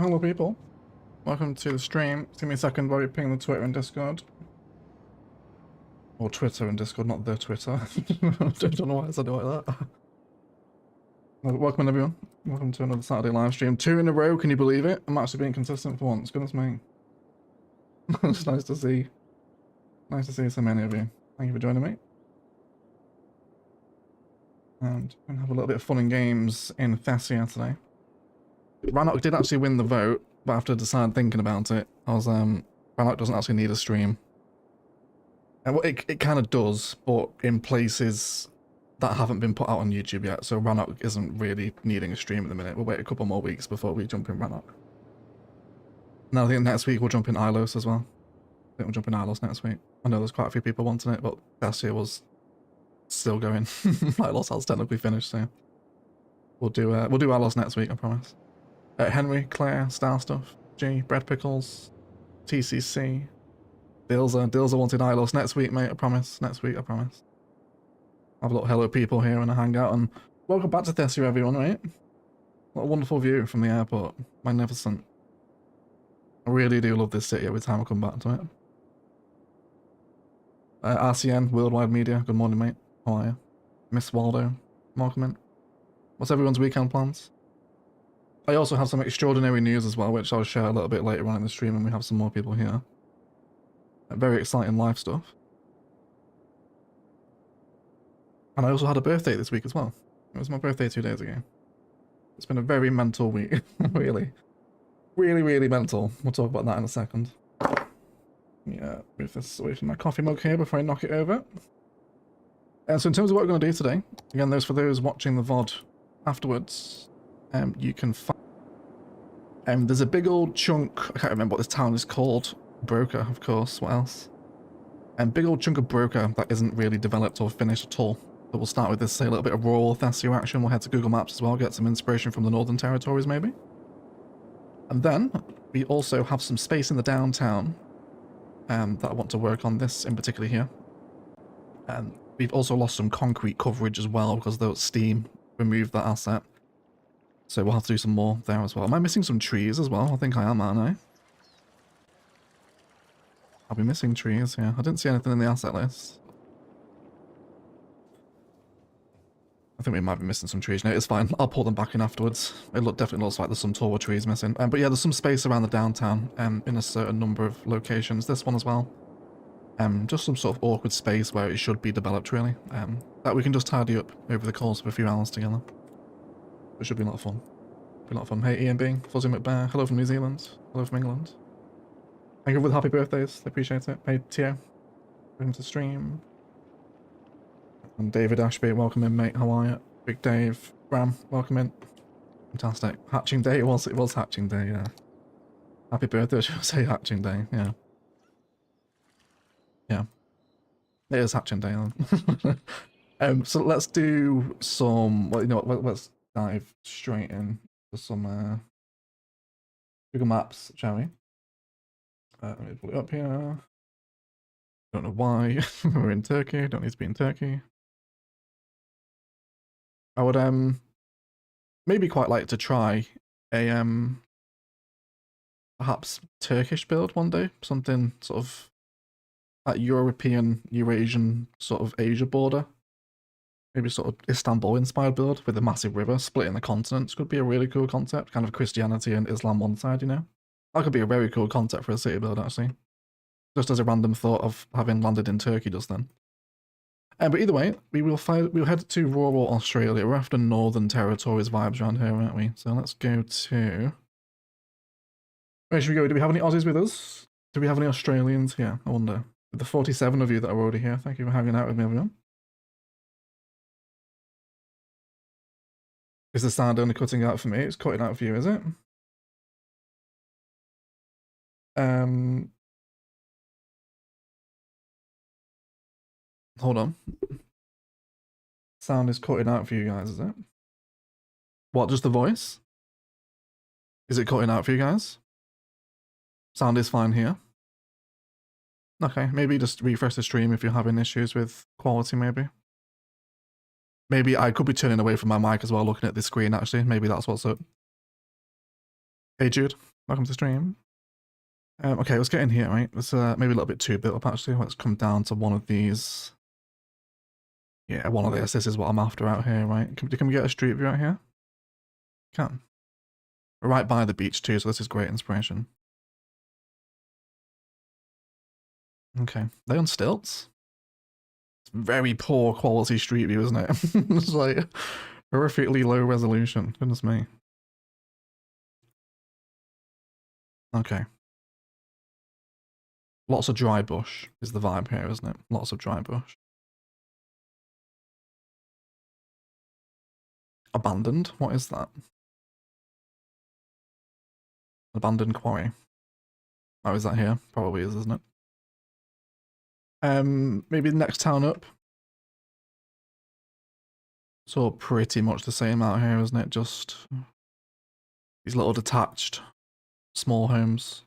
Hello people, welcome to the stream. Give me a second while we ping the Twitter and Discord. Or Twitter and Discord, not the Twitter. I don't know why I said it like that. Welcome everyone, welcome to another Saturday live stream. 2 in a row, can you believe it? I'm actually being consistent for once, goodness me. It's nice to see so many of you. Thank you for joining me. And we're going to have a little bit of fun and games in Thessia today. Rannoch did actually win the vote, but after I decided thinking about it, I was, Rannoch doesn't actually need a stream. And well, it kind of does, but in places that haven't been put out on YouTube yet, so Rannoch isn't really needing a stream at the minute. We'll wait a couple more weeks before we jump in Rannoch. Now I think next week we'll jump in Ilos as well. I think we'll jump in Ilos next week. I know there's quite a few people wanting it, but Thessia was still going. Ilos has technically finished, so we'll do Ilos next week, I promise. Henry, Claire, Star Stuff, G, Bread Pickles, TCC, Dilza wanted Ilos next week, mate, I promise. Next week, I promise. Have a little hello people here and a hangout, and welcome back to Thessia, everyone, right? What a wonderful view from the airport. Magnificent. I really do love this city every time I come back to it. RCN, Worldwide Media, good morning, mate. How are you? Miss Waldo, welcome in. What's everyone's weekend plans? I also have some extraordinary news as well, which I'll share a little bit later on in the stream when we have some more people here. Very exciting live stuff. And I also had a birthday this week as well. It was my birthday 2 days ago. It's been a very mental week, really. Really mental. We'll talk about that in a second. Yeah, move this away from my coffee mug here before I knock it over. And so in terms of what we're going to do today, again, for those watching the VOD afterwards, you can find... there's a big old chunk, I can't remember what this town is called. Broker, of course, what else? Big old chunk of Broker that isn't really developed or finished at all. So we'll start with this, say, a little bit of rural Thessia action. We'll head to Google Maps as well, get some inspiration from the Northern Territories, maybe. And then, we also have some space in the downtown that I want to work on, this in particular here. We've also lost some concrete coverage as well, because the steam removed that asset. So we'll have to do some more there as well. Am I missing some trees as well? I think I am, aren't I? I'll be missing trees, yeah. I didn't see anything in the asset list. I think we might be missing some trees. No, it's fine. I'll pull them back in afterwards. It definitely looks like there's some taller trees missing. But yeah, there's some space around the downtown in a certain number of locations. This one as well. Just some sort of awkward space where it should be developed, really. That we can just tidy up over the course of a few hours together. It should be a lot of fun. Be a lot of fun. Hey, Ian Bing, Fuzzy McBear, hello from New Zealand. Hello from England. Thank you for the happy birthdays. I appreciate it. Hey, Tio. Welcome to the stream. And David Ashby, welcome in, mate. How are you? Big Dave. Bram, welcome in. Fantastic. Hatching day. It was hatching day, yeah. Happy birthday, I should say hatching day, yeah. Yeah. It is hatching day, then. So let's do some, well, you know what, let's dive straight in to some Google Maps, shall we? Let me pull it up here. Don't know why we're in Turkey. Don't need to be in Turkey. I would maybe quite like to try a perhaps Turkish build one day. Something sort of that European, Eurasian sort of Asia border. Maybe sort of Istanbul inspired build with a massive river splitting the continents. Could be a really cool concept. Kind of Christianity and Islam one side, you know. That could be a very cool concept for a city build, actually. Just as a random thought of having landed in Turkey just then. But either way, we'll head to rural Australia. We're after Northern Territories vibes around here, aren't we? So let's go to... Where should we go? Do we have any Aussies with us? Do we have any Australians here? I wonder. With the 47 of you that are already here, thank you for hanging out with me, everyone. Is the sound only cutting out for me? It's cutting out for you, is it? Hold on. Sound is cutting out for you guys, is it? What, just the voice? Is it cutting out for you guys? Sound is fine here. Okay, maybe just refresh the stream if you're having issues with quality, maybe. Maybe I could be turning away from my mic as well, looking at the screen, actually. Maybe that's what's up. Hey Jude, welcome to the stream. Okay, let's get in here, right? Let's maybe a little bit too built up actually. Let's come down to one of these. Yeah, one of this. This is what I'm after out here, right? Can we get a street view out here? Can. We're right by the beach too, so this is great inspiration. Okay, they on stilts? It's very poor quality street view, isn't it? It's like horrifically low resolution. Goodness me. Okay. Lots of dry bush is the vibe here, isn't it? Lots of dry bush. Abandoned? What is that? Abandoned quarry. Oh, is that here? Probably is, isn't it? Maybe the next town up. It's all pretty much the same out here, isn't it? Just these little detached small homes.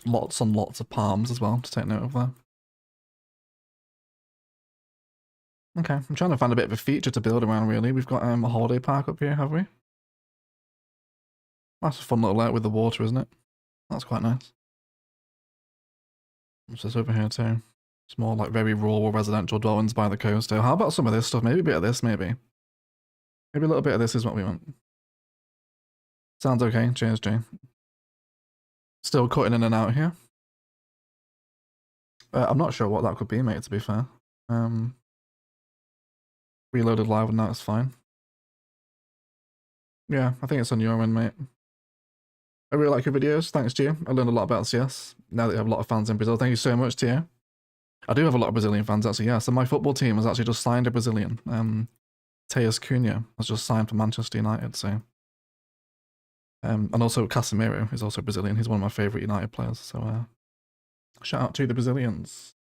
Lots and lots of palms as well, to take note of there. Okay, I'm trying to find a bit of a feature to build around, really. We've got a holiday park up here, have we? That's a fun little layout with the water, isn't it? That's quite nice. What's this over here too? It's more like very rural residential dwellings by the coast. So how about some of this stuff? Maybe a bit of this, maybe. Maybe a little bit of this is what we want. Sounds okay. Cheers, Jay. Still cutting in and out here. I'm not sure what that could be, mate, to be fair. Reloaded live and now it's fine. Yeah, I think it's on your end, mate. I really like your videos. Thanks to you. I learned a lot about CS. Now that you have a lot of fans in Brazil, thank you so much to you. I do have a lot of Brazilian fans, actually, yeah. So my football team has actually just signed a Brazilian. Tejas Cunha has just signed for Manchester United, so... and also Casemiro is also Brazilian. He's one of my favourite United players, so shout out to the Brazilians.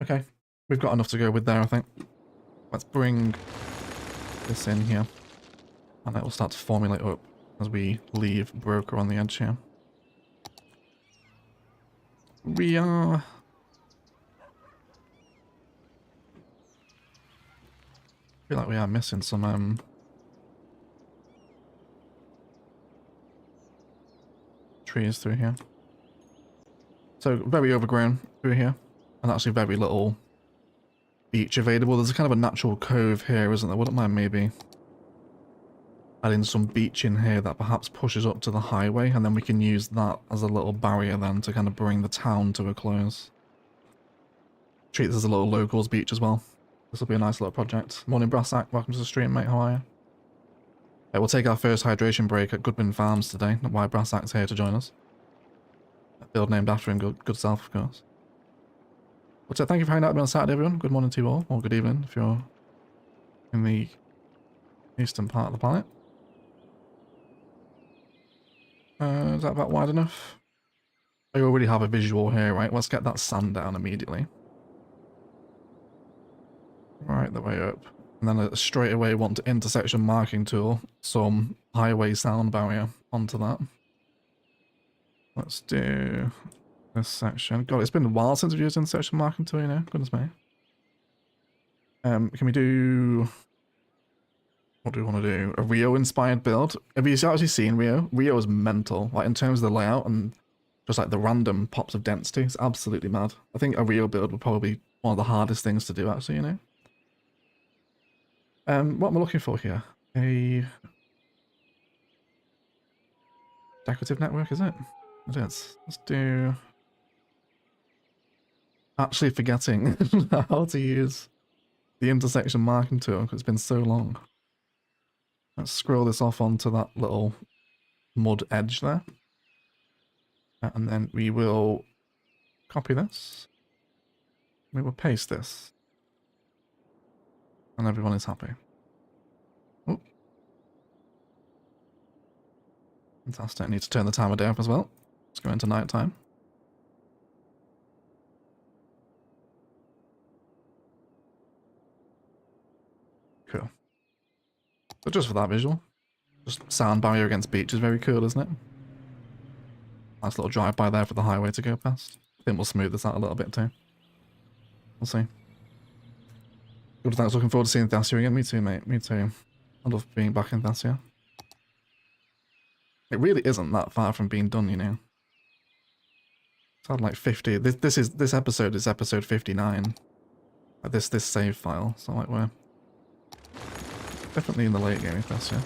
Okay, we've got enough to go with there, I think. Let's bring this in here, and it will start to formulate up as we leave Broker on the edge here. We are... I feel like we are missing some trees through here. So very overgrown through here, and actually very little beach available. There's a kind of a natural cove here, isn't there? Wouldn't mind maybe adding some beach in here that perhaps pushes up to the highway, and then we can use that as a little barrier then to kind of bring the town to a close. Treat this as a little locals beach as well. This will be a nice little project. Morning Brassack, welcome to the stream, mate. How are you? Yeah, we'll take our first hydration break at Goodman Farms today. Why Brassack's here to join us. A build named after him, good self, of course. But thank you for hanging out with me on Saturday, everyone. Good morning to you all, or good evening if you're in the eastern part of the planet. Is that about wide enough? I already have a visual here, right? Let's get that sand down immediately. Right the way up. And then straight away want to intersection marking tool, some highway sound barrier onto that. Let's do this section. God, it's been a while since we've used intersection marking tool, you know? Goodness me. Can we do... What do we want to do? A Rio-inspired build? Have you actually seen Rio? Rio is mental, like in terms of the layout and just like the random pops of density. It's absolutely mad. I think a Rio build would probably be one of the hardest things to do, actually, you know? What am I looking for here? A decorative network, is it? It is. Let's do... Actually forgetting how to use the intersection marking tool because it's been so long. Let's scroll this off onto that little mud edge there. And then we will copy this. We will paste this. And everyone is happy. Oh. Fantastic. I need to turn the timer down as well. Let's go into night time. Cool. But just for that visual, just sound barrier against beach is very cool, isn't it? Nice little drive by there for the highway to go past. I think we'll smooth this out a little bit too. We'll see. Good, thanks. Looking forward to seeing Thessia again. Me too, mate. Me too. I love being back in Thessia. It really isn't that far from being done, you know. It's had like 50. This episode is episode 59. Like this save file. So like we're definitely in the late game with this, yeah.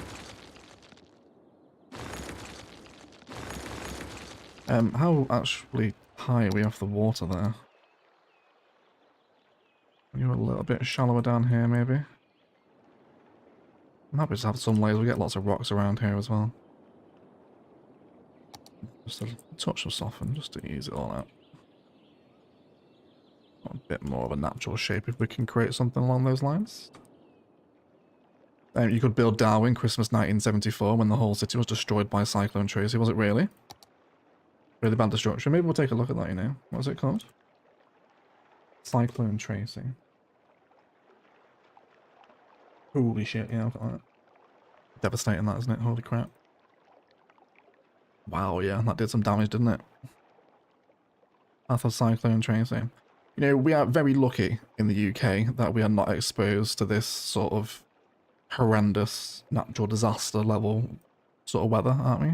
How actually high are we off the water there? You're a little bit shallower down here, maybe. I'm happy to have some layers. We get lots of rocks around here as well. Just a touch of soften, just to ease it all out. A bit more of a natural shape if we can create something along those lines. You could build Darwin Christmas 1974 when the whole city was destroyed by Cyclone Tracy, was it really? Really bad destruction. Maybe we'll take a look at that, you know. What was it called? Cyclone Tracy. Holy shit, yeah, I've got that. Devastating that, isn't it? Holy crap. Wow, yeah, that did some damage, didn't it? Path of Cyclone Tracy. You know, we are very lucky in the UK that we are not exposed to this sort of horrendous natural disaster level sort of weather, aren't we?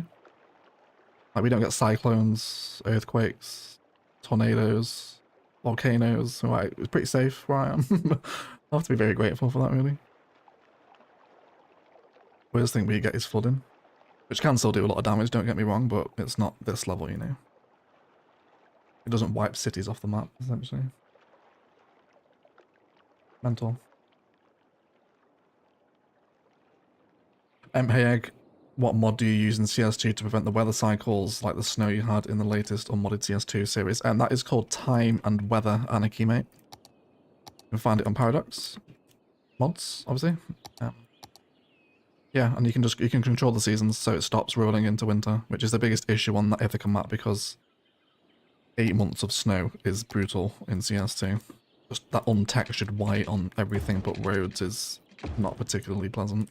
Like, we don't get cyclones, earthquakes, tornadoes, volcanoes. Right, it's pretty safe where I am. I'll have to be very grateful for that, really. Worst thing we get is flooding, which can still do a lot of damage, don't get me wrong, but it's not this level, you know. It doesn't wipe cities off the map, essentially. Mental. Hey Egg, what mod do you use in CS2 to prevent the weather cycles like the snow you had in the latest unmodded CS2 series? And that is called Time and Weather Anarchy, mate. You can find it on Paradox mods, obviously. Yeah, and you can control the seasons so it stops rolling into winter, which is the biggest issue on that Ithaca map because 8 months of snow is brutal in CS2. Just that untextured white on everything but roads is not particularly pleasant.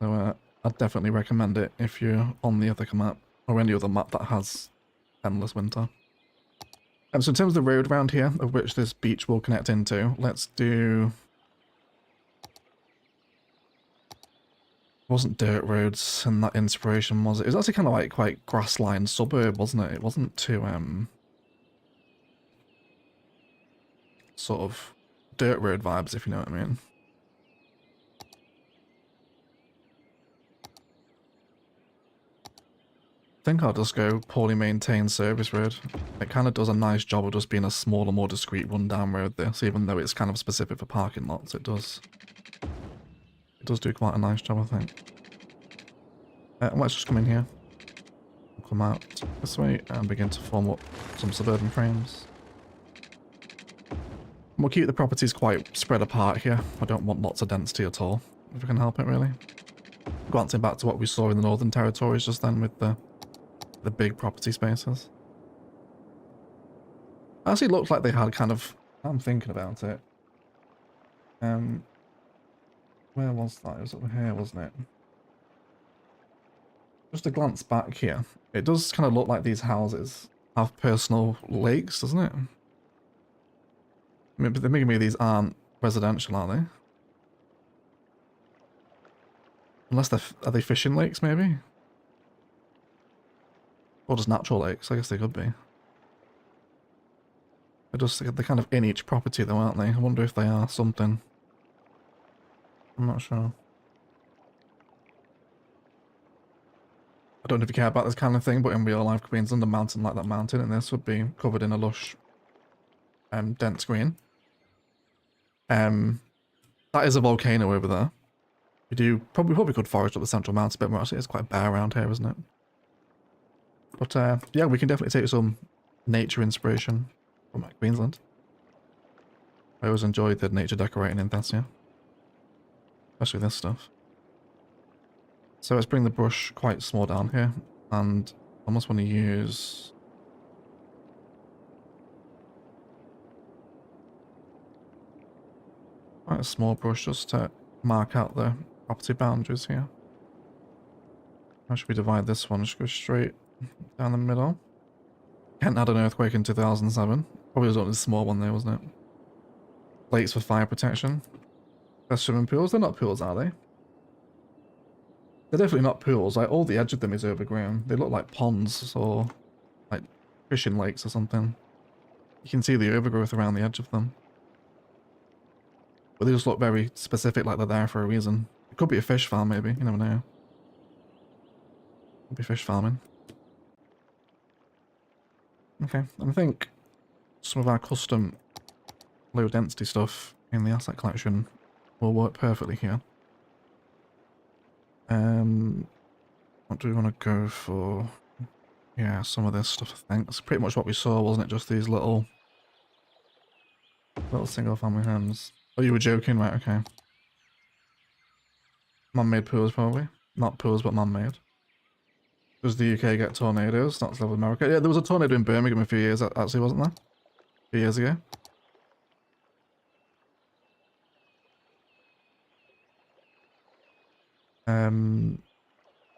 So I'd definitely recommend it if you're on the Ithaca map or any other map that has endless winter. So in terms of the road around here, of which this beach will connect into, let's do... It wasn't dirt roads and that inspiration, was it? It was actually kind of like quite grassline suburb, wasn't it? It wasn't too sort of dirt road vibes, if you know what I mean. I think I'll just go poorly maintained service road. It kind of does a nice job of just being a smaller, more discreet rundown road, this, even though it's kind of specific for parking lots. It does do quite a nice job, I think. Let's just come in here. Come out this way and begin to form up some suburban frames. We'll keep the properties quite spread apart here. I don't want lots of density at all, if we can help it, really. Glancing back to what we saw in the Northern Territories just then with the big property spaces. It actually looked like they had kind of... I'm thinking about it. Where was that? It was up here, wasn't it? Just a glance back here. It does kind of look like these houses have personal lakes, doesn't it? I mean, they're making me these aren't residential, are they? Unless are they fishing lakes, maybe? Or just natural lakes, I guess they could be. They're kind of in each property though, aren't they? I wonder if they are something. I'm not sure. I don't know if you care about this kind of thing, but in real life, Queensland, a mountain like that mountain, and this would be covered in a lush, dense green. That is a volcano over there. We do probably could forest up the central mountain a bit more. Actually, it's quite bare around here, isn't it? But yeah, we can definitely take some nature inspiration from Queensland. I always enjoyed the nature decorating in Thessia, especially this stuff. So let's bring the brush quite small down here, and I almost want to use... quite a small brush just to mark out the property boundaries here. How should we divide this one? Just go straight down the middle. Kent had an earthquake in 2007. Probably was only a small one there, wasn't it? Lakes for fire protection. They're swimming pools. They're not pools, are they? They're definitely not pools. Like, all the edge of them is overgrown. They look like ponds or like fishing lakes or something. You can see the overgrowth around the edge of them. But they just look very specific, like they're there for a reason. It could be a fish farm, maybe. You never know. Could be fish farming. Okay, and I think some of our custom low density stuff in the asset collection will work perfectly here. What do we want to go for? Yeah, some of this stuff, I think. It's pretty much what we saw, wasn't it? Just these little single family homes. Oh, you were joking, right? Okay. Man-made pools, probably. Not pools, but man-made. Does the UK get tornadoes? That's South America. Yeah, there was a tornado in Birmingham a few years, actually, wasn't there? A few years ago.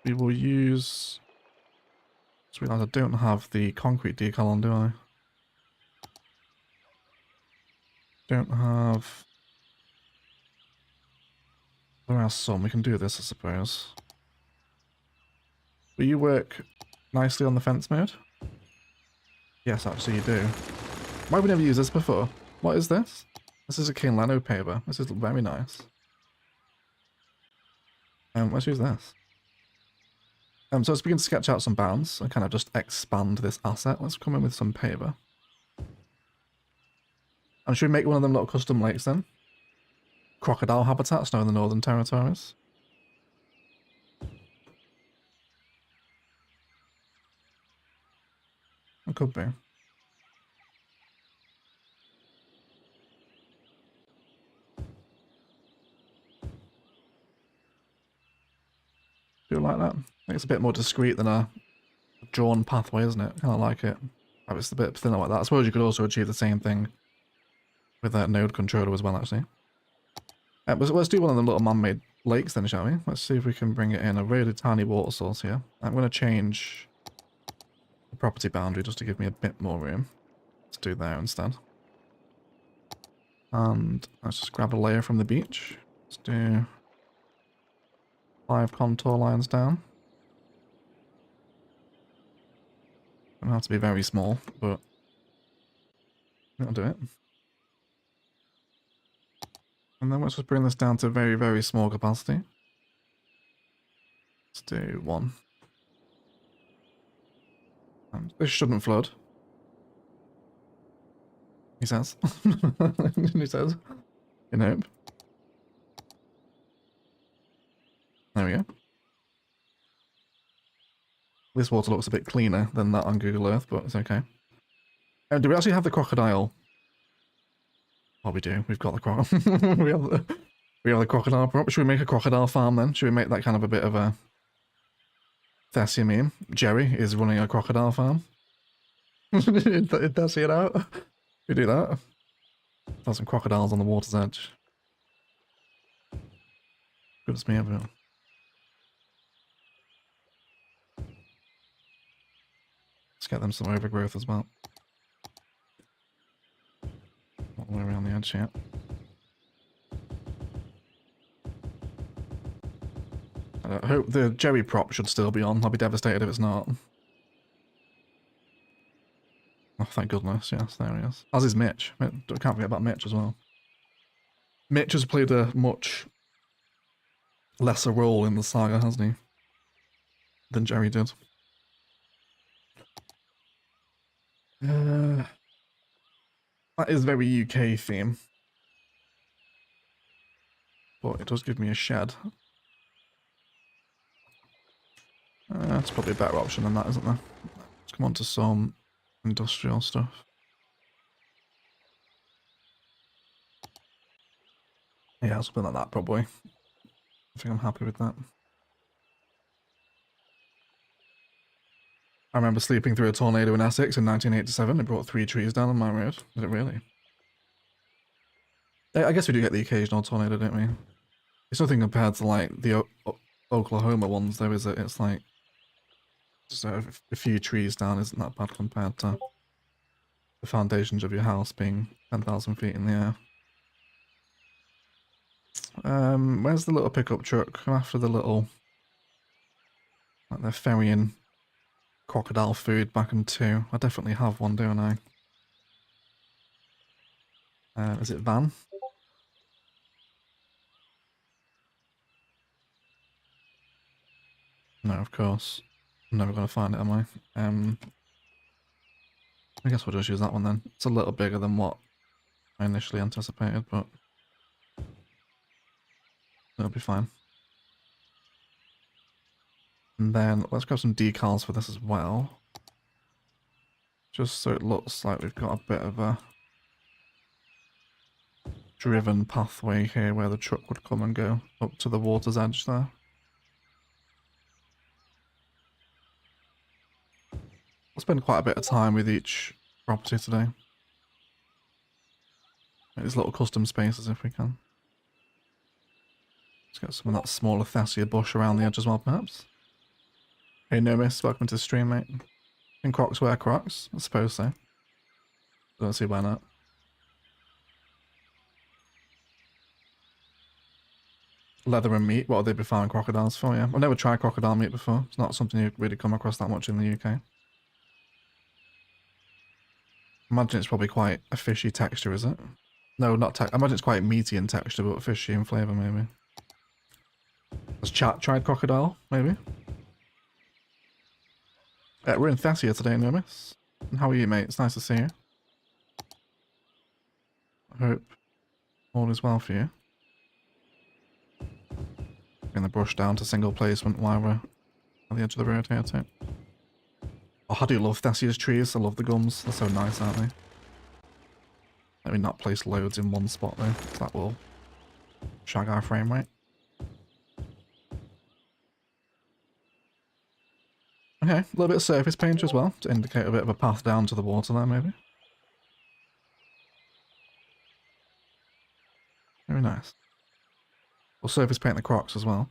We will use... Just realised I don't have the concrete decal on, do I? Don't have... There are some. We can do this, I suppose. Will you work nicely on the fence mode? Yes, actually you do. Why have we never used this before? What is this? This is a King Leno paper. This is very nice. Let's use this. So let's begin to sketch out some bounds and kind of just expand this asset. Let's come in with some paper. And should we make one of them little custom lakes then? Crocodile habitats now in the Northern Territories. It could be. Do you like that? I think it's a bit more discreet than a drawn pathway, isn't it? Kind of like it. Oh, it's a bit thinner like that. I suppose you could also achieve the same thing with that node controller as well, actually. Let's do one of them little man-made lakes then, shall we? Let's see if we can bring it in. A really tiny water source here. I'm going to change the property boundary just to give me a bit more room. Let's do there instead. And let's just grab a layer from the beach. Let's do 5 contour lines down. Don't have to be very small, but I'll do it. And then let's just bring this down to very, very small capacity. Let's do 1. And this shouldn't flood. He says. He says. You know. There we go. This water looks a bit cleaner than that on Google Earth, but it's okay. Do we actually have the crocodile? Oh, we do. We've got the crocodile. we have the crocodile prop. Should we make a crocodile farm then? Should we make that kind of a bit of a Thessia meme? Jerry is running a crocodile farm. Thessia it out. We do that. There's some crocodiles on the water's edge. Goodness me, everyone. Let's get them some overgrowth as well. All the way around the edge here. I hope the Jerry prop should still be on. I'll be devastated if it's not. Oh, thank goodness. Yes, there he is. As is Mitch. I can't forget about Mitch as well. Mitch has played a much lesser role in the saga, hasn't he? Than Jerry did. That is very UK theme. But it does give me a shed. That's probably a better option than that, isn't there? Let's come on to some industrial stuff. Yeah, something like that probably. I think I'm happy with that. I remember sleeping through a tornado in Essex in 1987. It brought 3 trees down on my road. Did it really? I guess we do get the occasional tornado, don't we? It's nothing compared to like the Oklahoma ones though, is it? It's like just a few trees down isn't that bad compared to the foundations of your house being 10,000 feet in the air. Where's the little pickup truck? Come after the little Like they're ferrying crocodile food back into. I definitely have one, don't I? Is it Van? No, of course. I'm never going to find it, am I? I guess we'll just use that one then. It's a little bigger than what I initially anticipated, but it'll be fine. And then let's grab some decals for this as well. Just so it looks like we've got a bit of a driven pathway here where the truck would come and go up to the water's edge there. I'll spend quite a bit of time with each property today. These little custom spaces if we can. Let's get some of that smaller Thessia bush around the edge as well, perhaps. Hey, no miss, welcome to the stream, mate. Can Crocs wear Crocs? I suppose so. Don't see why not. Leather and meat, what would they be farming crocodiles for? Yeah, I've never tried crocodile meat before. It's not something you really come across that much in the UK. Imagine it's probably quite a fishy texture, is it? No, not I imagine it's quite meaty in texture, but fishy in flavour, maybe. Has chat tried crocodile, maybe? We're in Thessia today, Nomis. And how are you, mate? It's nice to see you. I hope all is well for you. Bring the brush down to single placement while we're on the edge of the road here too. Oh, I do love Thessia's trees. I love the gums. They're so nice, aren't they? Let me not place loads in one spot though, because that will shag our frame rate. Okay, a little bit of surface paint as well, to indicate a bit of a path down to the water there, maybe. Very nice. We'll surface paint the crocs as well.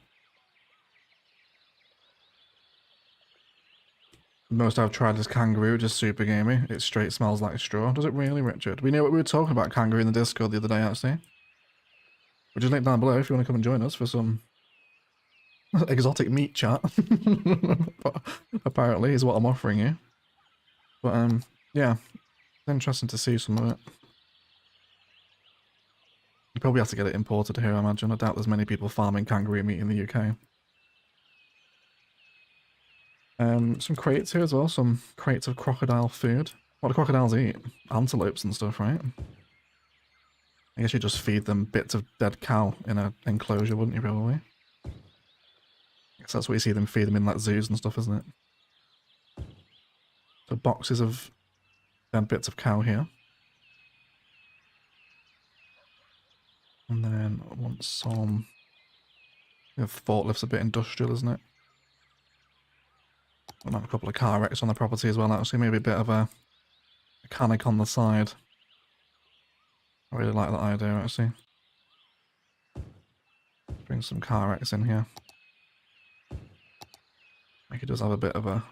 The most I've tried is kangaroo, just super gamey. It straight smells like straw. Does it really, Richard? We knew what we were talking about kangaroo in the Discord the other day, actually. Which is linked down below if you want to come and join us for some exotic meat chat. Apparently is what I'm offering you. But yeah, it's interesting to see some of it. You probably have to get it imported here, I imagine. I doubt there's many people farming kangaroo meat in the UK. Some crates here as well, some crates of crocodile food. What do crocodiles eat? Antelopes and stuff, right? I guess you just feed them bits of dead cow in an enclosure, wouldn't you, probably? I guess that's what you see them feed them in, like, zoos and stuff, isn't it? So boxes of dead bits of cow here. And then I want some... The forklift's a bit industrial, isn't it? We'll have a couple of car wrecks on the property as well, actually. Maybe a bit of a mechanic on the side. I really like that idea, actually. Bring some car wrecks in here. Like it does have a bit of a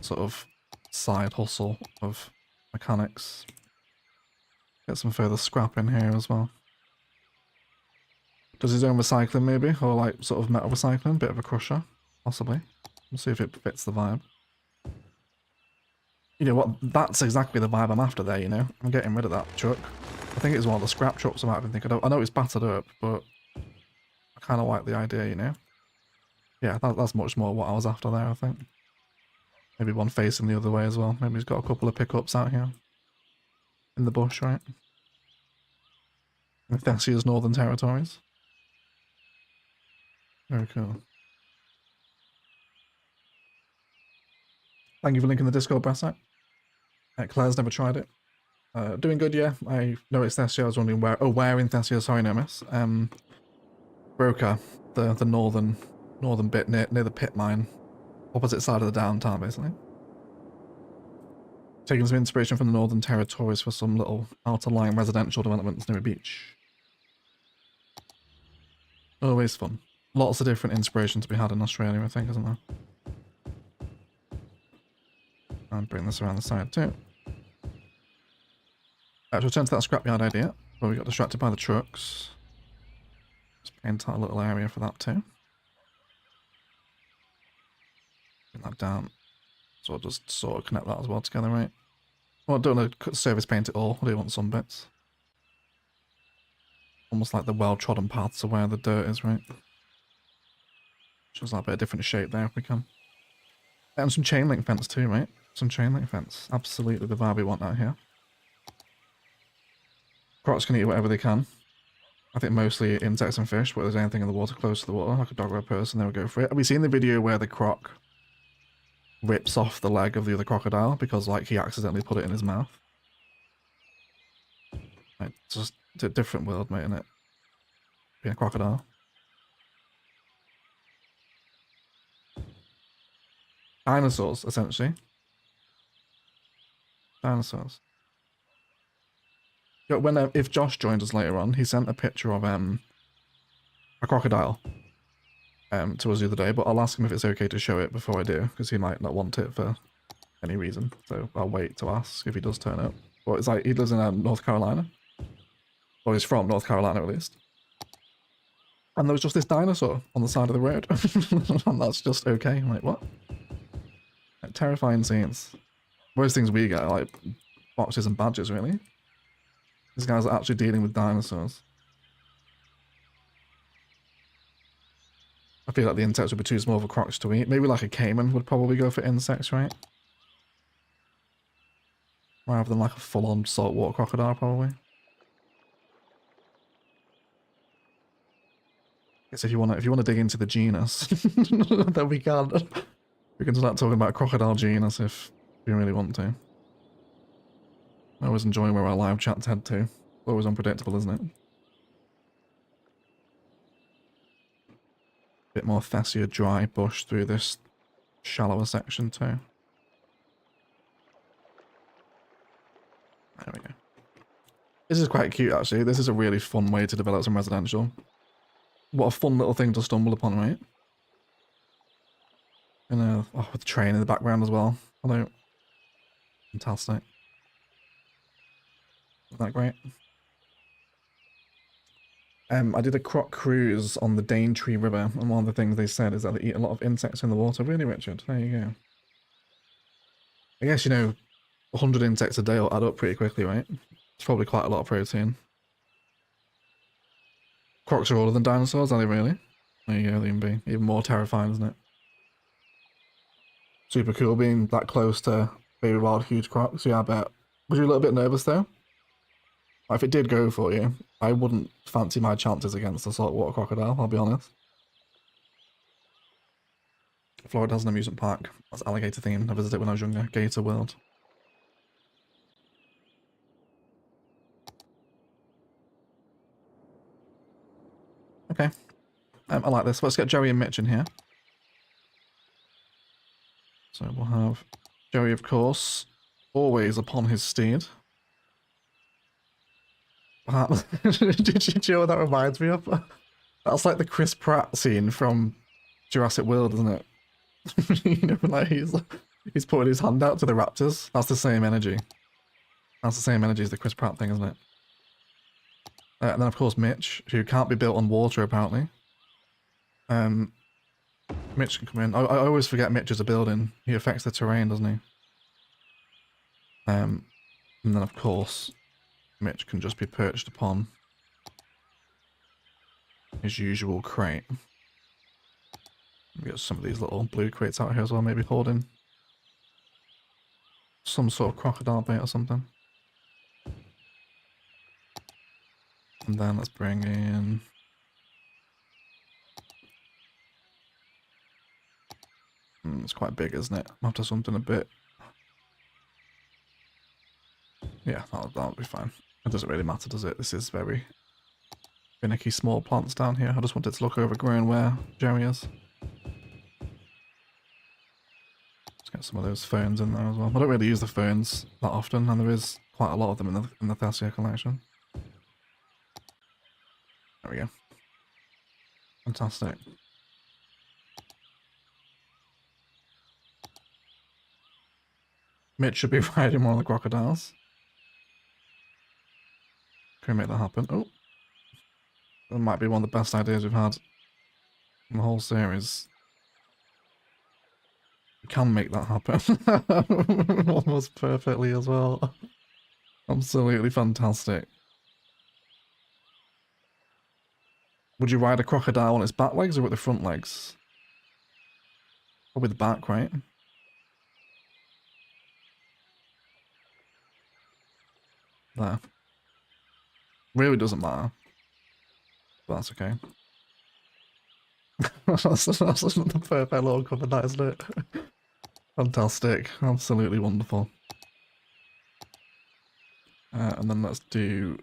sort of side hustle of mechanics. Get some further scrap in here as well. Does his own recycling maybe? Or like sort of metal recycling? Bit of a crusher, possibly. We'll see if it fits the vibe. You know what? That's exactly the vibe I'm after there, you know? I'm getting rid of that truck. I think it's one of the scrap trucks I might have been thinking of. I know it's battered up, but I kind of like the idea, you know? Yeah, that's much more what I was after there, I think. Maybe one facing the other way as well. Maybe he's got a couple of pickups out here. In the bush, right? In Thessia's Northern Territories. Very cool. Thank you for linking the Discord, Brassat. Claire's never tried it. Doing good, yeah. I know it's Thessia. I was wondering where. Oh, where in Thessia? Sorry, no miss. Broker, the northern bit near the pit mine, opposite side of the downtown, basically. Taking some inspiration from the Northern Territories for some little outer-lying residential developments near a beach. Always fun. Lots of different inspiration to be had in Australia, I think, isn't there? And bring this around the side too. To return to that scrapyard idea, where we got distracted by the trucks. Just paint our little area for that too. Bring that down. So I'll just sort of connect that as well together, right? Well, I don't want to surface paint it all. I do want some bits. Almost like the well-trodden paths of where the dirt is, right? Just like a bit of different shape there if we can. And some chain link fence too, right? Some chain link fence. Absolutely the vibe we want out here. Crocs can eat whatever they can. I think mostly insects and fish, but if there's anything in the water close to the water, like a dog or a person, they would go for it. Have we seen the video where the croc rips off the leg of the other crocodile because like he accidentally put it in his mouth? Like, it's just a different world, mate, isn't it? Being a crocodile. Dinosaurs, essentially. Dinosaurs. When if Josh joined us later on, he sent a picture of a crocodile to us the other day, but I'll ask him if it's okay to show it before I do, because he might not want it for any reason. So I'll wait to ask if he does turn up. But it's like he lives in North Carolina. Or he's from North Carolina at least. And there was just this dinosaur on the side of the road. And that's just okay. I'm like, what? Like, terrifying scenes. Most things we get are like boxes and badges, really. These guys are actually dealing with dinosaurs. I feel like the insects would be too small for crocs to eat. Maybe like a caiman would probably go for insects, right? Rather than like a full-on saltwater crocodile, probably. Guess if you want to dig into the genus, then we can. We can start talking about crocodile genus if you really want to. I always enjoy where our live chats head to. Always unpredictable, isn't it? Bit more Thessia dry bush through this shallower section too. There we go. This is quite cute actually. This is a really fun way to develop some residential. What a fun little thing to stumble upon, right? And with the train in the background as well. Hello. Fantastic. Isn't that great? I did a croc cruise on the Daintree River, and one of the things they said is that they eat a lot of insects in the water. Really, Richard? There you go. I guess, 100 insects a day will add up pretty quickly, right? It's probably quite a lot of protein. Crocs are older than dinosaurs, are they really? There you go, they can be. Even more terrifying, isn't it? Super cool being that close to baby wild huge crocs. Yeah, I bet. Was you a little bit nervous though? If it did go for you, I wouldn't fancy my chances against a saltwater crocodile, I'll be honest. Florida has an amusement park. That's alligator themed. I visited it when I was younger. Gator World. Okay. I like this. Let's get Joey and Mitch in here. So we'll have Joey, of course, always upon his steed. Did you know what that reminds me of? That's like the Chris Pratt scene from Jurassic World, isn't it? Like he's putting his hand out to the raptors. That's the same energy. That's the same energy as the Chris Pratt thing, isn't it? And then of course Mitch, who can't be built on water apparently. Mitch can come in. I always forget Mitch is a building. He affects the terrain, doesn't he? And then of course Mitch can just be perched upon his usual crate. Get some of these little blue crates out here as well, maybe holding some sort of crocodile bait or something. And then let's bring in... it's quite big, isn't it? I'll have to have something a bit... Yeah, that'll be fine. It doesn't really matter, does it? This is very finicky small plants down here. I just wanted to look overgrown where Jerry is. Let's get some of those ferns in there as well. I don't really use the ferns that often, and there is quite a lot of them in the Thessia collection. There we go. Fantastic. Mitch should be riding one of the crocodiles. Can we make that happen? Oh. That might be one of the best ideas we've had in the whole series. You can make that happen. Almost perfectly as well. Absolutely fantastic. Would you ride a crocodile on its back legs or with the front legs? Probably the back, right? There. Really doesn't matter. But that's okay. that's the perfect little cover, that, isn't it? Fantastic. Absolutely wonderful. And then let's do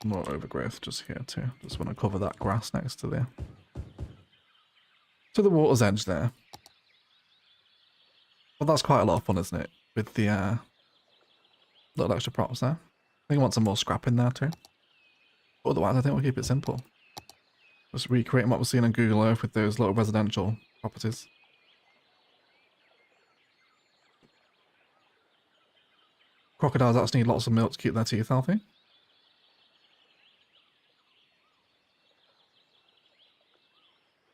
more overgrowth just here too. Just want to cover that grass next to the water's edge there. Well, that's quite a lot of fun, isn't it? With the little extra props there. I think I want some more scrap in there too. Otherwise, I think we'll keep it simple. Just recreating what we're seeing on Google Earth with those little residential properties. Crocodiles actually need lots of milk to keep their teeth healthy.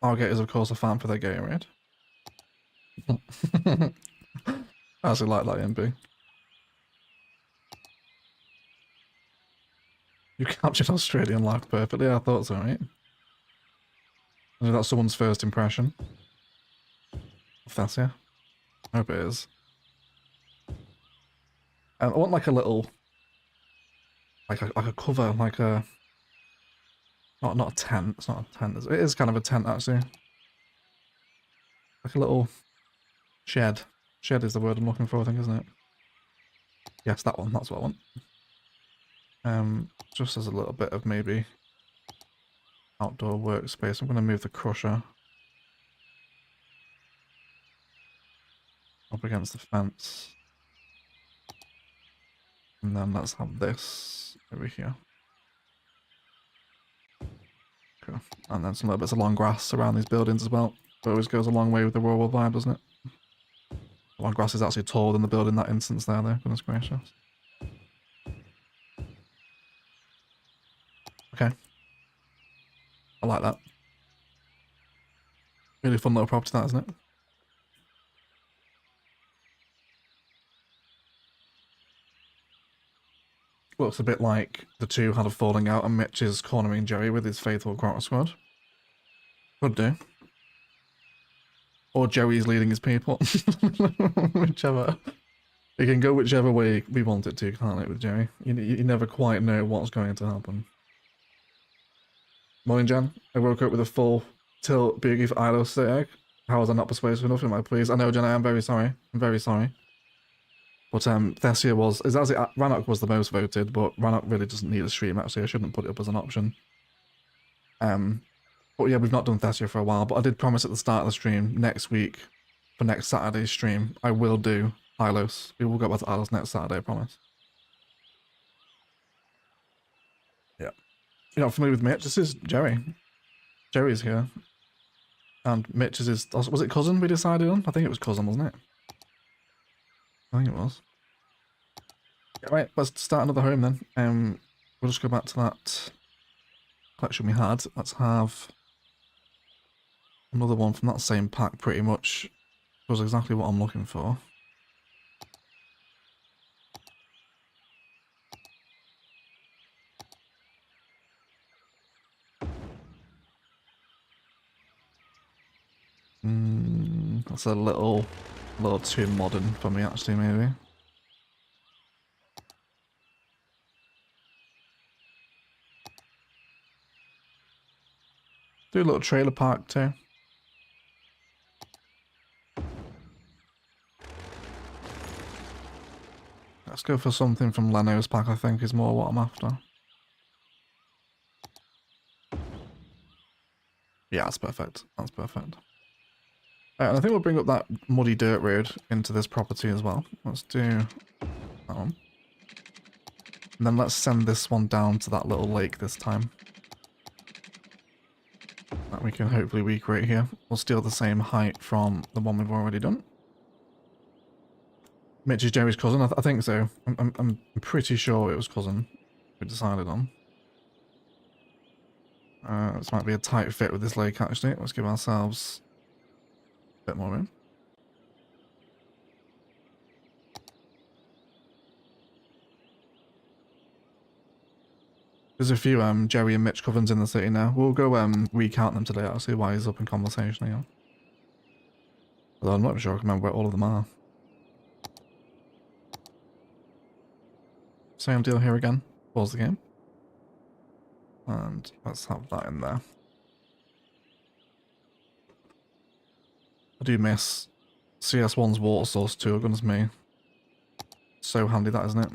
Alligators, of course, are fan for their Gatorade. I actually like that, MB. You captured Australian life perfectly, I thought so, right? I know that's someone's first impression of Thessia. I hope it is. I want like a little, like a cover, like a, not a tent. It's not a tent. It is kind of a tent actually. Like a little shed. Shed is the word I'm looking for, I think, isn't it? Yes, that one. That's what I want. Just as a little bit of maybe outdoor workspace. I'm going to move the crusher up against the fence. And then let's have this over here. Cool. And then some little bits of long grass around these buildings as well. It always goes a long way with the rural vibe, doesn't it? The long grass is actually taller than the building in that instance there, though. Goodness gracious. Okay. I like that. Really fun little property, that, isn't it? Looks a bit like the two had a falling out and Mitch is cornering Jerry with his faithful Croc Squad. Could do. Or Jerry's leading his people. Whichever. It can go whichever way we want it to, can't it, with Jerry? You never quite know what's going to happen. Morning, Jan. I woke up with a full tilt boogie for Idle State Egg. How was I not persuasive enough in my pleas? I know, Jen, I am very sorry. I'm very sorry. But Thessia was, Rannoch was the most voted, but Rannoch really doesn't need a stream, actually. I shouldn't put it up as an option. But yeah, we've not done Thessia for a while, but I did promise at the start of the stream, next week, for next Saturday's stream, I will do Hylos. We will go back to Hylos next Saturday, I promise. Yeah. You're not familiar with Mitch? This is Jerry. Jerry's here. And Mitch is his, was it cousin we decided on? I think it was cousin, wasn't it? I think it was. Yeah, right, let's start another home then. We'll just go back to that collection we had. Let's have another one from that same pack, pretty much. Was exactly what I'm looking for. That's a little too modern for me, actually, maybe. Do a little trailer park too. Let's go for something from Leno's pack, I think, is more what I'm after. Yeah, that's perfect. That's perfect. And I think we'll bring up that muddy dirt road into this property as well. Let's do that one. And then let's send this one down to that little lake this time. That we can hopefully recreate here. We'll steal the same height from the one we've already done. Mitch is Jerry's cousin? I think so. I'm pretty sure it was cousin we decided on. This might be a tight fit with this lake, actually. Let's give ourselves Bit more room. There's a few Jerry and Mitch covens in the city now. We'll go recount them today. I'll see why he's up in conversation again. Although I'm not sure I can remember where all of them are. Same deal here again. Pause the game. And let's have that in there. I do miss CS1's water source too, goodness me. So handy that, isn't it?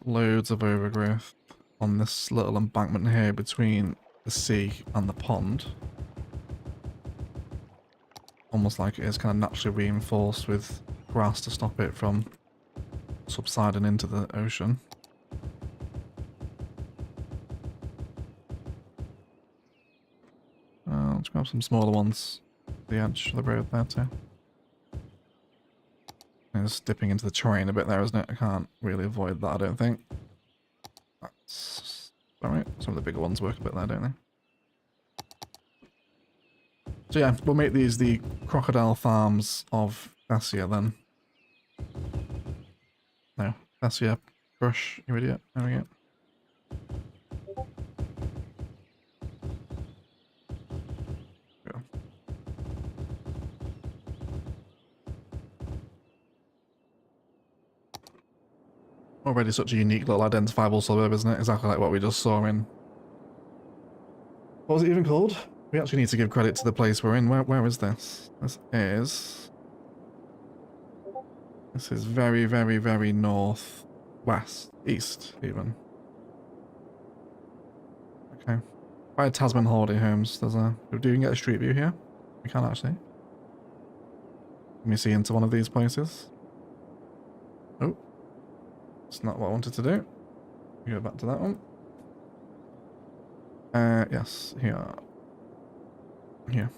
Loads of overgrowth on this little embankment here between the sea and the pond. Almost like it is kind of naturally reinforced with grass to stop it from subsiding into the ocean. Let's grab some smaller ones at the edge of the road there too. It's dipping into the terrain a bit there, isn't it? I can't really avoid that, I don't think. That's alright. Some of the bigger ones work a bit there, don't they? So yeah, we'll make these the crocodile farms of Thessia then. No, Thessia brush, you idiot. There we go. Already such a unique little identifiable suburb, isn't it? Exactly like what we just saw in... What was it even called? We actually need to give credit to the place we're in. Where is this? This is very, very, very north, west, east, even. Okay. By Tasman Holiday Homes, there's a... Do we can get a street view here? We can actually. Let me see into one of these places. Oh. It's not what I wanted to do. Go back to that one. Yes, here. Here.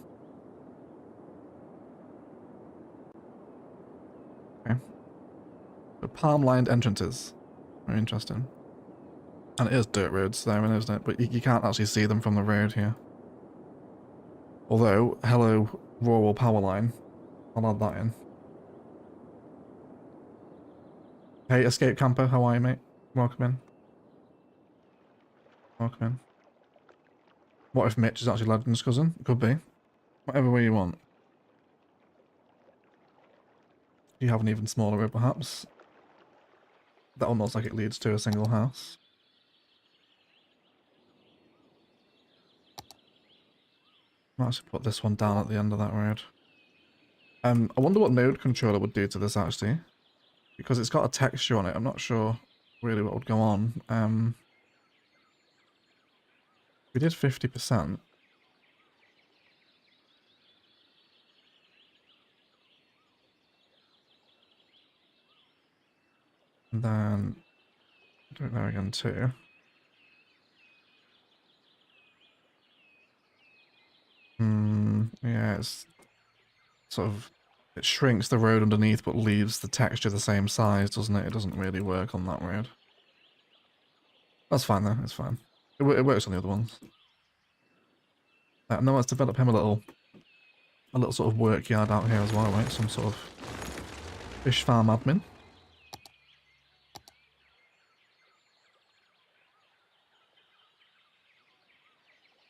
Okay. The palm-lined entrances. Very interesting. And it is dirt roads there, isn't it? But you can't actually see them from the road here. Although, hello, rural power line. I'll add that in. Hey, Escape Camper, how are you, mate? Welcome in. Welcome in. What if Mitch is actually Legend's cousin? Could be. Whatever way you want. You have an even smaller road, perhaps. That one looks like it leads to a single house. I'll actually put this one down at the end of that road. I wonder what node controller would do to this, actually. Because it's got a texture on it, I'm not sure really what would go on. We did 50%. And then do it there again too. Yeah, it's sort of... It shrinks the road underneath but leaves the texture the same size, doesn't it? It doesn't really work on that road. That's fine though, it's fine. It works on the other ones. No, let's develop him a little sort of work yard out here as well, right? Some sort of fish farm admin.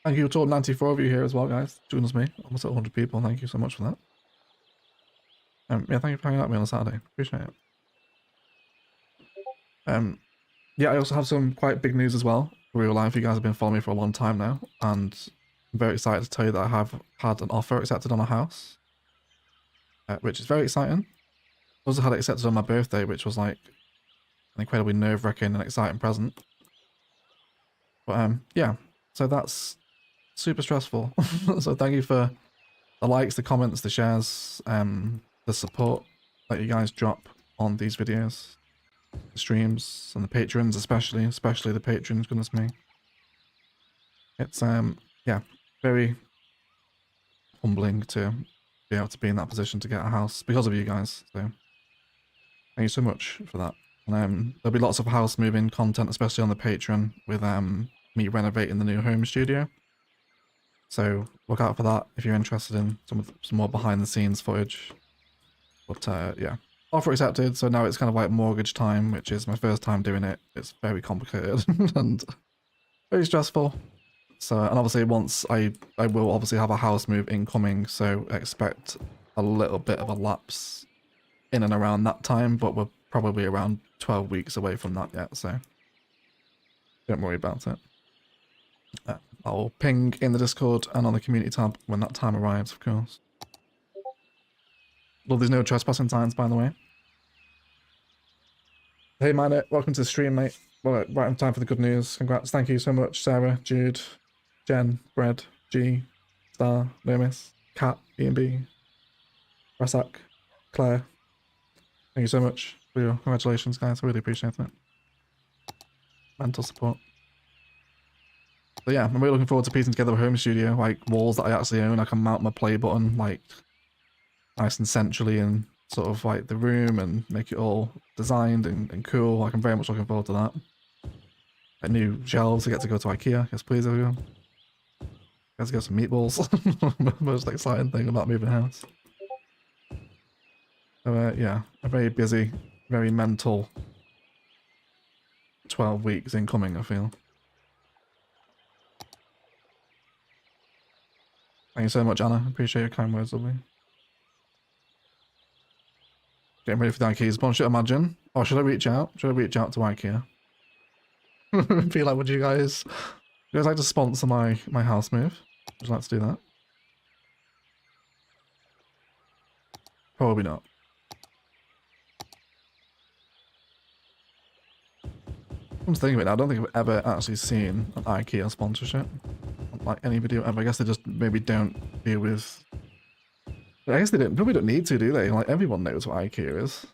Thank you to all 94 of you here as well, guys. Joins me. Almost at 100 people. Thank you so much for that. Yeah, thank you for hanging out with me on a Saturday. Appreciate it. Yeah, I also have some quite big news as well. Real life, you guys have been following me for a long time now, and I'm very excited to tell you that I have had an offer accepted on a house, which is very exciting. I also had it accepted on my birthday, which was like an incredibly nerve-wracking and exciting present. But yeah, so that's super stressful. So thank you for the likes, the comments, the shares, the support that you guys drop on these videos, the streams, and the patrons, especially the patrons, goodness me. It's yeah, very humbling to be able to be in that position to get a house because of you guys. So thank you so much for that. And there'll be lots of house moving content, especially on the Patreon, with me renovating the new home studio. So look out for that if you're interested in some more behind the scenes footage. But yeah, offer accepted. So now it's kind of like mortgage time, which is my first time doing it. It's very complicated and very stressful. So, and obviously once I will obviously have a house move incoming, so expect a little bit of a lapse in and around that time, but we're probably around 12 weeks away from that yet, so don't worry about it. I'll ping in the Discord and on the community tab when that time arrives, of course. Well, there's no trespassing signs, by the way. Hey, Miner, welcome to the stream, mate. Well, right on time for the good news. Congrats. Thank you so much, Sarah, Jude, Jen, Bread, G, Star, Loomis, Kat, E&B, Rasak, Claire. Thank you so much for your congratulations, guys. I really appreciate it. Mental support. But yeah, I'm really looking forward to piecing together a home studio, like walls that I actually own. I can mount my play button like nice and centrally in sort of like the room and make it all designed and cool. Like I'm very much looking forward to that. A new shelves, I get to go to IKEA. Yes, please, everyone. Get to get some meatballs. Most exciting thing about moving house. So yeah, a very busy, very mental 12 weeks incoming, I feel. Thank you so much, Anna. Appreciate your kind words, lovely. Getting ready for the IKEA's bunch, should I imagine? Or should I reach out? Should I reach out to IKEA? Feel like, would you guys like to sponsor my house move? Would you like to do that? Probably not. I'm thinking of it now. I don't think I've ever actually seen an IKEA sponsorship. Like any video ever. I guess they just maybe don't deal with. I guess they probably don't need to, do they? Like everyone knows what IKEA is,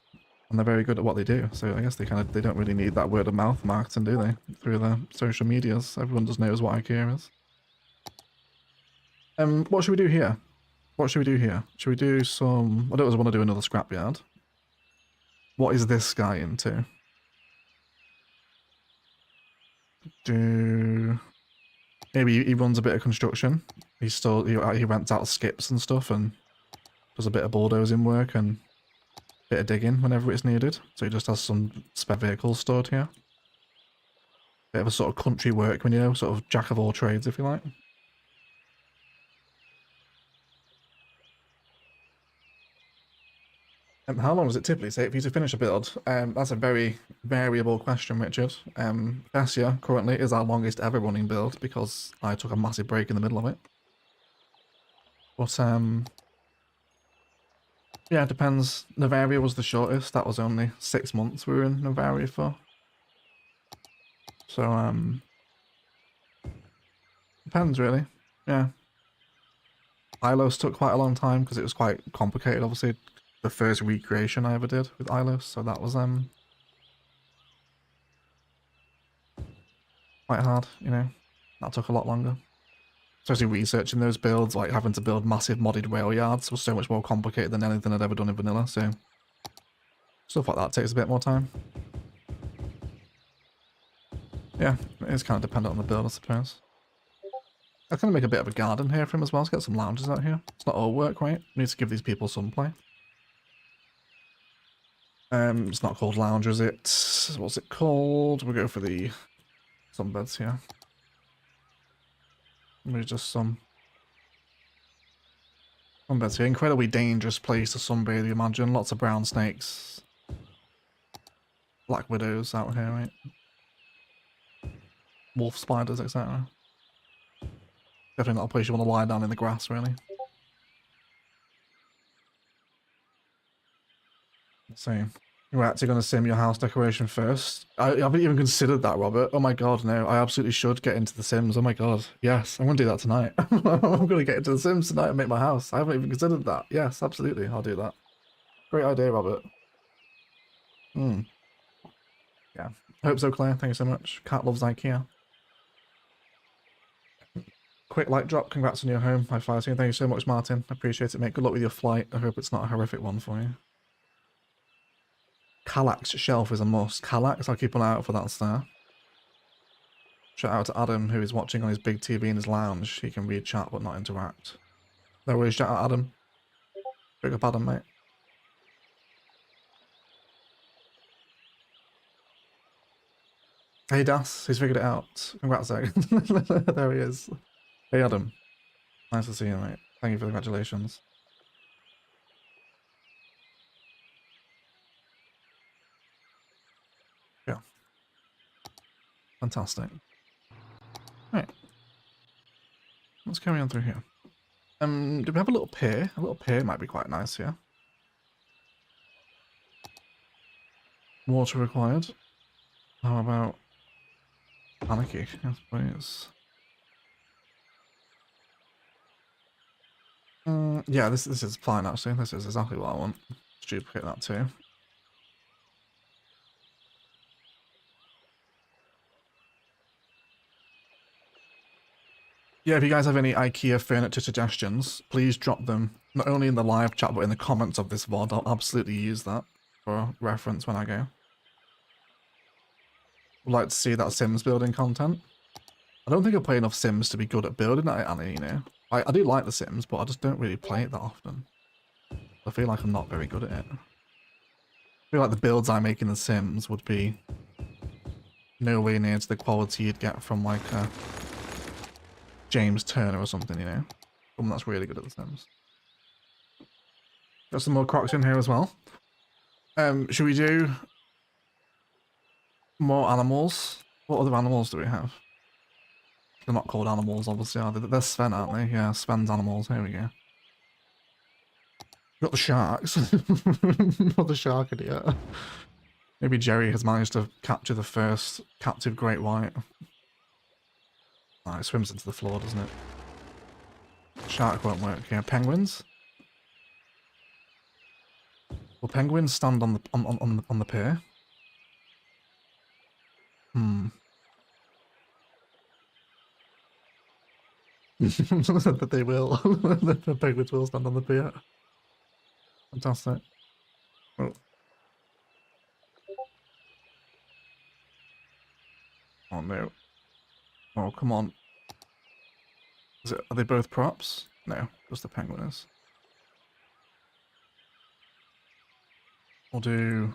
and they're very good at what they do. So I guess they don't really need that word of mouth marketing, do they? Through their social medias, everyone just knows what IKEA is. What should we do here? What should we do here? Should we do some? I don't want to do another scrapyard. What is this guy into? Maybe he runs a bit of construction. He rents out skips and stuff and does a bit of bulldozing work and a bit of digging whenever it's needed. So he just has some spare vehicles stored here. Bit of a sort of country workman, you know, sort of jack of all trades, if you like. How long does it typically take for you to finish a build? That's a very variable question, Richard. Thessia currently is our longest ever running build because I took a massive break in the middle of it. But yeah, it depends. Novaria was the shortest. That was only 6 months we were in Novaria for. So depends really. Yeah. Ilos took quite a long time because it was quite complicated, obviously. The first recreation I ever did with Ilos, so that was quite hard, you know. That took a lot longer. Especially researching those builds, like having to build massive modded rail yards was so much more complicated than anything I'd ever done in vanilla, so stuff like that takes a bit more time. Yeah, it is kind of dependent on the build, I suppose. I'm going to make a bit of a garden here for him as well, let's get some lounges out here. It's not all work, right? We need to give these people some play. It's not called lounge, is it? What's it called? We'll go for the sunbeds here. Maybe just some sunbeds here. Incredibly dangerous place to sunbathe, you imagine. Lots of brown snakes. Black widows out here, right? Wolf spiders, etc. Definitely not a place you want to lie down in the grass, really. Let's see. You're actually going to sim your house decoration first? I haven't even considered that, Robert. Oh my god, no. I absolutely should get into the Sims. Oh my god. Yes, I'm going to do that tonight. I'm going to get into the Sims tonight and make my house. I haven't even considered that. Yes, absolutely. I'll do that. Great idea, Robert. Yeah. Hope so, Claire. Thank you so much. Cat loves IKEA. Quick light drop. Congrats on your home. High five to you. Thank you so much, Martin. I appreciate it, mate. Good luck with your flight. I hope it's not a horrific one for you. Kallax shelf is a must. Kallax, I'll keep an eye out for that star. Shout out to Adam, who is watching on his big TV in his lounge. He can read chat but not interact. No worries, shout out Adam. Big up Adam, mate. Hey Das, he's figured it out. Congrats, Zach. There he is. Hey Adam. Nice to see you, mate. Thank you for the congratulations. Yeah. Fantastic. Right. Let's carry on through here. Do we have a little pier? A little pier might be quite nice here. Water required. How about anarchy, I suppose. Yeah, this is fine actually. This is exactly what I want. Let's duplicate that too. Yeah, if you guys have any IKEA furniture suggestions, please drop them not only in the live chat but in the comments of this VOD. I'll absolutely use that for reference when I go. Would like to see that Sims building content. I don't think I play enough Sims to be good at building it, and you know, I do like the Sims, but I just don't really play it that often. I feel like I'm not very good at it. I feel like the builds I make in the Sims would be nowhere near to the quality you'd get from like a James Turner or something, you know? Someone that's really good at the Sims. Got some more crocs in here as well. Should we do more animals? What other animals do we have? They're not called animals, obviously, are they? They're Sven, aren't they? Yeah, Sven's animals. Here we go. Got the sharks. Not the shark idiot. Maybe Jerry has managed to capture the first captive great white. Oh, it swims into the floor, doesn't it? Shark won't work. Yeah, penguins. Will penguins stand on the pier? That they will. The penguins will stand on the pier. Fantastic. Oh. Oh no. Oh, come on. Are they both props? No, just the penguin is. We'll do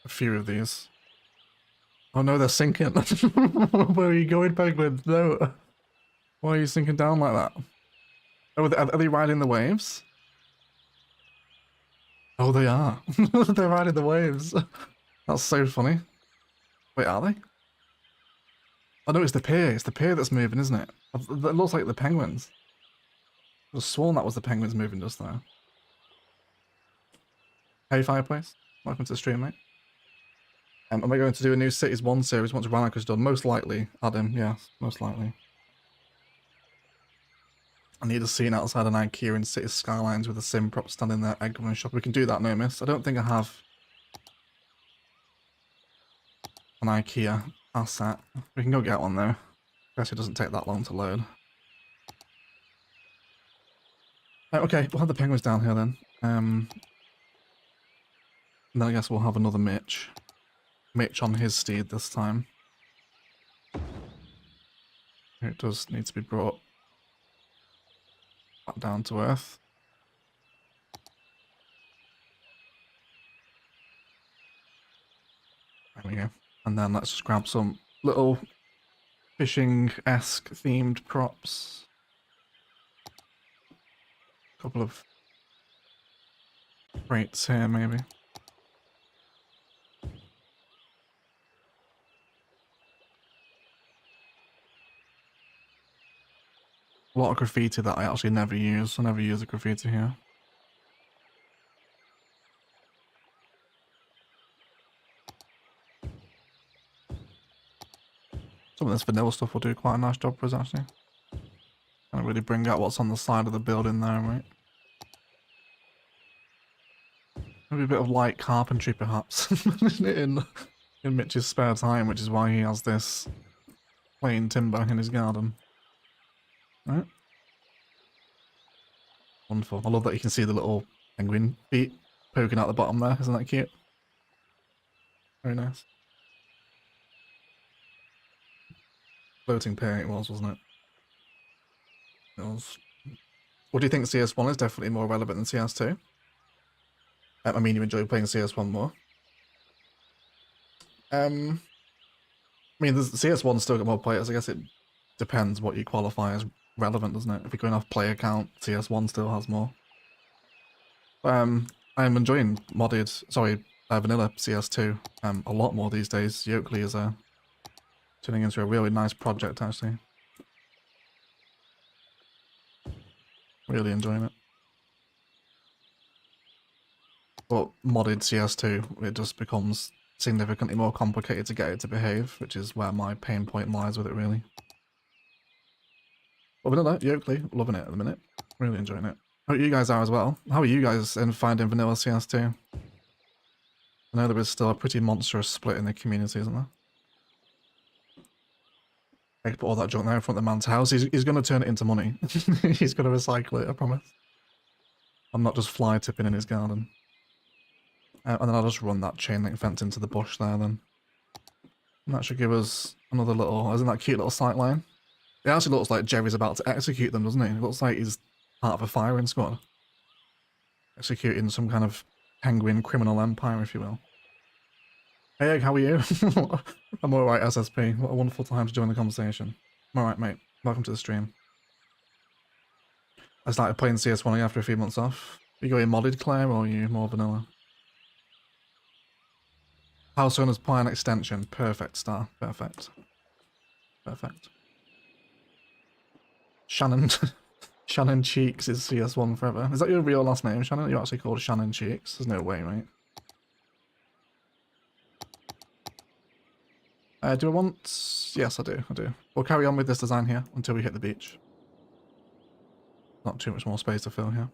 a few of these. Oh no, they're sinking. Where are you going, penguins? No. Why are you sinking down like that? Oh, are they riding the waves? Oh, they are. They're riding the waves. That's so funny. Wait, are they? Oh no, it's the pier. It's the pier that's moving, isn't it? It looks like the penguins. I was sworn that was the penguins moving just there. Hey, Fireplace. Welcome to the stream, mate. Am I going to do a new Cities 1 series once Ranaka's done? Most likely, Adam. Yes, most likely. I need a scene outside an IKEA in Cities Skylines with a sim prop standing there, egg and shop. We can do that, no miss. I don't think I have an IKEA asset. We can go get one though. Guess it doesn't take that long to load. Okay, we'll have the penguins down here then. And then I guess we'll have another Mitch. Mitch on his steed this time. It does need to be brought back down to earth. There we go. And then let's just grab some little fishing-esque themed props. A couple of crates here, maybe. A lot of graffiti that I actually never use. I never use a graffiti here. Some of this vanilla stuff will do quite a nice job for us, actually. Kind of really bring out what's on the side of the building there, right? Maybe a bit of light carpentry, perhaps, in Mitch's spare time, which is why he has this plain timber in his garden. Right? Wonderful. I love that you can see the little penguin feet poking out the bottom there. Isn't that cute? Very nice. Floating pay it was, wasn't it? It was. What do you think CS1 is? Definitely more relevant than CS2? I mean, you enjoy playing CS1 more. I mean, the CS1's still got more players. I guess it depends what you qualify as relevant, doesn't it? If you're going off player count, CS1 still has more. I'm enjoying vanilla CS2 a lot more these days. Yoakley is turning into a really nice project, actually. Really enjoying it. But modded CS2, it just becomes significantly more complicated to get it to behave, which is where my pain point lies with it, really. But vanilla, Yoakley, loving it at the minute. Really enjoying it. Hope you guys are as well. How are you guys in finding vanilla CS2? I know there is still a pretty monstrous split in the community, isn't there? I could put all that junk there in front of the man's house. He's going to turn it into money. He's going to recycle it, I promise. I'm not just fly tipping in his garden. And then I'll just run that chain link fence into the bush there then. And that should give us another little, isn't that cute little sight line? It actually looks like Jerry's about to execute them, doesn't he? It looks like he's part of a firing squad. Executing some kind of penguin criminal empire, if you will. Hey Egg, how are you? I'm alright, SSP. What a wonderful time to join the conversation. I'm alright, mate. Welcome to the stream. I started playing CS1 after a few months off. Are you going modded, Claire, or are you more vanilla? House owners plan extension. Perfect, Star. Perfect. Perfect. Shannon. Shannon Cheeks is CS1 forever. Is that your real last name, Shannon? You're actually called Shannon Cheeks? There's no way, mate. Do I want... Yes, I do. We'll carry on with this design here until we hit the beach. Not too much more space to fill here.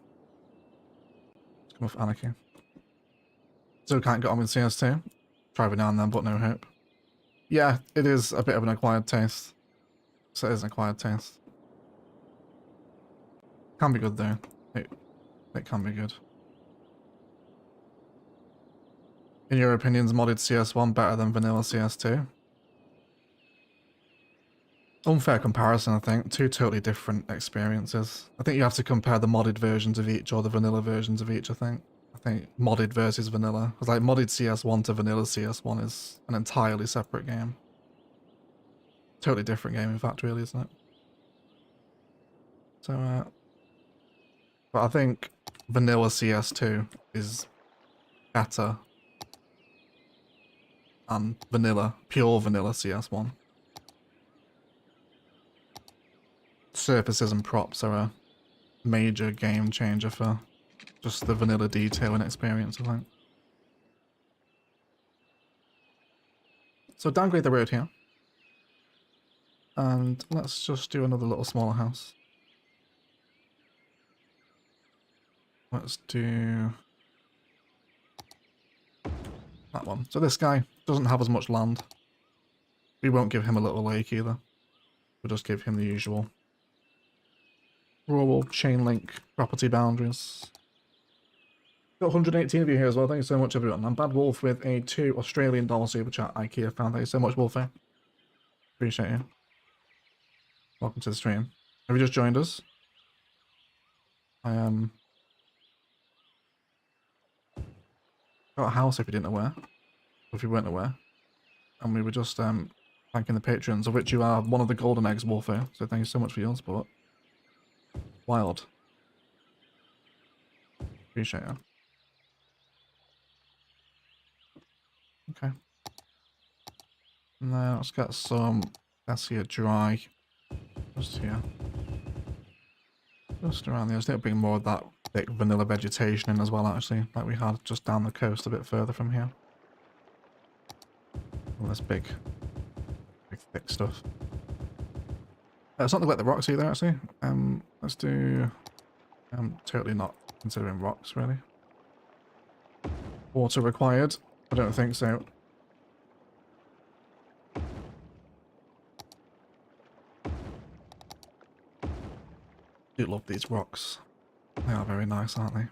Let's come off Anarchy. So can't get on with CS2. Try every now and then, but no hope. Yeah, it is a bit of an acquired taste. So it is an acquired taste. Can be good though. It can be good. In your opinions, modded CS1 better than vanilla CS2? Unfair comparison, I think. Two totally different experiences. I think you have to compare the modded versions of each or the vanilla versions of each, I think. I think modded versus vanilla. Because like modded CS1 to vanilla CS1 is an entirely separate game. Totally different game, in fact, really, isn't it? So, but I think vanilla CS2 is better than pure vanilla CS1. Surfaces and props are a major game changer for just the vanilla detail and experience, I think. So downgrade the road here. And let's just do another little smaller house. Let's do that one. So this guy doesn't have as much land. We won't give him a little lake either. We'll just give him the usual rural chain link property boundaries. Got 118 of you here as well. Thank you so much, everyone. I'm Bad Wolf with a $2 Australian super chat. IKEA fan. Thank you so much, Wolfie. Appreciate you. Welcome to the stream. Have you just joined us? I got a house if you didn't know where. If you weren't aware. And we were just thanking the patrons, of which you are one of the golden eggs, Wolfie. So thank you so much for your support. Wild. Appreciate it. Okay. Now let's get some Thessia dry. Just here. Just around there. I just need to bring more of that thick vanilla vegetation in as well, actually, like we had just down the coast a bit further from here. All this big thick stuff. It's not like the rocks either, actually. Let's do... I'm totally not considering rocks, really. Water required? I don't think so. I do love these rocks. They are very nice, aren't they?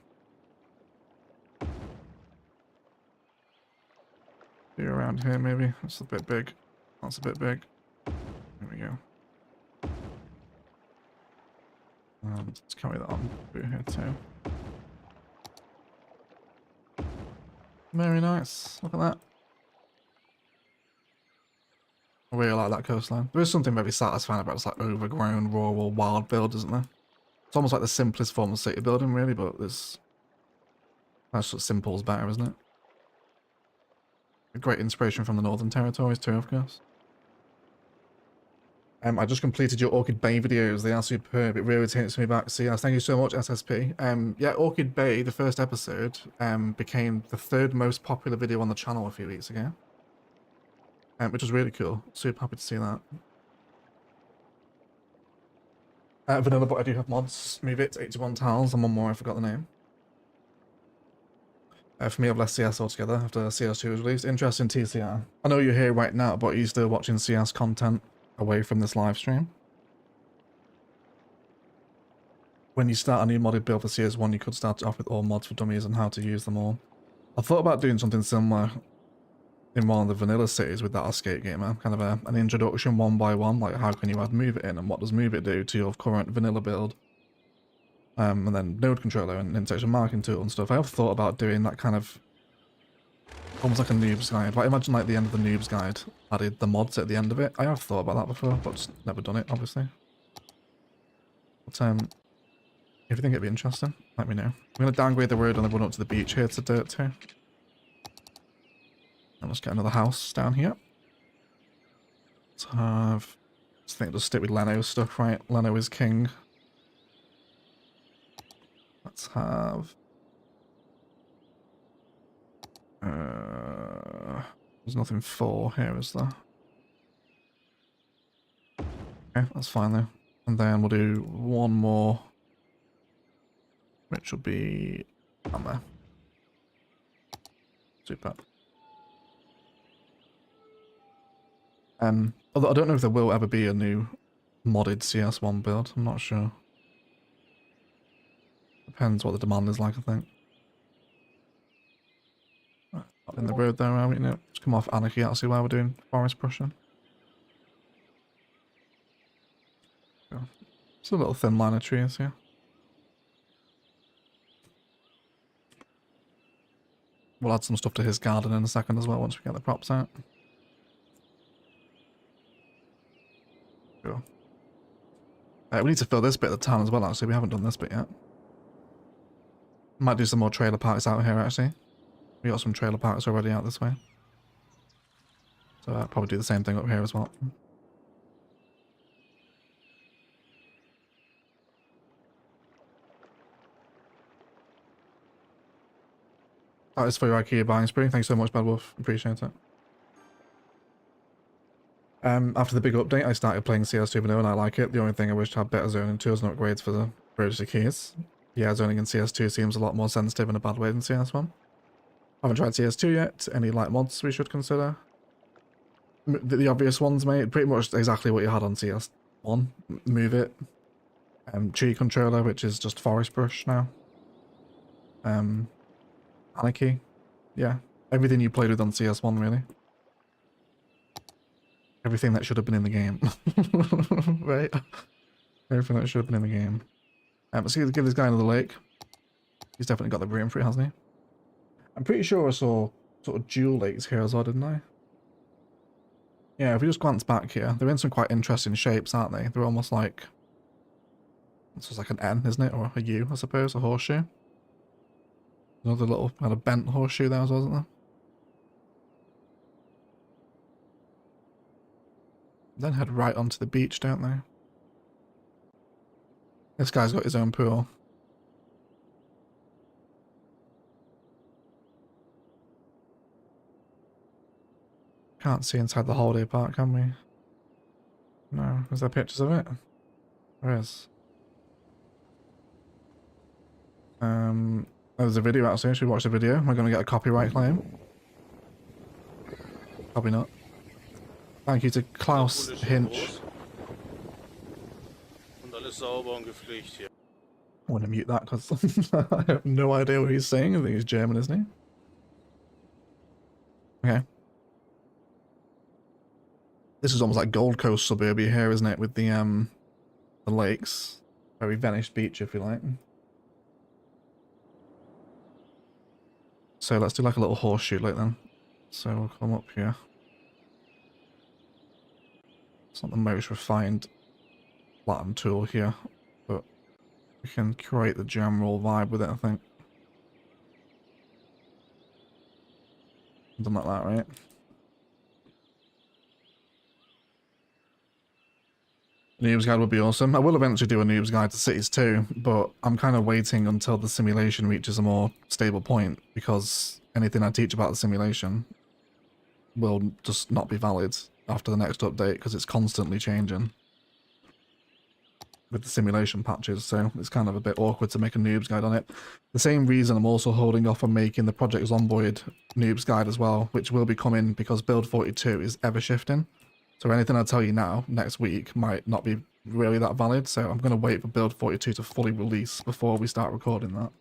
Be around here, maybe. That's a bit big. That's a bit big. There we go. Let's carry that on through here too. Very nice. Look at that. I really like that coastline. There is something very satisfying about this like overgrown, rural, wild build, isn't there? It's almost like the simplest form of city building, really, but that's just simple's better, isn't it? A great inspiration from the Northern Territories too, of course. I just completed your Orchid Bay videos. They are superb. It really takes me back. So yes, thank you so much, SSP. Yeah, Orchid Bay, the first episode, became the 3rd most popular video on the channel a few weeks ago. Which was really cool. Super happy to see that. Vanilla, but I do have mods. Move it to 81 tiles and one more, I forgot the name. For me, I've left CS altogether after CS2 was released. Interesting TCR. I know you're here right now, but are you still watching CS content away from this live stream? When you start a new modded build for CS1, you could start off with all mods for dummies and how to use them all. I thought about doing something similar in one of the vanilla cities with that escape gamer. Kind of an introduction 1 by 1, like how can you add Move It in and what does Move It do to your current vanilla build. And then node controller and intersection marking tool and stuff. I have thought about doing that kind of almost like a noob's guide. Like imagine like the end of the noob's guide added the mods at the end of it. I have thought about that before, but just never done it, obviously. But if you think it'd be interesting, let me know. I'm gonna downgrade the road and then run up to the beach here to dirt 2. And let's get another house down here. Let's have, I think just stick with Leno's stuff, right? Leno is king. Let's have... there's nothing for here, is there? Okay, that's fine though. And then we'll do one more, which will be down there. Super. Although I don't know if there will ever be a new modded CS1 build. I'm not sure. Depends what the demand is like, I think. Not in the road there, are we? No, just come off Anarchy. I'll see why we're doing forest brushing. Just a little thin line of trees here. We'll add some stuff to his garden in a second as well once we get the props out. Cool. We need to fill this bit of the town as well, actually. We haven't done this bit yet. Might do some more trailer parks out here, actually. We got some trailer parks already out this way. So I'll probably do the same thing up here as well. That is for your IKEA buying spree. Thanks so much, Bad Wolf. Appreciate it. After the big update, I started playing CS2 vanilla and I like it. The only thing I wish to have better zoning tools and upgrades for the emergency keys. Yeah, zoning in CS2 seems a lot more sensitive in a bad way than CS1. Haven't tried CS2 yet. Any light mods we should consider? The obvious ones, mate. Pretty much exactly what you had on CS1. Move It. Tree controller, which is just forest brush now. Anarchy. Yeah. Everything you played with on CS1, really. Everything that should have been in the game. Right? Everything that should have been in the game. Let's give this guy another lake. He's definitely got the room for it, hasn't he? I'm pretty sure I saw sort of dual lakes here as well, didn't I? Yeah, if we just glance back here, they're in some quite interesting shapes, aren't they? They're almost like... This is like an N, isn't it? Or a U, I suppose, a horseshoe. Another little kind of bent horseshoe there as well, isn't there? Then head right onto the beach, don't they? This guy's got his own pool. Can't see inside the holiday park, can we? No. Is there pictures of it? There is. There's a video out soon. Should we watch the video? Am I going to get a copyright claim? Probably not. Thank you to Klaus Hinch. I want to mute that because I have no idea what he's saying. I think he's German, isn't he? Okay. This is almost like Gold Coast suburbia here, isn't it? With the lakes. Very Venice Beach, if you like. So let's do like a little horseshoe like then. So we'll come up here. It's not the most refined flatten tool here, but we can create the general vibe with it, I think. Something like that, right? Noob's guide would be awesome. I will eventually do a noob's guide to cities too, but I'm kind of waiting until the simulation reaches a more stable point, because anything I teach about the simulation will just not be valid after the next update, because it's constantly changing with the simulation patches, so it's kind of a bit awkward to make a noob's guide on it. The same reason I'm also holding off on making the Project Zomboid noob's guide as well, which will be coming because build 42 is ever shifting. So anything I tell you now, next week, might not be really that valid, so I'm going to wait for build 42 to fully release before we start recording that.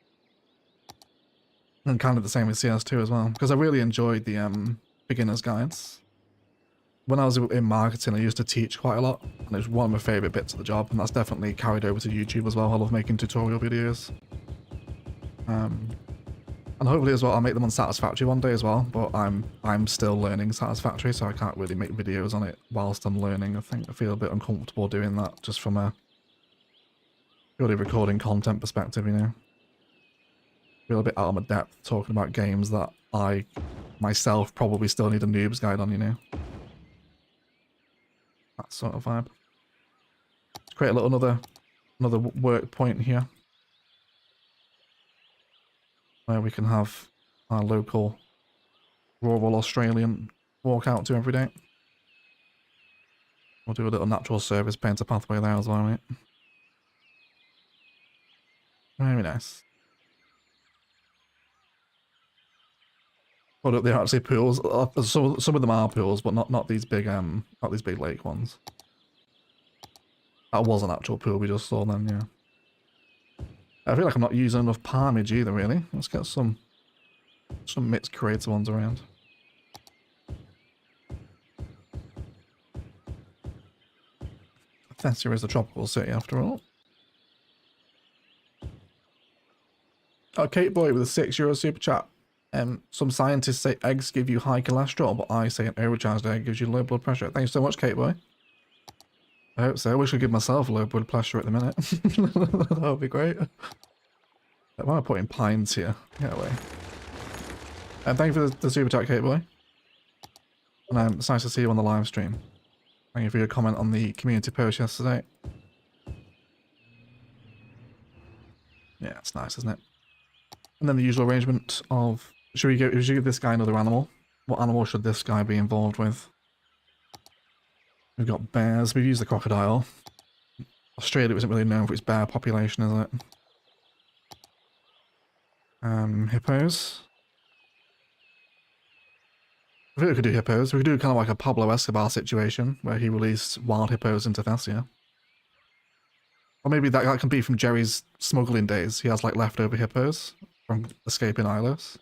And kind of the same with CS2 as well, because I really enjoyed the beginner's guides. When I was in marketing, I used to teach quite a lot, and it was one of my favourite bits of the job, and that's definitely carried over to YouTube as well. I love making tutorial videos. And hopefully as well, I'll make them on Satisfactory one day as well, but I'm still learning Satisfactory, so I can't really make videos on it whilst I'm learning. I feel a bit uncomfortable doing that, just from a purely recording content perspective, you know. I feel a bit out of my depth talking about games that I, myself, probably still need a noob's guide on, you know. That sort of vibe. Let's create a little another work point here, where we can have our local rural Australian walk out to every day. We'll do a little natural service painter pathway there as well, right? Very nice. But they're actually pools. Some of them are pools, but not these big lake ones. That was an actual pool we just saw then, yeah. I feel like I'm not using enough palmage either, really. Let's get some mixed creator ones around. Thessia is a tropical city after all. Oh, Kate Boy with a €6 super chat. Some scientists say eggs give you high cholesterol, but I say an overcharged egg gives you low blood pressure. Thanks so much, Kate Boy. I hope so. I wish I could give myself low blood pressure at the minute. That would be great. Why am I putting pines here? Get away. And thank you for the super chat, Kate Boy. And it's nice to see you on the live stream. Thank you for your comment on the community post yesterday. Yeah, it's nice, isn't it? And then the usual arrangement of, should we give this guy another animal? What animal should this guy be involved with? We've got bears. We've used the crocodile. Australia isn't really known for its bear population, is it? Hippos. I think we could do hippos. We could do kind of like a Pablo Escobar situation, where he released wild hippos into Thessia. Or maybe that can be from Jerry's smuggling days. He has like leftover hippos from escaping Islos,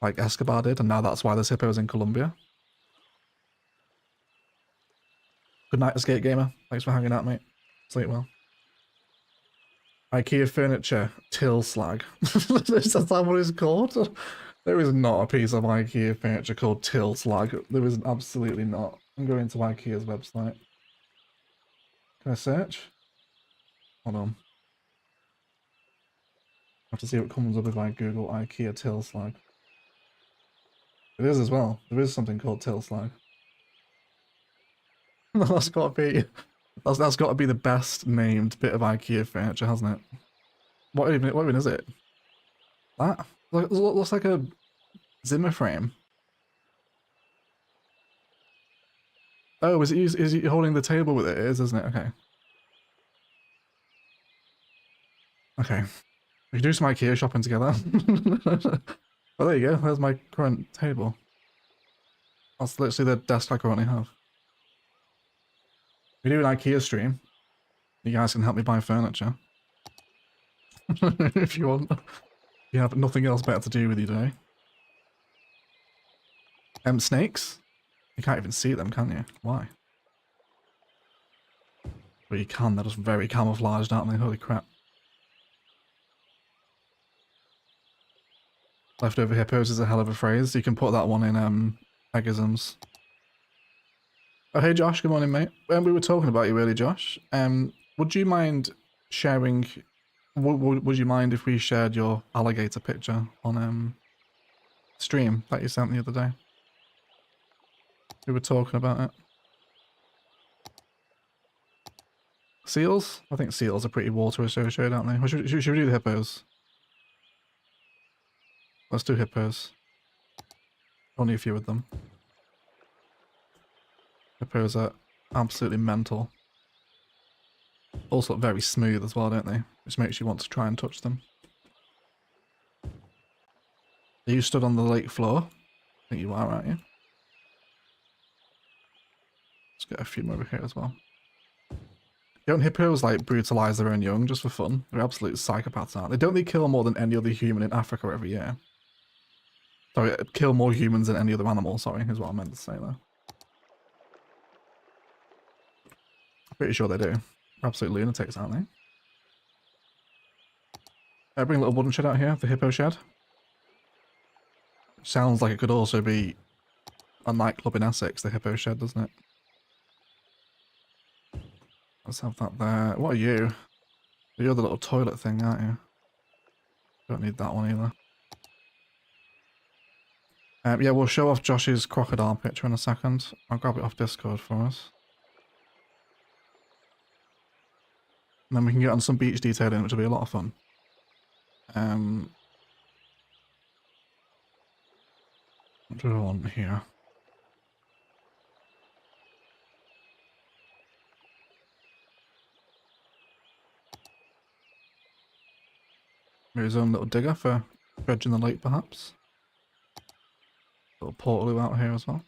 like Escobar did, and now that's why there's hippos in Colombia. Good night, Escape Gamer. Thanks for hanging out, mate. Sleep well. IKEA furniture till slag. Is that what it's called? There is not a piece of IKEA furniture called till slag. There is absolutely not. I'm going to IKEA's website. Can I search? Hold on. I have to see what comes up if I Google IKEA till slag. It is as well. There is something called till slag. That's got to be the best named bit of IKEA furniture, hasn't it? What even is it? That looks like a Zimmer frame. Oh, is he holding the table with it? It is, isn't it? Okay. Okay. We can do some IKEA shopping together. Oh, there you go. There's my current table. That's literally the desk I currently have. We do an IKEA stream. You guys can help me buy furniture. If you want. You have nothing else better to do with your day. Snakes? You can't even see them, can you? Why? But you can, they're just very camouflaged, aren't they? Holy crap. Leftover hippos is a hell of a phrase. You can put that one in Pegasms. Oh, hey Josh, good morning, mate. We were talking about you earlier, Josh. Would you mind sharing... Would you mind if we shared your alligator picture on stream that you sent the other day? We were talking about it. Seals? I think seals are pretty water associated, aren't they? Should we do the hippos? Let's do hippos. Only a few of them. Hippos are absolutely mental. Also look very smooth as well, don't they? Which makes you want to try and touch them. Are you stood on the lake floor? I think you are, aren't you? Let's get a few more over here as well. Don't hippos like brutalize their own young just for fun? They're absolute psychopaths, aren't they? Don't they kill more than any other human in Africa every year? Sorry, kill more humans than any other animal, sorry, is what I meant to say there. Pretty sure they do. Absolute lunatics, aren't they? Bring a little wooden shed out here, the hippo shed. Sounds like it could also be a nightclub in Essex, the hippo shed, doesn't it? Let's have that there. What are you? You're the little toilet thing, aren't you? Don't need that one either. Yeah, we'll show off Josh's crocodile picture in a second. I'll grab it off Discord for us. And then we can get on some beach detailing, which will be a lot of fun. What do I want here? Maybe his own little digger for dredging the lake, perhaps. Little portaloo out here as well.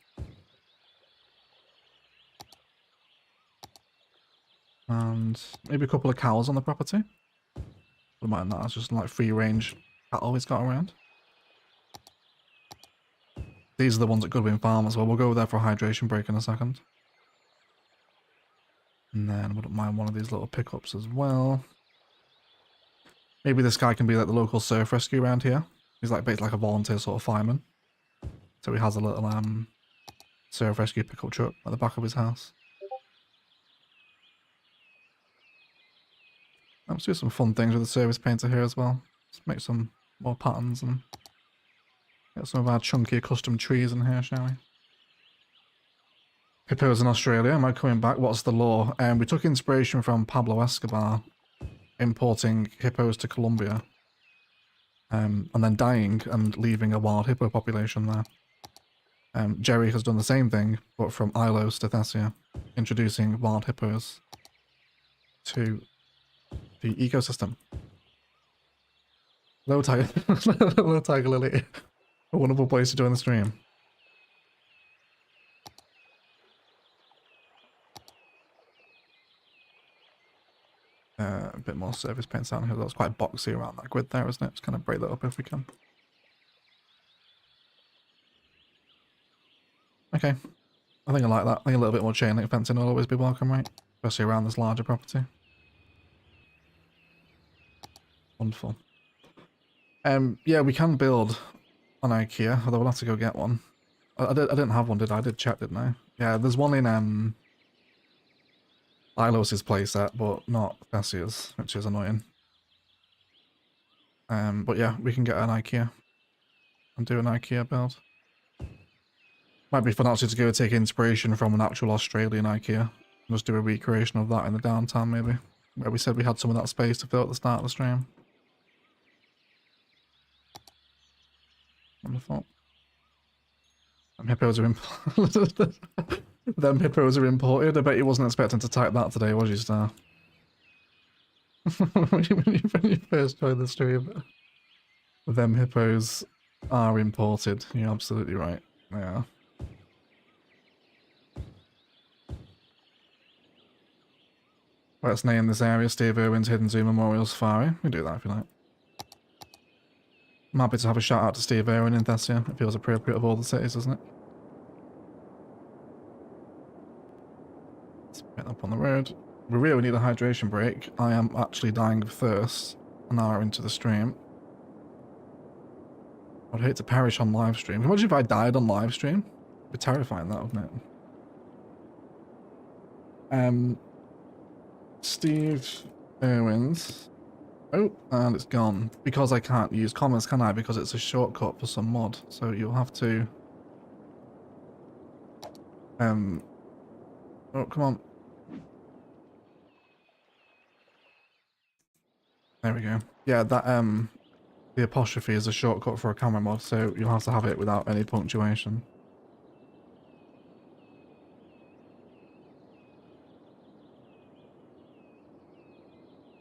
And maybe a couple of cows on the property. Don't mind that, it's just like free range cattle he's got around. These are the ones at Goodwin Farm as well. We'll go there for a hydration break in a second. And then wouldn't mind one of these little pickups as well. Maybe this guy can be like the local surf rescue around here. He's like basically like a volunteer sort of fireman. So he has a little surf rescue pickup truck at the back of his house. Let's do some fun things with the service painter here as well. Let's make some more patterns and get some of our chunky custom trees in here, shall we? Hippos in Australia, am I coming back? What's the law? We took inspiration from Pablo Escobar importing hippos to Colombia. And then dying and leaving a wild hippo population there. Jerry has done the same thing, but from Ilos to Thessia, introducing wild hippos to the ecosystem. Hello, Tiger. Hello, Tiger Lily. A wonderful place to join the stream. A bit more surface paint down here. That's quite boxy around that grid there, isn't it? Just kind of break that up if we can. Okay. I think I like that. I think a little bit more chain link fencing will always be welcome, right? Especially around this larger property. Wonderful. Yeah, we can build an IKEA, although we'll have to go get one. I didn't have one, did I? I did check, didn't I? Yeah, there's one in Ilos' playset, but not Thessia's, which is annoying. But yeah, we can get an IKEA and do an IKEA build. Might be fun actually to go take inspiration from an actual Australian IKEA and just do a recreation of that in the downtown maybe, where we said we had some of that space to fill at the start of the stream. Wonderful. Them hippos are imported. I bet you wasn't expecting to type that today, was you, Star? when you first joined the stream. Them hippos are imported. You're absolutely right. Yeah. Let's name this area Steve Irwin's Hidden Zoo Memorial Safari. We can do that if you like. I'm happy to have a shout out to Steve Irwin in Thessia. It feels appropriate of all the cities, doesn't it? Let's get up on the road. We really need a hydration break. I am actually dying of thirst an hour into the stream. I'd hate to perish on live stream. Imagine if I died on live stream. It'd be terrifying, that, wouldn't it? Steve Irwins. Oh, and it's gone. Because I can't use commas, can I? Because it's a shortcut for some mod. So you'll have to... Oh, come on. There we go. Yeah, that, the apostrophe is a shortcut for a camera mod, so you'll have to have it without any punctuation.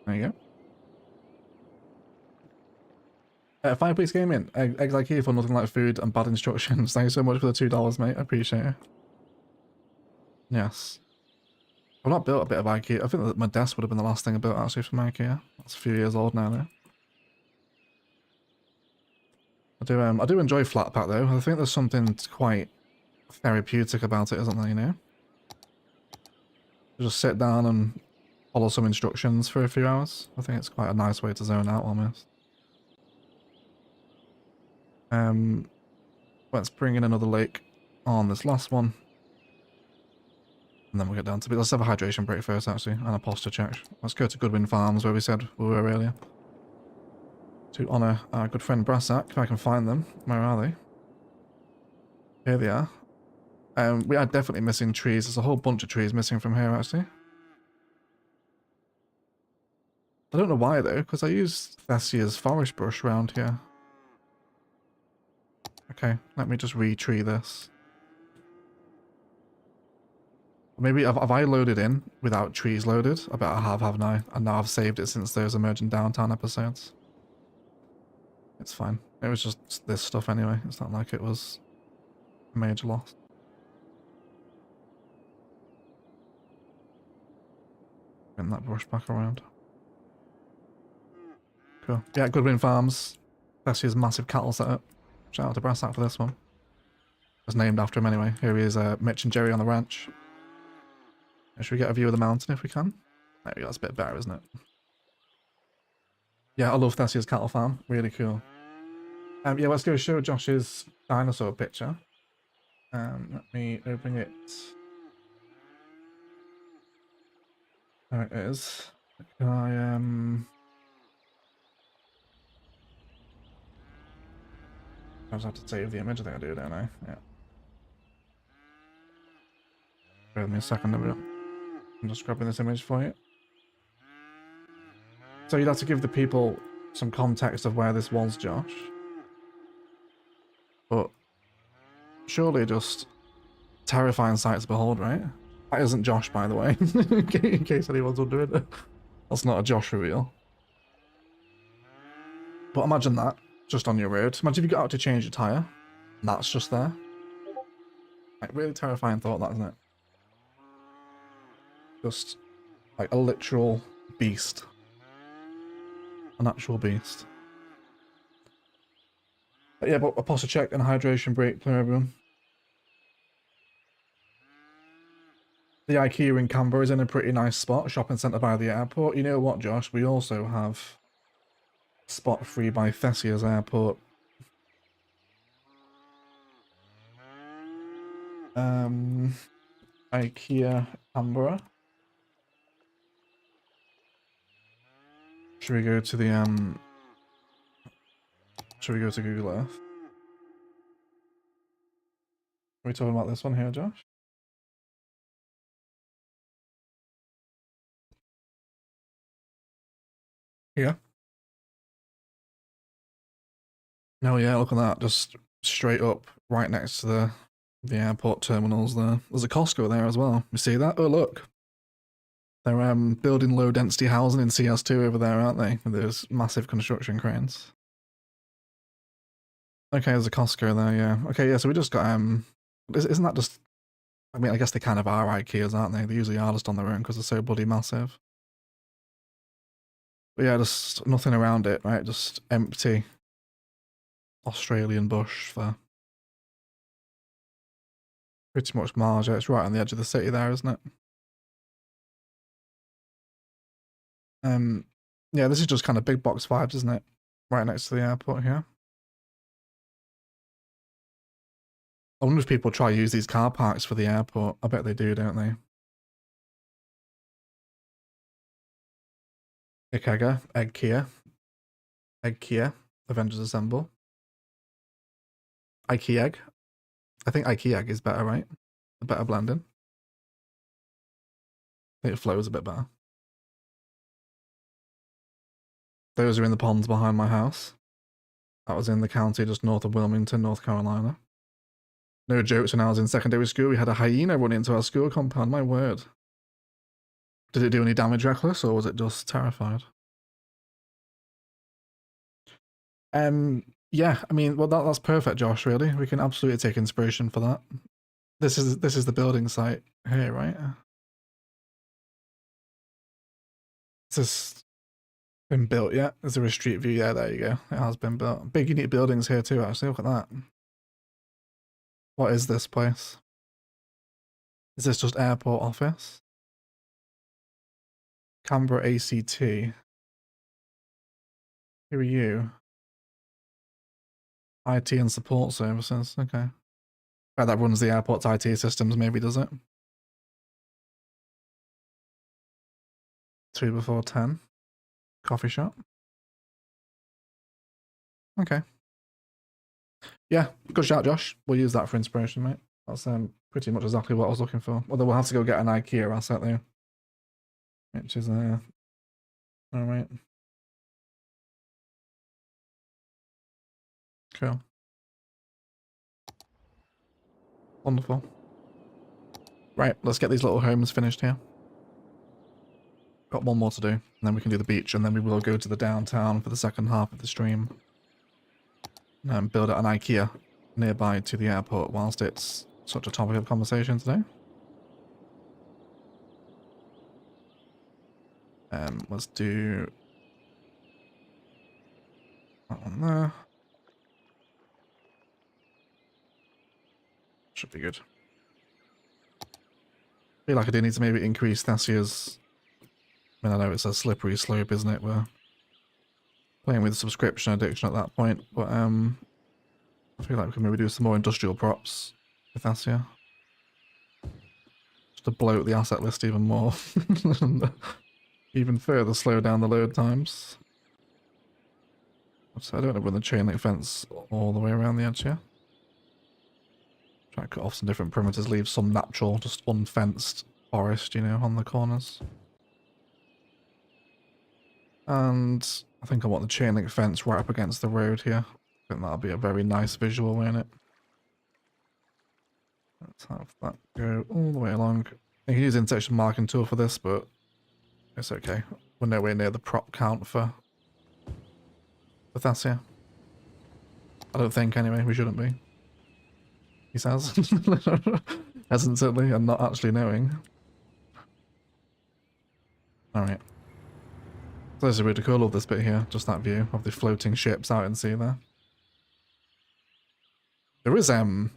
There you go. Fireplace Gaming, eggs IKEA for nothing like food and bad instructions. Thank you so much for the $2, mate. I appreciate it. Yes. I've not built a bit of IKEA. I think that my desk would have been the last thing I built actually from IKEA. That's a few years old now, though. I do enjoy flat pack though. I think there's something quite therapeutic about it, isn't there, you know? Just sit down and follow some instructions for a few hours. I think it's quite a nice way to zone out almost. Let's bring in another lake on this last one. And then we'll get down to it. Let's have a hydration break first, actually, and a posture check. Let's go to Goodwin Farms, where we said we were earlier. To honour our good friend Brassack, if I can find them. Where are they? Here they are. We are definitely missing trees. There's a whole bunch of trees missing from here, actually. I don't know why, though, because I used Thessia's forest brush around here. Okay, let me just re-tree this. Maybe have I loaded in without trees loaded? I bet I have, haven't I? And now I've saved it since those emerging downtown episodes. It's fine. It was just this stuff anyway. It's not like it was a major loss. Bring that brush back around. Cool. Yeah, Goodwin Farms. Thessia's massive cattle setup. Shout out to Brassack for this one. It was named after him anyway. Here he is, Mitch and Jerry on the ranch. Should we get a view of the mountain if we can? There we go, that's a bit better, isn't it? Yeah, I love Thessia's cattle farm. Really cool. Yeah, let's go show Josh's dinosaur picture. Let me open it. There it is. I just have to save the image. I think I do, don't I? Yeah. Bear with me a second. I'm just grabbing this image for you. So you'd have to give the people some context of where this was, Josh. But surely just terrifying sight to behold, right? That isn't Josh, by the way, in case anyone's wondering. That's not a Josh reveal. But imagine that, just on your road. Imagine if you got out to change your tyre, and that's just there. Like, really terrifying thought, that, isn't it? Just, like, a literal beast. An actual beast. But yeah, but a posture check and a hydration break for everyone. The IKEA in Canberra is in a pretty nice spot, shopping centre by the airport. You know what, Josh? We also have a spot free by Thessia's airport. IKEA Canberra. Should we go to the should we go to Google Earth? Are we talking about this one here, Josh? Yeah. No, yeah, look at that. Just straight up right next to the airport terminals there. There's a Costco there as well. You see that? Oh, look. They're building low density housing in CS2 over there, aren't they? With those massive construction cranes. Okay, there's a Costco there, yeah. Okay, yeah, so we just got isn't that just, I mean, I guess they kind of are IKEAs, aren't they? They usually are just on their own because they're so bloody massive. But yeah, just nothing around it, right? Just empty Australian bush for pretty much Marja. It's right on the edge of the city there, isn't it? Yeah, this is just kind of big box vibes, isn't it? Right next to the airport here. I wonder if people try to use these car parks for the airport. I bet they do, don't they? IKEA, IKEA, Avengers Assemble. IKEA. I think IKEA is better, right? A better blending. I think it flows a bit better. Those are in the ponds behind my house. That was in the county just north of Wilmington, North Carolina. No jokes, when I was in secondary school, we had a hyena run into our school compound, my word. Did it do any damage reckless, or was it just terrified? Yeah, I mean, well, that's perfect, Josh, really. We can absolutely take inspiration for that. This is the building site here, right? Is this been built yet? Is there a street view? Yeah, there you go. It has been built. Big unique buildings here too, actually. Look at that. What is this place? Is this just airport office? Canberra ACT. Who are you? IT and support services. Okay. That runs the airport's IT systems, maybe, does it? 2 before 10. Coffee shop. Okay. Yeah, good shout, Josh. We'll use that for inspiration, mate. That's pretty much exactly what I was looking for. Although we'll have to go get an IKEA asset there. Which is, alright. Cool. Wonderful. Right, let's get these little homes finished here. Got one more to do, and then we can do the beach, and then we will go to the downtown for the second half of the stream. And build out an IKEA nearby to the airport whilst it's such a topic of conversation today. Let's do that one there. Should be good. Feel like I do need to maybe increase Thessia's. I mean, I know it's a slippery slope, isn't it? We're playing with subscription addiction at that point, but I feel like we can maybe do some more industrial props with Thessia. Just to bloat the asset list even more. Even further slow down the load times. So I don't know when the chain link fence all the way around the edge here. Try to cut off some different perimeters, leave some natural, just unfenced forest, you know, on the corners. And I think I want the chain link fence right up against the road here. I think that'll be a very nice visual, won't it? Let's have that go all the way along. You can use intersection marking tool for this, but it's okay. We're nowhere near the prop count for Thessia. I don't think, anyway. We shouldn't be. He says. Hesitantly and not actually knowing. Alright. So this is really cool. I love this bit here. Just that view of the floating ships out in sea there. There is a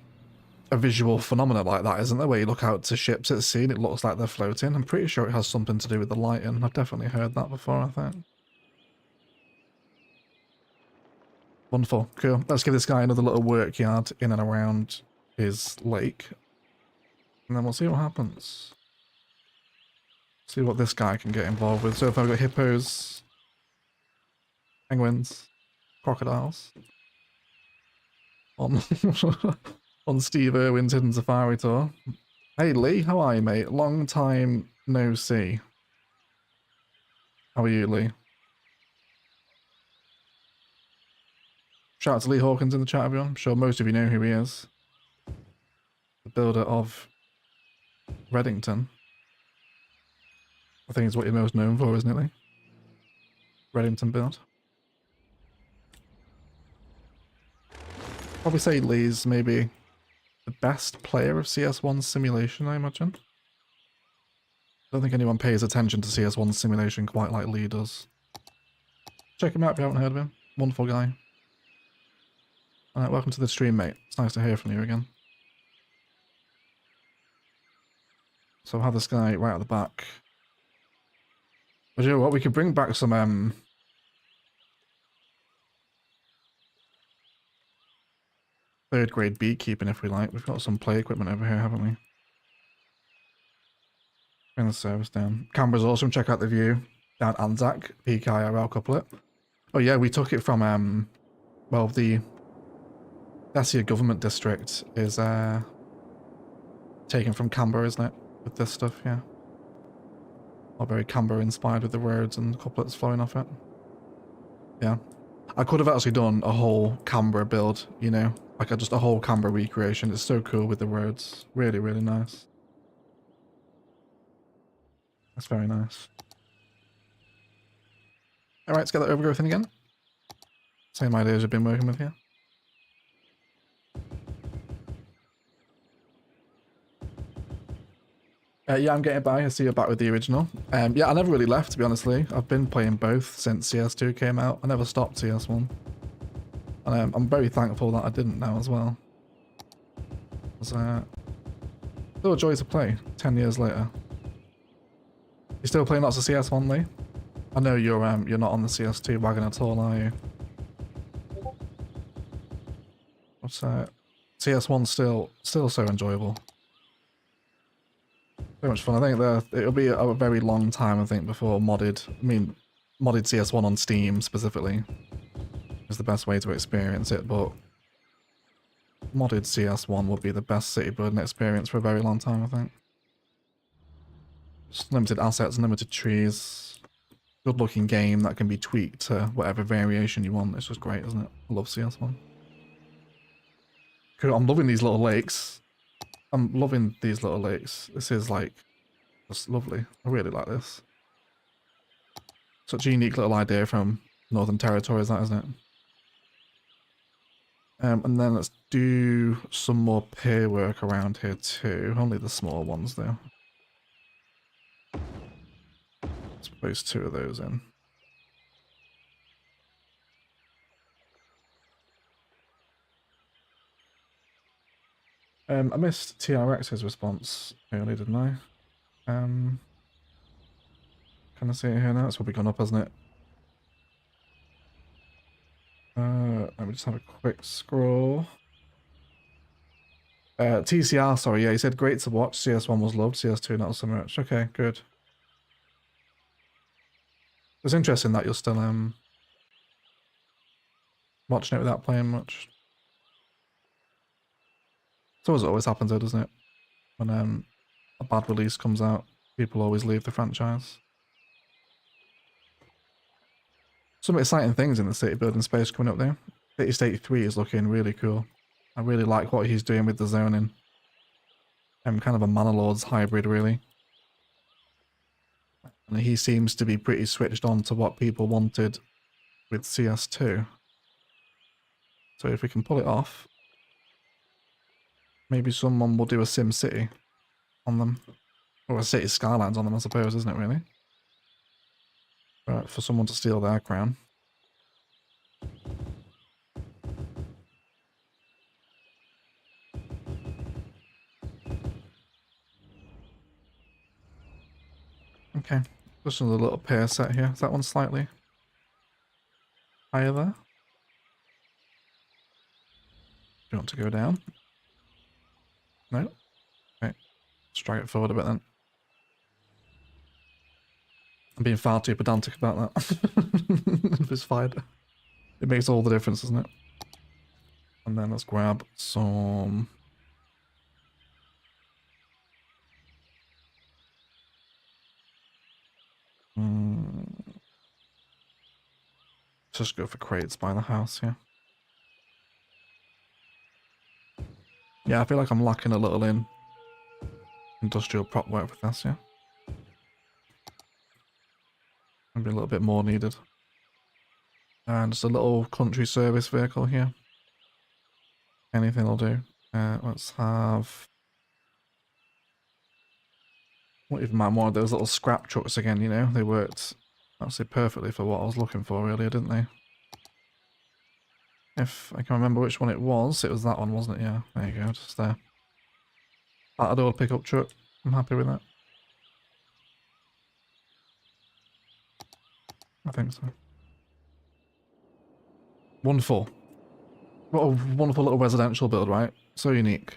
visual phenomenon like that, isn't there? Where you look out to ships at sea and it looks like they're floating. I'm pretty sure it has something to do with the lighting. I've definitely heard that before, I think. Wonderful. Cool. Let's give this guy another little work yard in and around his lake. And then we'll see what happens. See what this guy can get involved with. So if I've got hippos, penguins, crocodiles on on Steve Irwin's Hidden Safari Tour. Hey Lee, how are you, mate? Long time no see. How are you, Lee? Shout out to Lee Hawkins in the chat, everyone. I'm sure most of you know who he is. The builder of Reddington. I think it's what you're most known for, isn't it, Lee? Reddington build. Probably say Lee's maybe the best player of CS1 simulation, I imagine. I don't think anyone pays attention to CS1 simulation quite like Lee does. Check him out if you haven't heard of him. Wonderful guy. Alright, welcome to the stream, mate. It's nice to hear from you again. So I'll have this guy right at the back. But you know what? We could bring back some third grade beekeeping if we like. We've got some play equipment over here, haven't we? Bring the service down. Canberra's awesome. Check out the view down Anzac, peak IRL couplet. Oh yeah, we took it from well, the Thessia government district is taken from Canberra, isn't it? With this stuff, yeah. All very Canberra inspired with the words and couplets flowing off it. Yeah. I could have actually done a whole Canberra build, you know, like just a whole Canberra recreation. It's so cool with the words. Really, really nice. That's very nice. All right, let's get that overgrowth in again. Same ideas I've been working with here. Yeah, I'm getting by. I see you're back with the original. Yeah, I never really left, to be honest. I've been playing both since CS2 came out. I never stopped CS1. And I'm very thankful that I didn't now as well. It's still a joy to play 10 years later. You still playing lots of CS1, Lee? I know you're not on the CS2 wagon at all, are you? What's CS1's still so enjoyable. So much fun. I think it'll be a very long time, I think, before modded CS1 on Steam specifically is the best way to experience it, but modded CS1 will be the best city building experience for a very long time, I think. Just limited assets, limited trees, good looking game that can be tweaked to whatever variation you want. It's just great, isn't it? I love CS1. Cool. I'm loving these little lakes. I'm loving these little lakes. This is like just lovely. I really like this. Such a unique little idea from Northern Territory, is that, isn't it? And then let's do some more pier work around here too. Only the small ones though. Let's place 2 of those in. I missed TRX's response earlier, didn't I? Can I see it here now? It's probably gone up, hasn't it? Let me just have a quick scroll. TCR, sorry, yeah, he said great to watch. CS1 was loved, CS2 not so much. Okay, good. It's interesting that you're still watching it without playing much. So as it always happens though, doesn't it? When a bad release comes out, people always leave the franchise. Some exciting things in the city building space coming up there. City State 3 is looking really cool. I really like what he's doing with the zoning. Kind of a Manor Lord's hybrid, really. And he seems to be pretty switched on to what people wanted with CS2. So if we can pull it off, maybe someone will do a Sim City on them. Or a City Skylines on them, I suppose, isn't it, really? Right, for someone to steal their crown. Okay, just another little pair set here. Is that one slightly higher there? Do you want to go down? No? Okay, let's drag it forward a bit then. I'm being far too pedantic about that. It's fine. It makes all the difference, doesn't it? And then let's grab some... Just go for crates by the house, yeah. Yeah, I feel like I'm lacking a little in industrial prop work with this, yeah. Maybe a little bit more needed. And just a little country service vehicle here. Anything will do. Let's have... What even mind one of those little scrap trucks again, you know? They worked absolutely perfectly for what I was looking for earlier, didn't they? If I can remember which one it was that one, wasn't it? Yeah, there you go, just there. Battered old pickup truck. I'm happy with that. I think so. Wonderful. What a wonderful little residential build, right? So unique.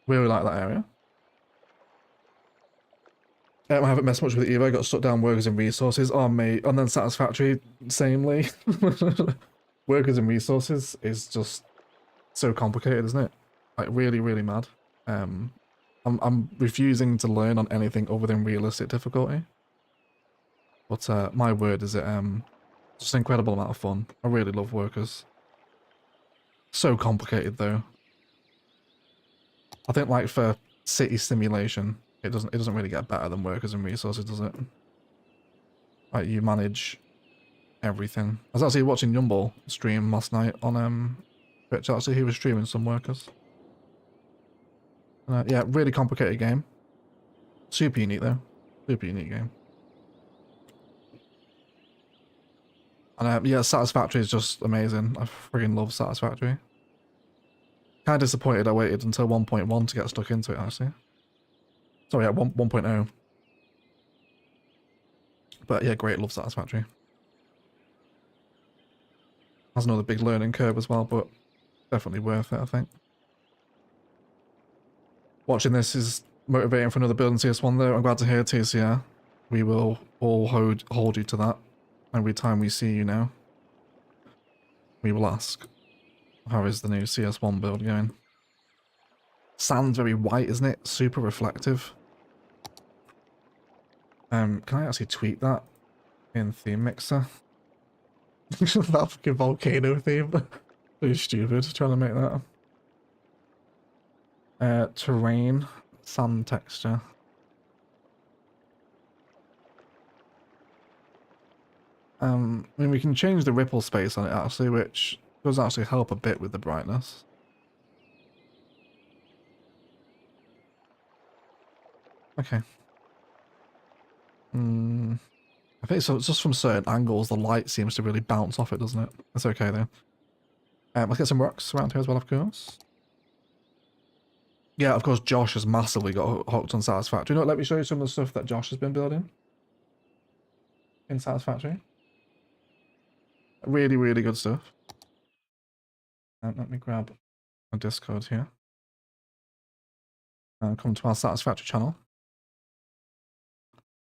Really like that area. I haven't messed much with it either. I got stuck down workers and resources. Oh, mate. And then satisfactory, samely. Workers and resources is just so complicated, isn't it? Like, really, really mad. I'm refusing to learn on anything other than realistic difficulty. But my word, is it just an incredible amount of fun. I really love workers. So complicated, though. I think, like, for city simulation, it doesn't really get better than workers and resources, does it? Like, you manage everything. I was actually watching Yumball stream last night on Twitch. Actually, he was streaming some workers. Yeah, really complicated game. Super unique though. Super unique game. And yeah, Satisfactory is just amazing. I friggin' love Satisfactory. Kind of disappointed I waited until 1.1 to get stuck into it, actually. Sorry, yeah, 1.0. But yeah, great, love Satisfactory. Has another big learning curve as well, but definitely worth it, I think. Watching this is motivating for another build in CS1 though. I'm glad to hear, Thessia. We will all hold you to that. Every time we see you now, we will ask, how is the new CS1 build going? Sand's very white, isn't it? Super reflective. Can I actually tweak that in Theme Mixer? That fucking volcano theme. Pretty stupid trying to make that. Terrain, sand texture. I mean, we can change the ripple space on it actually, which does actually help a bit with the brightness. Okay. I think so. It's just from certain angles, the light seems to really bounce off it, doesn't it? That's okay though. Let's get some rocks around here as well, of course. Yeah, of course, Josh has massively got hooked on Satisfactory. You know, let me show you some of the stuff that Josh has been building in Satisfactory. Really, really good stuff. Let me grab a Discord here. And come to our Satisfactory channel.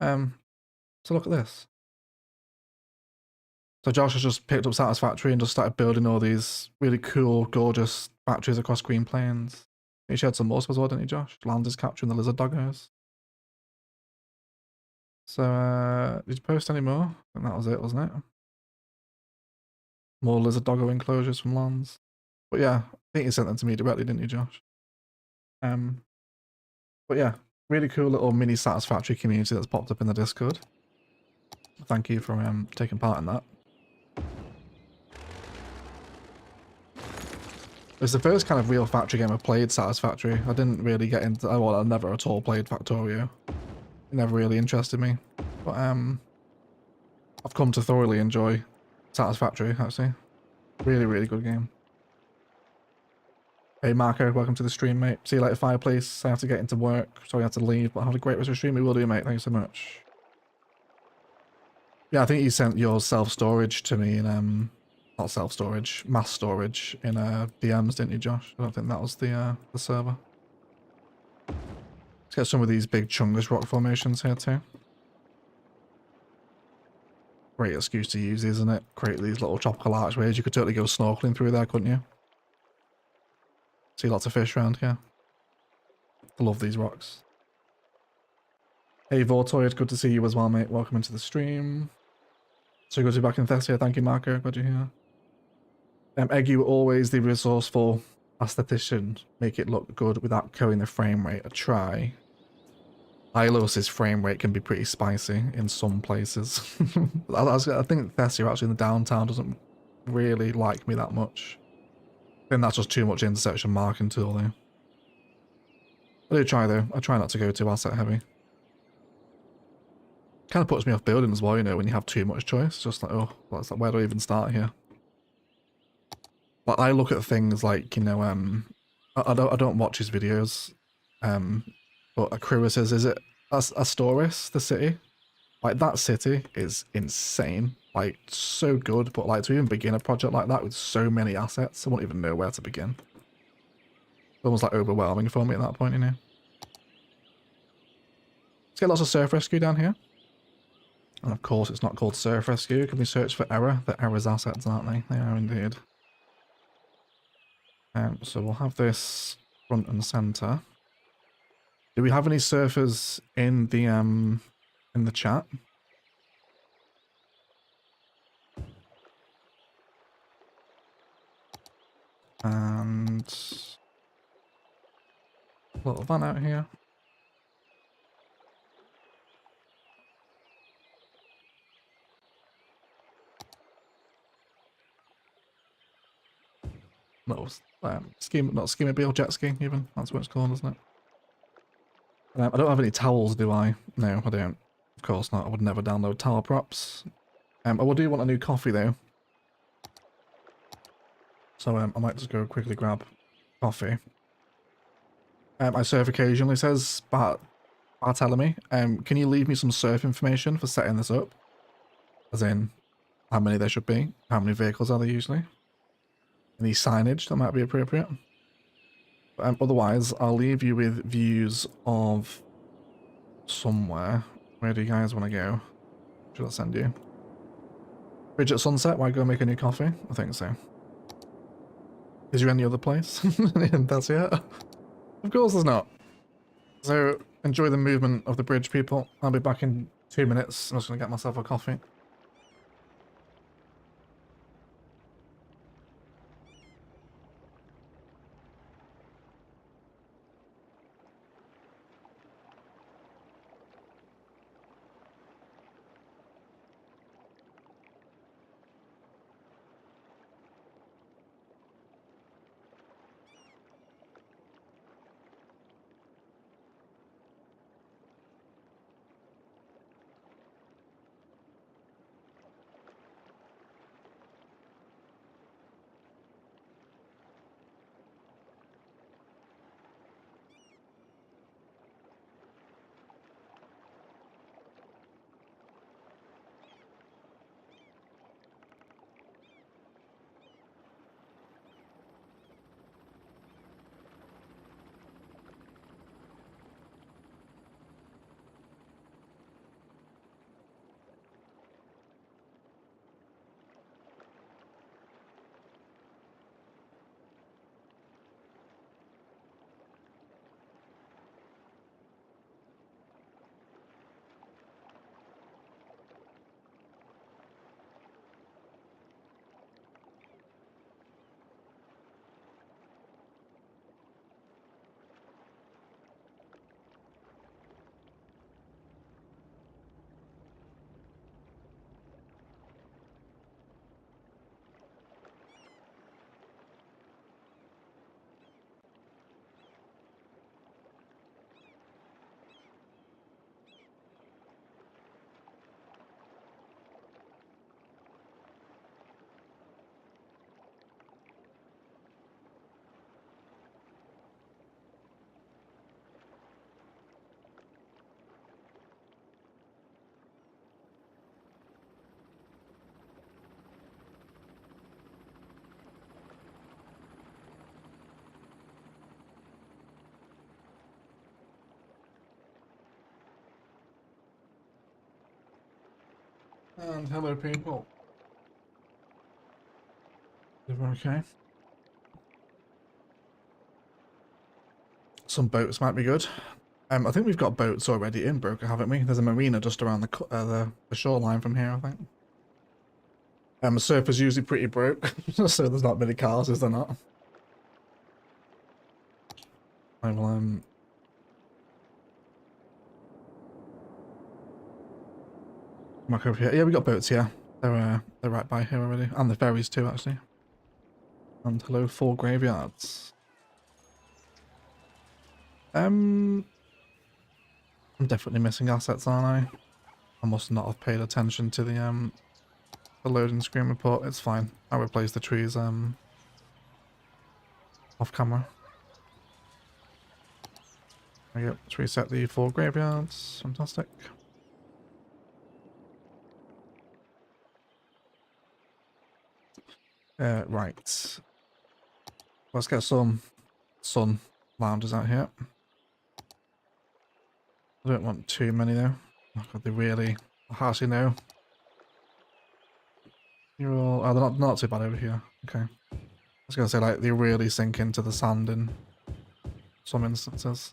So look at this. So Josh has just picked up Satisfactory and just started building all these really cool, gorgeous factories across Green Plains. He shared some more as well, didn't he, Josh? Land is capturing the lizard doggos. So, did you post any more? I think that was it, wasn't it? More lizard doggo enclosures from Lands. But yeah, I think you sent them to me directly, didn't you, Josh? But yeah, really cool little mini Satisfactory community that's popped up in the Discord. Thank you for taking part in that. It's the first kind of real factory game I've played, Satisfactory. I didn't really get into... Well, I never at all played Factorio. It never really interested me. But I've come to thoroughly enjoy Satisfactory, actually. Really, really good game. Hey Marco, welcome to the stream, mate. See you later, Fireplace. I have to get into work, so I have to leave, but have a great rest of the stream. We will do, mate. Thanks so much. Yeah, I think you sent your self-storage to me in not self-storage, mass storage in DMs, didn't you, Josh? I don't think that was the server. Let's get some of these big chungus rock formations here too. Great excuse to use, isn't it? Create these little tropical archways. You could totally go snorkeling through there, couldn't you? See lots of fish around here. I love these rocks. Hey Vortoid, good to see you as well, mate. Welcome into the stream. So good to be back in Thessia. Thank you, Marco. Glad you're here. Eggy were always the resourceful aesthetician. Make it look good without killing the frame rate a try. Ilos's frame rate can be pretty spicy in some places. I think Thessia actually in the downtown doesn't really like me that much. I think that's just too much intersection marking tool though. I do try though. I try not to go too asset heavy. Kind of puts me off building as well, you know, when you have too much choice. Just like, oh, where do I even start here? But I look at things like, you know, I don't watch his videos, but Acruis is it Astoris, the city? Like, that city is insane. Like, so good, but like, to even begin a project like that with so many assets, I won't even know where to begin. It's almost like overwhelming for me at that point, you know? Let's get lots of surf rescue down here. And of course, it's not called surf rescue. Can we search for error? The error's assets, aren't they? They are indeed. So we'll have this front and center. Do we have any surfers in the chat? And a little van out here. No, schemobile jet ski even. That's what it's called, isn't it? I don't have any towels, do I? No, I don't. Of course not. I would never download towel props. I do want a new coffee though. So I might just go quickly grab coffee. I surf occasionally, says Bartholomew. Can you leave me some surf information for setting this up? As in, how many there should be? How many vehicles are there usually? Any signage that might be appropriate? Otherwise, I'll leave you with views of somewhere. Where do you guys want to go? Should I send you? Bridge at sunset, why go make a new coffee? I think so. Is there any other place in Thessia? Of course there's not. So, enjoy the movement of the bridge, people. I'll be back in 2 minutes. I'm just going to get myself a coffee. And hello, people. Everyone okay? Some boats might be good. I think we've got boats already in Broker, haven't we? There's a marina just around the shoreline from here, I think. The surf is usually pretty broke, so there's not many cars, is there not? I will, back over here. Yeah, we got boats here. They're right by here already. And the ferries too, actually. And hello, 4 graveyards. I'm definitely missing assets, aren't I? I must not have paid attention to the loading screen report. It's fine. I'll replace the trees off camera. There we go. Let's reset the 4 graveyards. Fantastic. Right. Let's get some sun lounges out here. I don't want too many though. Oh god, they really... How do you know? You're all... Oh, they're not too bad over here. Okay. I was gonna say, like, they really sink into the sand in some instances.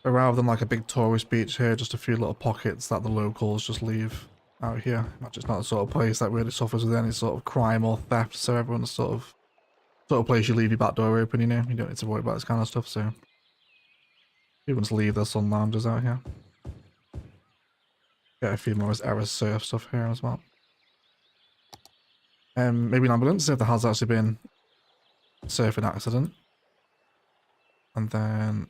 But rather than like a big tourist beach here, just a few little pockets that the locals just leave out here. It's not the sort of place that really suffers with any sort of crime or theft, so everyone's sort of place you leave your back door open, you know? You don't need to worry about this kind of stuff, so people just leave their sun lounges out here. Get a few more Era surf stuff here as well. Maybe an ambulance if there has actually been a surfing accident. And then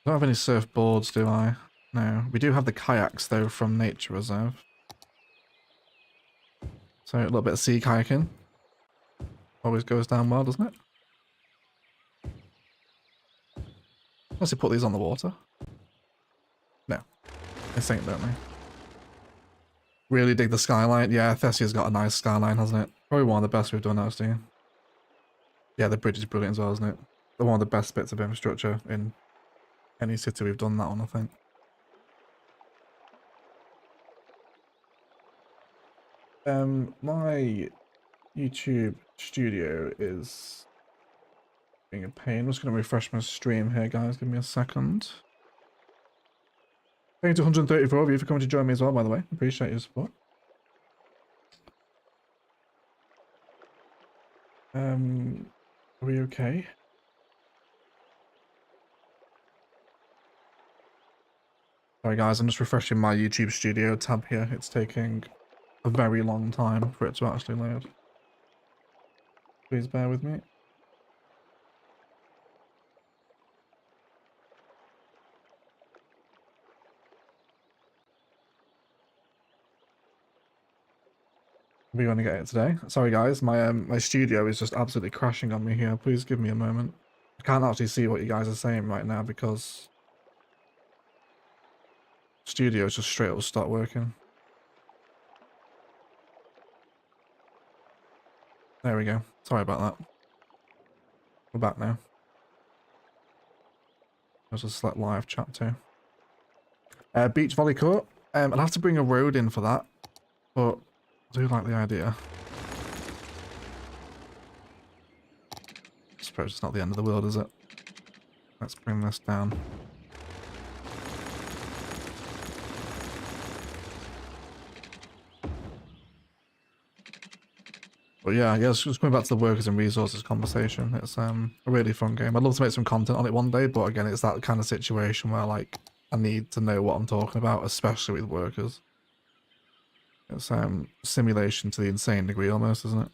I don't have any surfboards, do I? No. We do have the kayaks though from Nature Reserve. So a little bit of sea kayaking. Always goes down well, doesn't it? Unless you put these on the water. No. They sink, don't they? Really dig the skyline. Yeah, Thessia's got a nice skyline, hasn't it? Probably one of the best we've done actually. Yeah, the bridge is brilliant as well, isn't it? They're one of the best bits of infrastructure in any city we've done that on, I think. My YouTube studio is being a pain. I'm just going to refresh my stream here, guys. Give me a second. Thank you to 134 of you for coming to join me as well, by the way. Appreciate your support. Are we okay? Sorry guys, I'm just refreshing my YouTube studio tab here. It's taking a very long time for it to actually load. Please bear with me. We're going to get it today. Sorry guys, my studio is just absolutely crashing on me here. Please give me a moment. I can't actually see what you guys are saying right now because studio's just straight up stopped working. There we go. Sorry about that. We're back now. There's a select live chat too. Beach volley court. I'll have to bring a road in for that, but I do like the idea. I suppose it's not the end of the world, is it? Let's bring this down. But yeah, just going back to the workers and resources conversation. It's a really fun game. I'd love to make some content on it one day, but again, it's that kind of situation where like I need to know what I'm talking about, especially with workers. It's simulation to the insane degree almost, isn't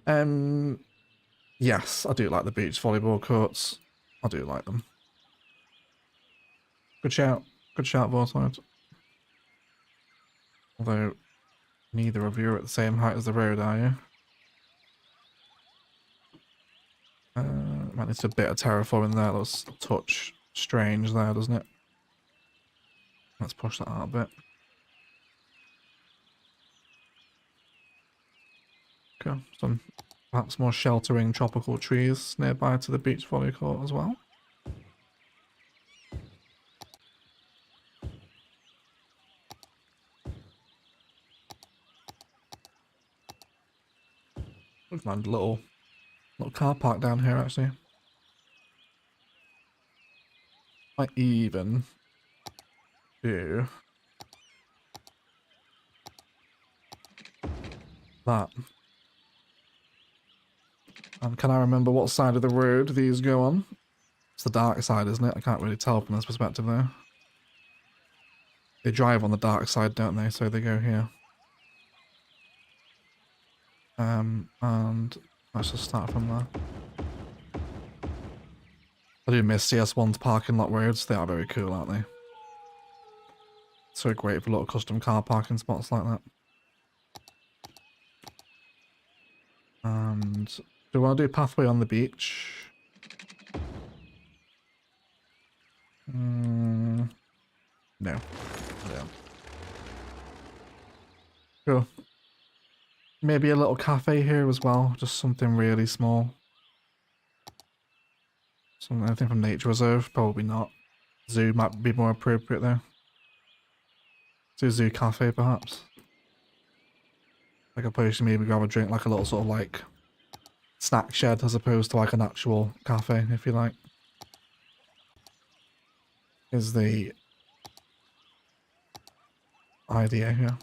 it? Yes, I do like the beach volleyball courts. I do like them. Good shout, Vorside. Although neither of you are at the same height as the road, are you? Might need to a bit of terraforming there. Looks a touch strange there, doesn't it? Let's push that out a bit. Okay, some perhaps more sheltering tropical trees nearby to the beach volley court as well. We've found a little car park down here actually. Might even do that. And can I remember what side of the road these go on? It's the dark side, isn't it? I can't really tell from this perspective though. They drive on the dark side, don't they? So they go here. And let's just start from there. I do miss CS1's parking lot roads. They are very cool, aren't they? So great for little custom car parking spots like that. And do we want to do a pathway on the beach? No. I don't. Cool. Maybe a little cafe here as well, just something really small. Anything from nature reserve? Probably not. Zoo might be more appropriate there. Do a zoo cafe perhaps. Like a place to maybe grab a drink, like a little sort of like snack shed as opposed to like an actual cafe, if you like. Is the idea here.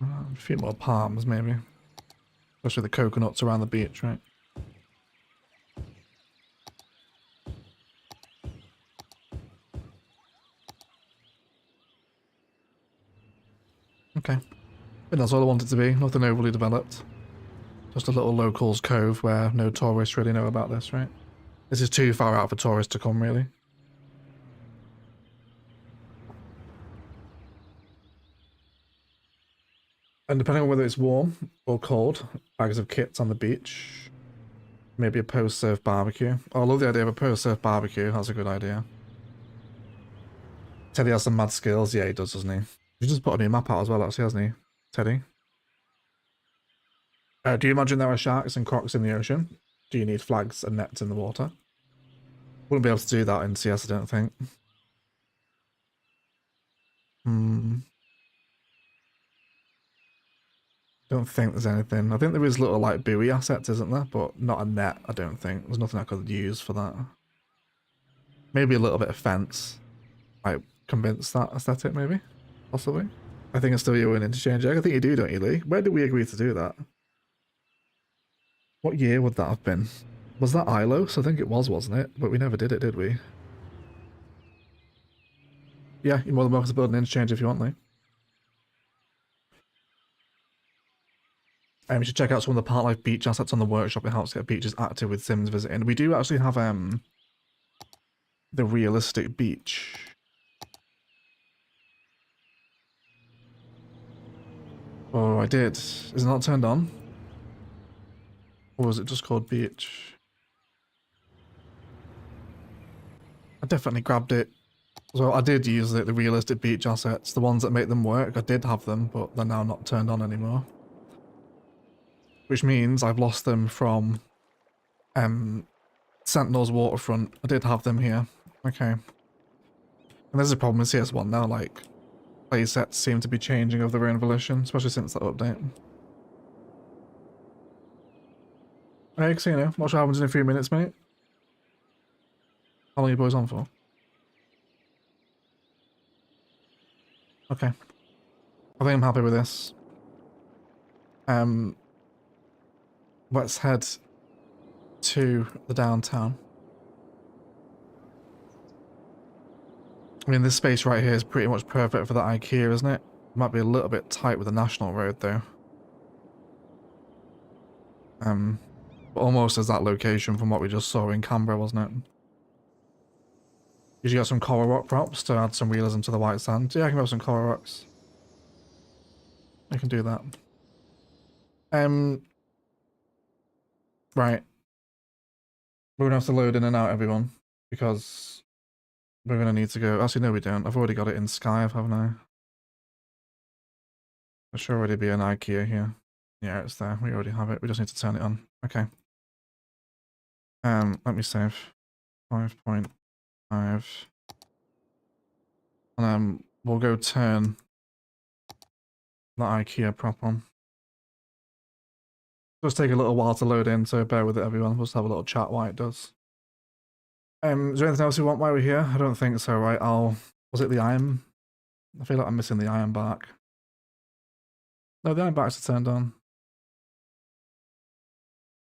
A few more palms maybe. Especially the coconuts around the beach, right? Okay. And that's all I want it to be. Nothing overly developed. Just a little locals cove where no tourists really know about this, right? This is too far out for tourists to come, really. And depending on whether it's warm or cold, bags of kits on the beach. Maybe a post-surf barbecue. Oh, I love the idea of a post-surf barbecue. That's a good idea. Teddy has some mad skills. Yeah, he does, doesn't he? He just put a new map out as well, actually, hasn't he? Teddy. Do you imagine there are sharks and crocs in the ocean? Do you need flags and nets in the water? Wouldn't be able to do that in CS, I don't think. Don't think there's anything. I think there is little like buoy assets, isn't there? But not a net, I don't think. There's nothing I could use for that. Maybe a little bit of fence. Might convince that aesthetic, maybe? Possibly. I think it's still you in interchange. I think you do, don't you, Lee? Where did we agree to do that? What year would that have been? Was that ILOS? I think it was, wasn't it? But we never did it, did we? Yeah, you're more than welcome to build an interchange if you want, Lee. You should check out some of the Part Life beach assets on the workshop. It helps get beaches active with Sims visiting. We do actually have the realistic beach. Oh, I did. Is it not turned on? Or was it just called beach? I definitely grabbed it. So I did use the realistic beach assets, the ones that make them work. I did have them, but they're now not turned on anymore. Which means I've lost them from Sentinel's waterfront. I did have them here. Okay. And there's a problem with CS1 now, like playsets seem to be changing of their own volition, especially since that update. Hey, Casino, watch what happens in a few minutes, mate. How long are you boys on for? Okay. I think I'm happy with this. Let's head to the downtown. I mean, this space right here is pretty much perfect for the IKEA, isn't it? Might be a little bit tight with the national road, though. But almost as that location from what we just saw in Canberra, wasn't it? Usually got some coral rock props to add some realism to the white sand. Yeah, I can have some coral rocks. I can do that. Right. We're gonna have to load in and out, everyone, because we're gonna need to go. Actually, no, we don't. I've already got it in Skype, haven't I? There should already be an IKEA here. Yeah, it's there. We already have it. We just need to turn it on. Okay. Let me save 5.5. And we'll go turn the IKEA prop on. Just take a little while to load in, so bear with it, everyone. We'll just have a little chat while it does. Is there anything else you want while we're here? I don't think so, right? Was it the iron? I feel like I'm missing the iron bark. No, the iron barks are turned on.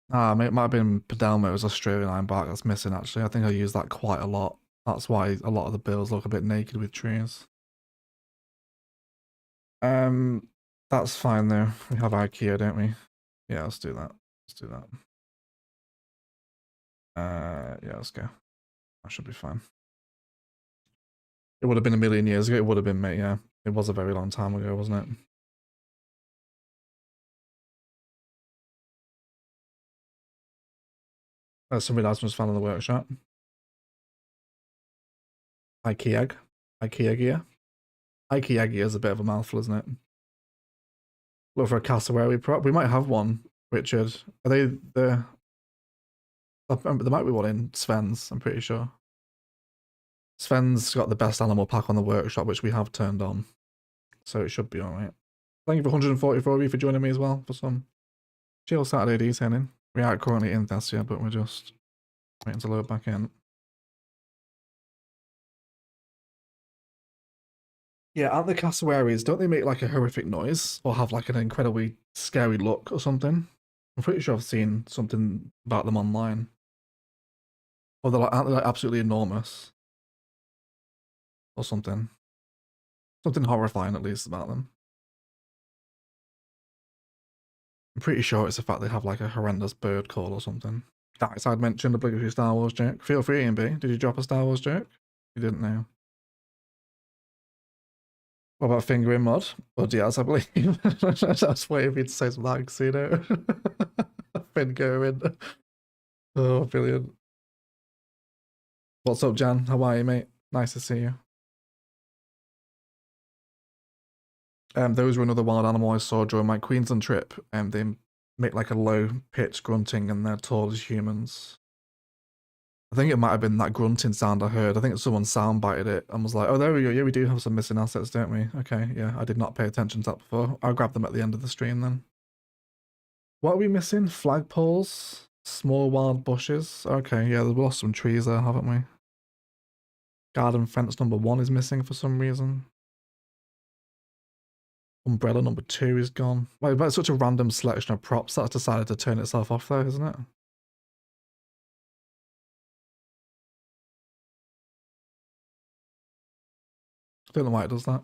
It might have been Padelmo's Australian iron bark that's missing, actually. I think I use that quite a lot. That's why a lot of the builds look a bit naked with trees. That's fine, though. We have IKEA, don't we? Yeah, let's do that. Let's do that. Yeah, let's go. That should be fine. It would have been a million years ago. It would have been, mate, yeah. It was a very long time ago, wasn't it? Somebody else was found in the workshop. IKEA. IKEA. IKEA is a bit of a mouthful, isn't it? Look for a cassowary prop. We might have one, Richard. Are they the... There might be one in Sven's, I'm pretty sure. Sven's got the best animal pack on the workshop, which we have turned on. So it should be alright. Thank you for 144 of you for joining me as well for some chill Saturday detailing. We are currently in Thessia, but we're just waiting to load back in. Yeah, aren't the cassowaries, don't they make like a horrific noise? Or have like an incredibly scary look or something? I'm pretty sure I've seen something about them online. Or they're like, aren't they like absolutely enormous? Or something. Something horrifying at least about them. I'm pretty sure it's the fact they have like a horrendous bird call or something. Guys, I'd mentioned the obligatory Star Wars joke. Feel free, Ian B. Did you drop a Star Wars joke? You didn't know. What about fingering mod? Or Diaz, I believe. I was waiting for you to say some thanks, you know. Fingering. Oh, brilliant. What's up, Jan? How are you, mate? Nice to see you. Those were another wild animal I saw during my Queensland trip. They make like a low pitch grunting and they're tall as humans. I think it might have been that grunting sound I heard. I think someone soundbited it and was like, oh, there we go. Yeah, we do have some missing assets, don't we? Okay, yeah, I did not pay attention to that before. I'll grab them at the end of the stream then. What are we missing? Flagpoles? Small wild bushes? Okay, yeah, we've lost some trees there, haven't we? Garden fence number 1 is missing for some reason. Umbrella number 2 is gone. Wait, but it's such a random selection of props that's decided to turn itself off though, isn't it? I don't know why it does that.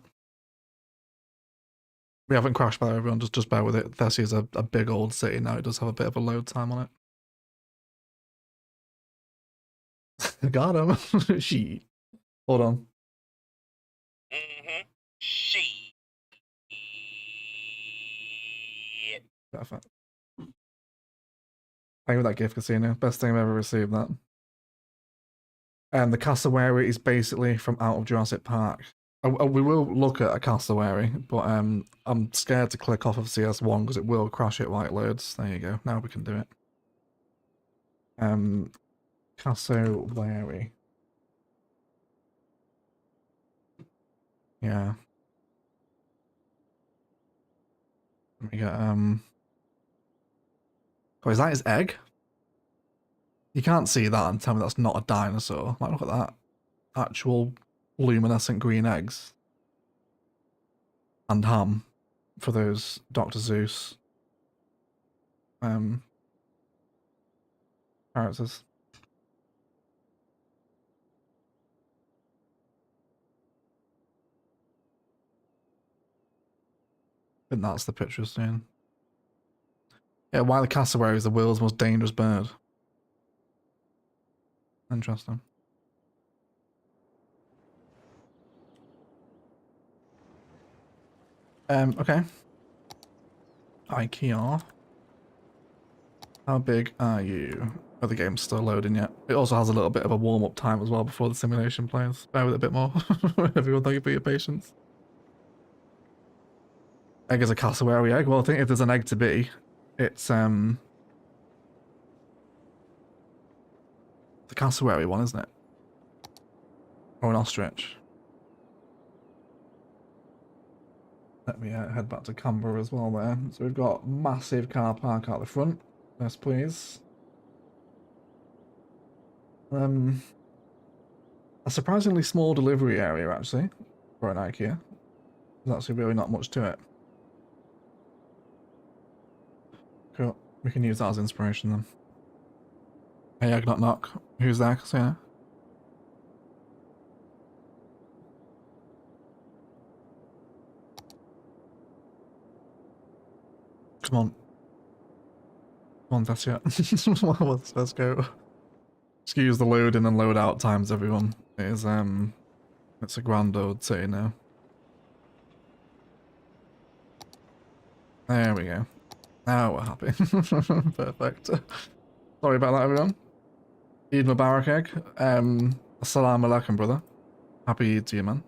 We haven't crashed by everyone, just bear with it. Thessia is a big old city now, it does have a bit of a load time on it. Got him. She. Hold on. She. Perfect. Thank you for that gift, Casino. Best thing I've ever received, that. And the cassowary is basically from out of Jurassic Park. We will look at a cassowary, but I'm scared to click off of CS1 because it will crash it while it loads. There you go. Now we can do it. Cassowary. Yeah. Let me get oh, is that his egg? You can't see that and tell me that's not a dinosaur. Like, look at that. Actual luminescent green eggs. And ham for those Dr. Zeus characters. I think that's the picture soon. Yeah, why the cassowary is the world's most dangerous bird. Interesting. Okay. IKEA. How big are you? Oh, the game's still loading yet. It also has a little bit of a warm-up time as well before the simulation plays. Bear with it a bit more. Everyone, thank you for your patience. Egg is a cassowary egg. Well, I think if there's an egg to be, it's the cassowary one, isn't it? Or an ostrich. Let me head back to Canberra as well there. So we've got massive car park out the front. Yes, please. A surprisingly small delivery area, actually, for an IKEA. There's actually really not much to it. Cool. We can use that as inspiration then. Hey, Egg Knock Knock. Who's there, Casino? Come on. Come on, Thessia. Let's go. Excuse the load in and load out times, everyone. It is, it's a grand old city now. There we go. Now we're happy. Perfect. Sorry about that, everyone. Eid Mubarak, Egg. Assalamu alaikum, brother. Happy Eid to you, man.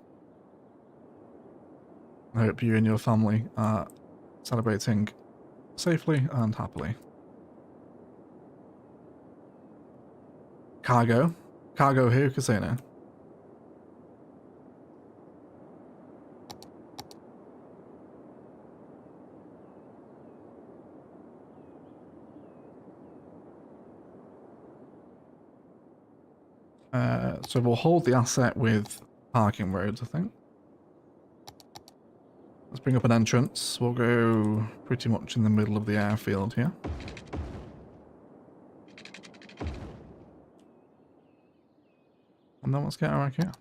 I hope you and your family are celebrating safely and happily. Cargo? Cargo who? Casino. So we'll hold the asset with parking roads, I think. Let's bring up an entrance. We'll go pretty much in the middle of the airfield here. And then let's get our IKEA.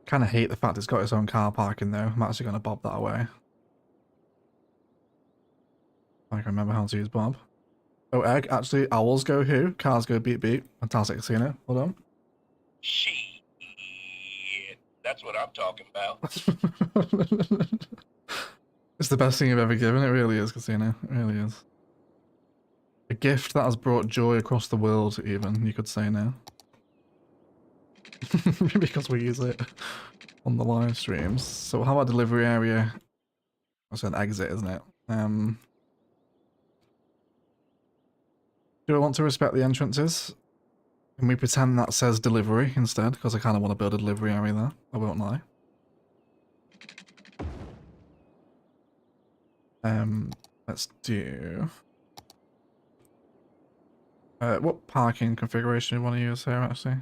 Kind of hate the fact it's got its own car parking though. I'm actually going to bob that away. I can remember how to use Bob. Oh, egg. Actually, owls go who? Cars go beep beep. Fantastic, casino. Hold on. Shit. That's what I'm talking about. It's the best thing you've ever given. It really is, casino. It really is. A gift that has brought joy across the world, even, you could say now. Because we use it on the live streams. So how about delivery area? That's an exit, isn't it? Do I want to respect the entrances? Can we pretend that says delivery instead? Because I kind of want to build a delivery area there. I won't lie. Let's do... what parking configuration do you want to use here, actually?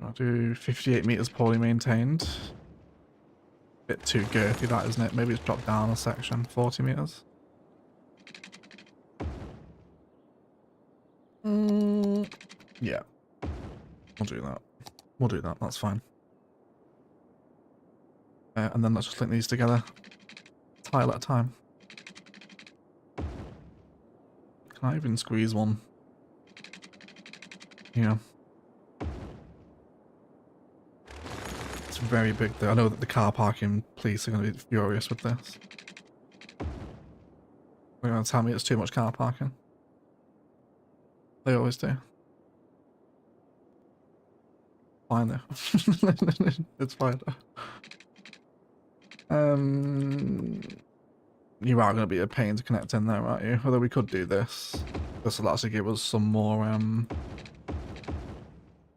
I'll do 58 meters poorly maintained. Bit too girthy, that, isn't it? Maybe it's dropped down a section. 40 meters. Yeah. We'll do that. We'll do that. That's fine. And then let's just link these together. Tile at a time. Can I even squeeze one? Yeah. It's very big though. I know that the car parking police are going to be furious with this. They're going to tell me it's too much car parking. They always do. Fine though. It's fine. You are going to be a pain to connect in there, aren't you? Although we could do this. This will actually give us some more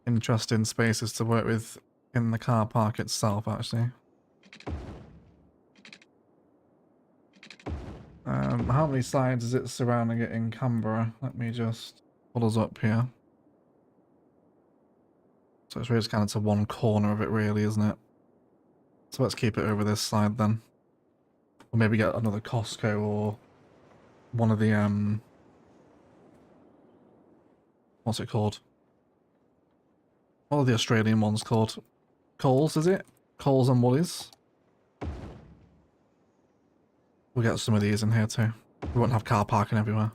interesting spaces to work with in the car park itself, actually. How many sides is it surrounding it in Canberra? Let me just pull us up here. So it's really just kind of to one corner of it, really, isn't it? So let's keep it over this side then. Or maybe get another Costco or one of the, what's it called? What are the Australian ones called? Coles, is it? Coles and Woolies? We'll get some of these in here too. We won't have car parking everywhere.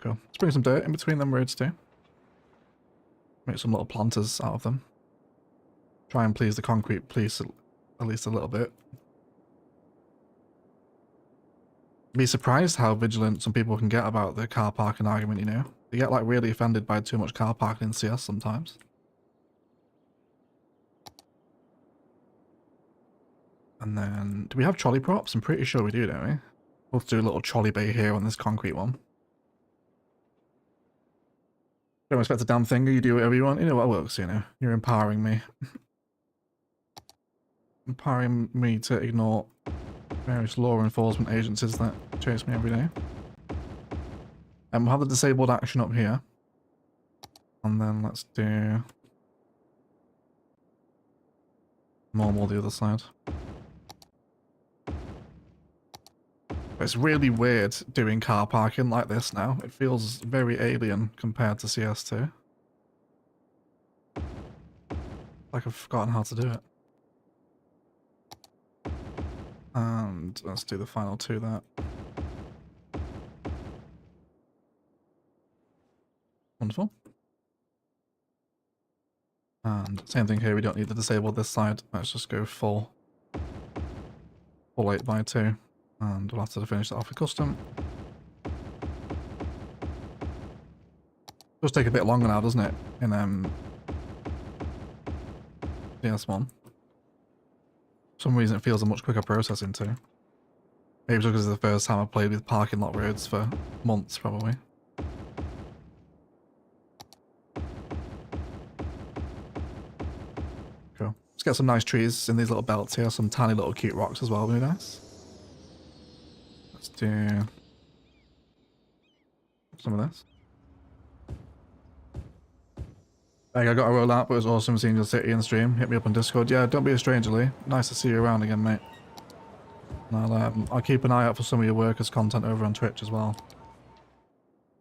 Cool. Let's bring some dirt in between them roads too. Make some little planters out of them. Try and please the concrete police at least a little bit. Be surprised how vigilant some people can get about the car parking argument, you know? They get like really offended by too much car parking in CS sometimes. And then, do we have trolley props? I'm pretty sure we do, don't we? We'll do a little trolley bay here on this concrete one. Don't expect a damn thing, you do whatever you want. You know what works, you know? You're empowering me. Empowering me to ignore various law enforcement agencies that chase me every day. And we'll have the disabled action up here. And then let's do normal the other side. But it's really weird doing car parking like this now. It feels very alien compared to CS2. Like I've forgotten how to do it. And let's do the final two there. Wonderful. And same thing here, we don't need to disable this side. Let's just go full 8x2. And we'll have to finish that off with custom. Does take a bit longer now, doesn't it? In CS1. For some reason it feels a much quicker processing too. Maybe it's because it's the first time I've played with parking lot roads for months, probably. Cool. Let's get some nice trees in these little belts here. Some tiny little cute rocks as well, would be nice. Let's do some of this. Hey, I got to roll out, but it was awesome seeing your city and stream. Hit me up on Discord. Yeah, don't be a stranger, Lee. Nice to see you around again, mate. And I'll keep an eye out for some of your workers' content over on Twitch as well.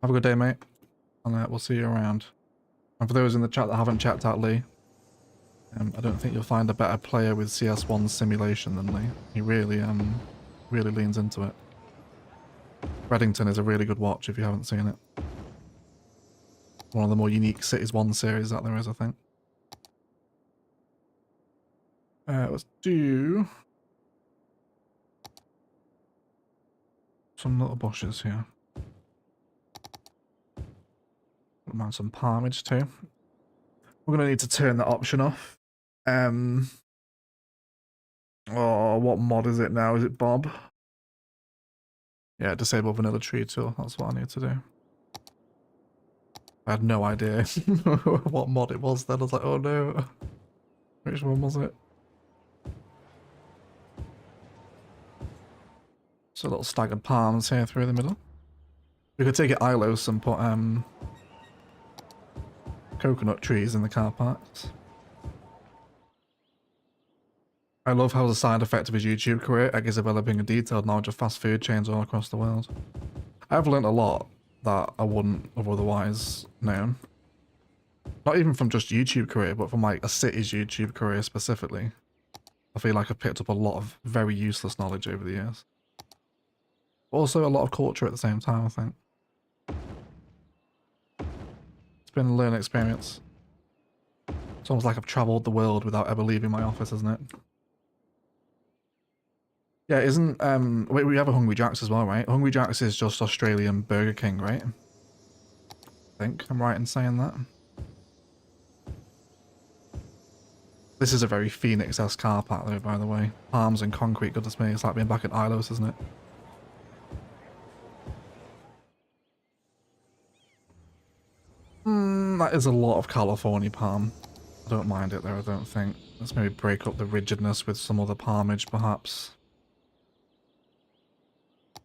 Have a good day, mate. And we'll see you around. And for those in the chat that haven't checked out Lee, I don't think you'll find a better player with CS1 simulation than Lee. He really, really leans into it. Reddington is a really good watch if you haven't seen it. One of the more unique Cities 1 series that there is, I think. Let's do some little bushes here. Don't mind some palmage too. We're gonna need to turn that option off. Oh, what mod is it now? Is it Bob? Yeah, disable vanilla tree tool. That's what I need to do. I had no idea what mod it was then. I was like, oh no. Which one was it? So little staggered palms here through the middle. We could take it Ilos and put coconut trees in the car parks. I love how the side effect of his YouTube career, Egg is developing a detailed knowledge of fast food chains all across the world. I've learned a lot that I wouldn't have otherwise known. Not even from just YouTube career, but from like a city's YouTube career specifically. I feel like I've picked up a lot of very useless knowledge over the years. But also a lot of culture at the same time, I think. It's been a learning experience. It's almost like I've travelled the world without ever leaving my office, isn't it? Yeah, isn't wait, we have a Hungry Jack's as well, right? Hungry Jack's is just Australian Burger King, right? I think I'm right in saying that. This is a very Phoenix-esque car park though, by the way. Palms and concrete, goodness me, it's like being back at Ilos, isn't it? That is a lot of California palm. I don't mind it though, I don't think. Let's maybe break up the rigidness with some other palmage, perhaps.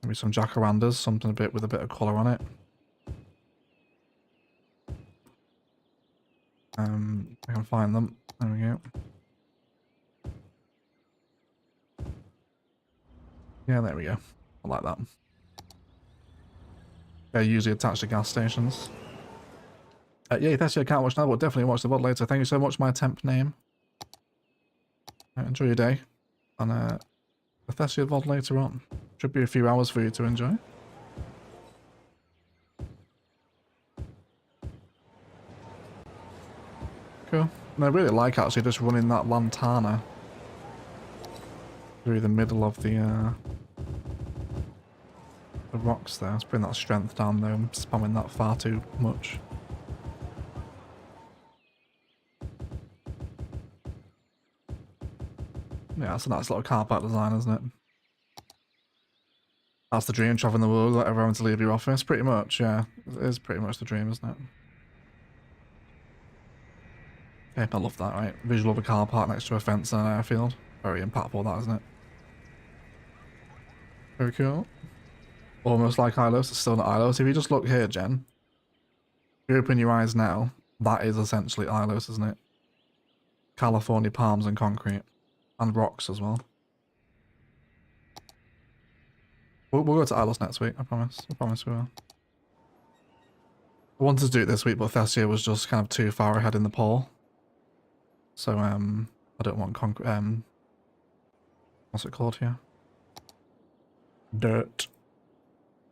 Maybe some jacarandas, something with a bit of colour on it. I can find them. There we go. Yeah, there we go. I like that. They're usually attached to gas stations. Yeah, Thessia, I can't watch now, but definitely watch the VOD later. Thank you so much, my temp name. Enjoy your day. And the Thessia VOD later on. Should be a few hours for you to enjoy. Cool. And I really like actually just running that lantana through the middle of the rocks there. Let's bring that strength down there. I'm spamming that far too much. Yeah, that's a nice little car park design, isn't it? That's the dream, traveling the world, without ever having to leave your office. Pretty much, yeah. It is pretty much the dream, isn't it? Yeah, I love that, right? Visual of a car park next to a fence and an airfield. Very impactful, that, isn't it? Very cool. Almost like Ilos, it's still not Ilos. If you just look here, Jen, if you open your eyes now, that is essentially Ilos, isn't it? California palms and concrete. And rocks as well. We'll go to Ilos next week, I promise. I promise we will. I wanted to do it this week, but Thessia was just kind of too far ahead in the poll. So, I don't want what's it called here? Dirt.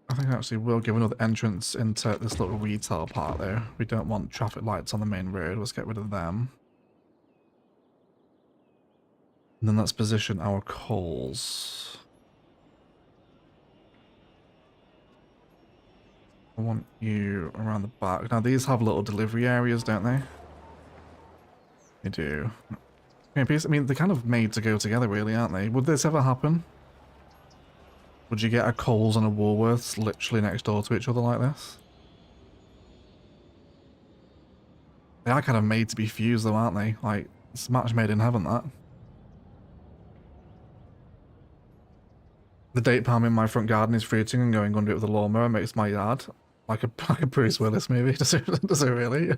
I think I actually will give another entrance into this little retail part there. We don't want traffic lights on the main road. Let's get rid of them. And then let's position our coals. I want you around the back. Now these have little delivery areas, don't they? They do. Okay, I mean, they're kind of made to go together, really, aren't they? Would this ever happen? Would you get a Coles and a Woolworths literally next door to each other like this? They are kind of made to be fused, though, aren't they? Like, it's a match made in heaven, that. The date palm in my front garden is fruiting and going under it with a lawnmower makes my yard like a Bruce Willis movie. Does it really?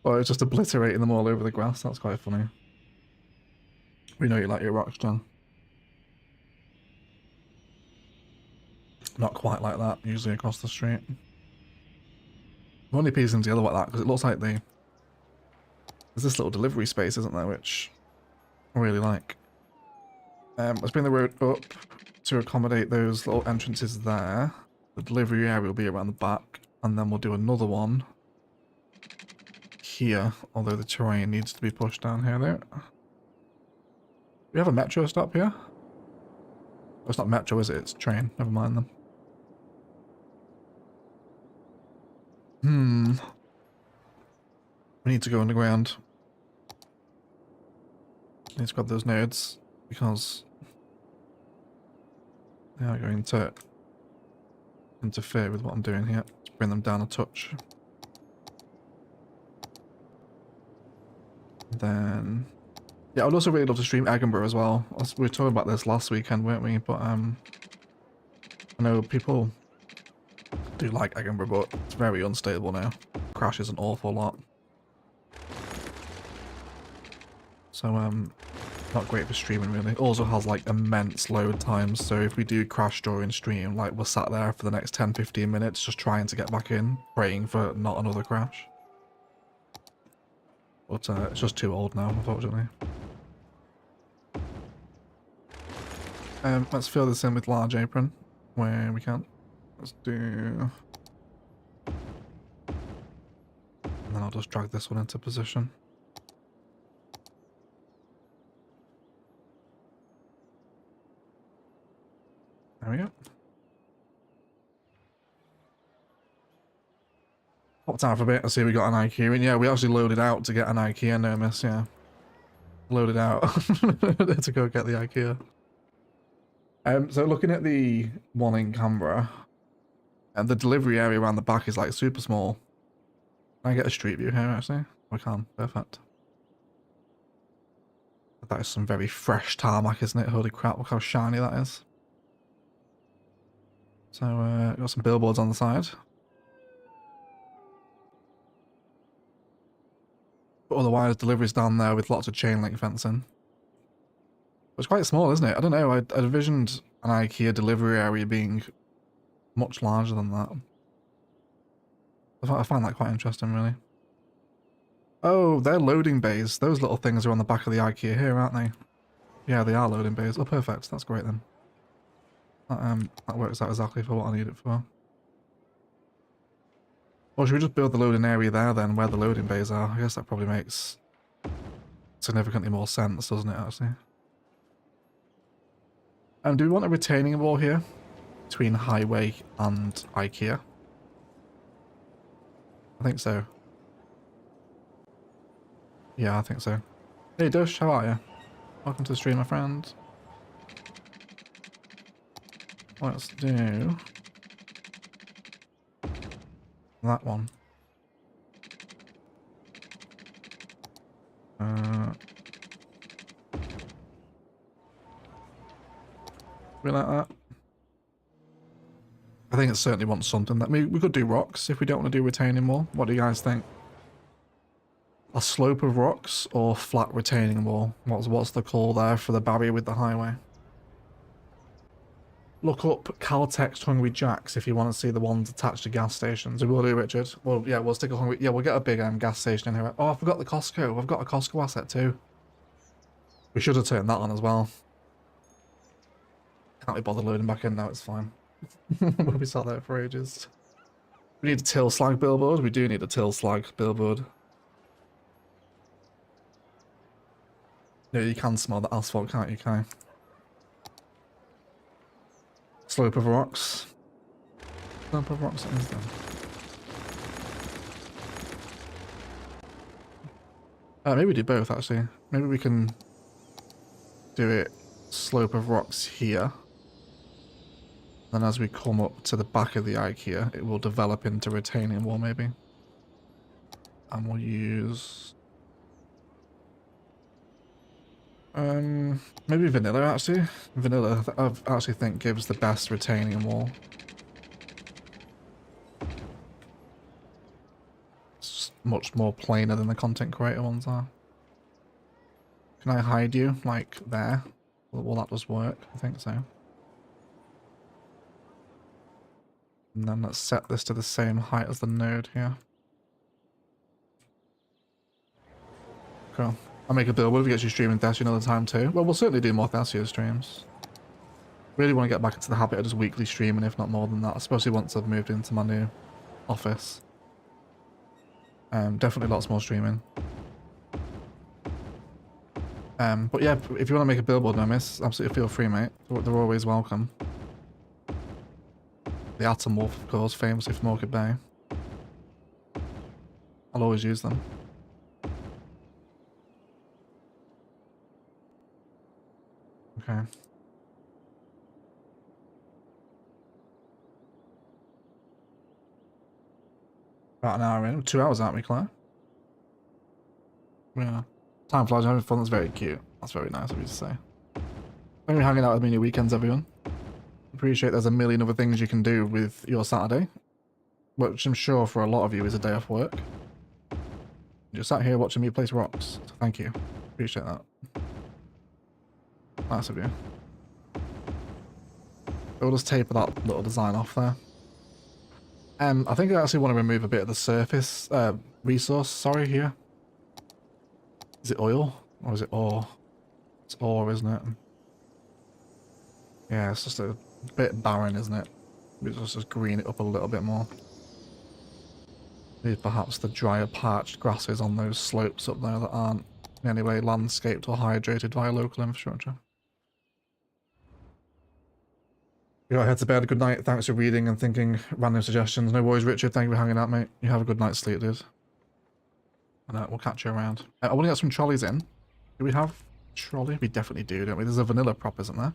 Or it's just obliterating them all over the grass. That's quite funny. We know you like your rocks, John. Not quite like that, usually across the street. I'm only piecing together like that because it looks like there's this little delivery space, isn't there, which I really like. Let's bring the road up to accommodate those little entrances there. The delivery area will be around the back, and then we'll do another one here, although the terrain needs to be pushed down here though. We have a metro stop here? Oh, it's not metro, is it? It's train. Never mind then. We need to go underground. Need to grab those nodes because they are going to interfere with what I'm doing here. Let's bring them down a touch. Then, yeah, I would also really love to stream Edinburgh as well. We were talking about this last weekend, weren't we? But I know people do like Edinburgh, but it's very unstable now. Crashes an awful lot. So, not great for streaming really. It also has like immense load times, so if we do crash during stream, like we're sat there for the next 10-15 minutes just trying to get back in, praying for not another crash. But it's just too old now, unfortunately. Let's fill this in with large apron where we can. Let's do... And then I'll just drag this one into position. There we go. Popped out for a bit. I see we got an IKEA in. Yeah, we actually loaded out to get an IKEA, no miss, yeah. Loaded out to go get the IKEA. So looking at the one in Canberra, and the delivery area around the back is like super small. Can I get a street view here actually? I can. Perfect. That is some very fresh tarmac, isn't it? Holy crap, look how shiny that is. So, got some billboards on the side. But otherwise, deliveries down there with lots of chain link fencing. It's quite small, isn't it? I don't know, I envisioned an IKEA delivery area being much larger than that. I find that quite interesting, really. Oh, they're loading bays. Those little things are on the back of the IKEA here, aren't they? Yeah, they are loading bays. Oh, perfect. That's great then. That works out exactly for what I need it for. Or should we just build the loading area there then, where the loading bays are? I guess that probably makes significantly more sense, doesn't it, actually? Do we want a retaining wall here between highway and IKEA? I think so. Yeah, I think so. Hey Dush, how are you? Welcome to the stream, my friend. Let's do that one. We like that. I think it certainly wants something. That we could do rocks if we don't want to do retaining wall. What do you guys think? A slope of rocks or flat retaining wall? What's the call there for the barrier with the highway? Look up Caltex Hungry Jacks if you want to see the ones attached to gas stations. We will do, Richard. Well, yeah, we'll stick a hungry. Yeah, we'll get a big gas station in here. Oh, I forgot the Costco. I've got a Costco asset too. We should have turned that on as well. Can't be bothered loading back in now. It's fine. We'll be sat there for ages. We need a till slag billboard. We do need a till slag billboard. Yeah, you can smell the asphalt, can't you, Kai? Slope of rocks. Slope of rocks, it is then. Maybe do both actually. Maybe we can do it slope of rocks here. Then as we come up to the back of the IKEA, it will develop into retaining wall maybe. And we'll use... maybe vanilla actually. Vanilla I actually think gives the best retaining wall. It's much more plainer than the content creator ones are. Can I hide you like there? Will that just work? I think so. And then let's set this to the same height as the node here. Cool. I'll make a billboard if we get you streaming Thessia another time too. Well, we'll certainly do more Thessia streams. Really want to get back into the habit of just weekly streaming, if not more than that, especially once I've moved into my new office. Definitely lots more streaming. But yeah, if you want to make a billboard, Memis, absolutely feel free, mate. They're always welcome. The Atom Wolf, of course, famously from Orchid Bay. I'll always use them. Okay. About an hour in. 2 hours, aren't we, Claire? Yeah. Time flies, having fun. That's very cute. That's very nice of you to say. Thank you for hanging out with me on your weekends, everyone. Appreciate there's a million other things you can do with your Saturday, which I'm sure for a lot of you is a day off work. You're sat here watching me place rocks, so thank you. Appreciate that. Nice of you. We'll just taper that little design off there. I think I actually want to remove a bit of the surface resource, sorry, here. Is it oil? Or is it ore? It's ore, isn't it? Yeah, it's just a bit barren, isn't it? We just green it up a little bit more. Leave perhaps the drier parched grasses on those slopes up there that aren't in any way landscaped or hydrated via local infrastructure. You gotta head to bed. Good night. Thanks for reading and thinking random suggestions. No worries, Richard. Thank you for hanging out, mate. You have a good night's sleep, dude. And we'll catch you around. I want to get some trolleys in. Do we have a trolley? We definitely do, don't we? There's a vanilla prop, isn't there?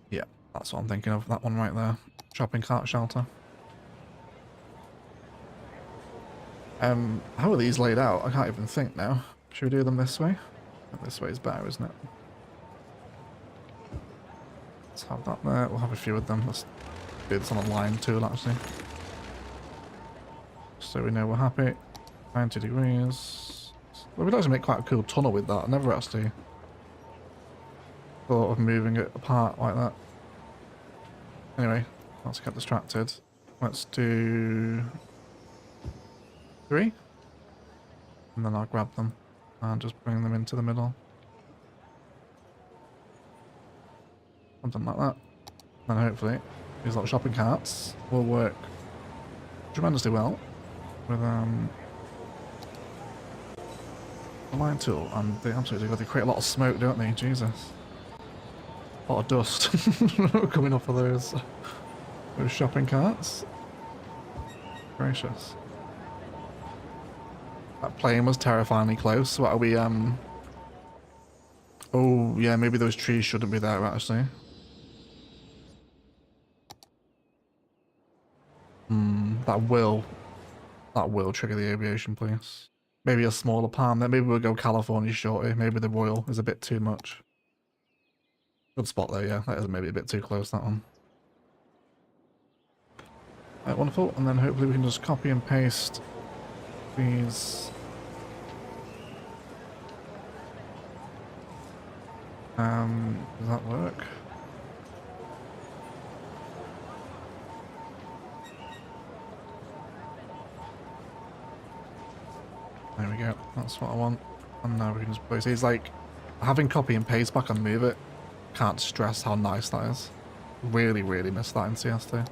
Yeah, that's what I'm thinking of. That one right there. Shopping cart shelter. How are these laid out? I can't even think now. Should we do them this way? This way is better, isn't it? Let's have that there. We'll have a few of them. Let's do this on a line tool, actually. So we know we're happy. 90 degrees. Well, we'd actually make quite a cool tunnel with that. I never actually thought of moving it apart like that. Anyway, let's get distracted. Let's do 3. And then I'll grab them and just bring them into the middle. Something like that. And hopefully these little shopping carts will work tremendously well with the line tool. And they absolutely got to create a lot of smoke, don't they? Jesus. A lot of dust coming off of those shopping carts. Gracious. That plane was terrifyingly close. What are we, oh, yeah, maybe those trees shouldn't be there, actually. That will trigger the aviation police. Maybe a smaller palm there. Maybe we'll go California shorty. Maybe the Royal is a bit too much. Good spot there, yeah. That is maybe a bit too close, that one. Right, wonderful. And then hopefully we can just copy and paste these. Does that work? There we go. That's what I want. And now we can just place these. Like, having copy and paste back and move it, can't stress how nice that is. Really, really miss that in CS2.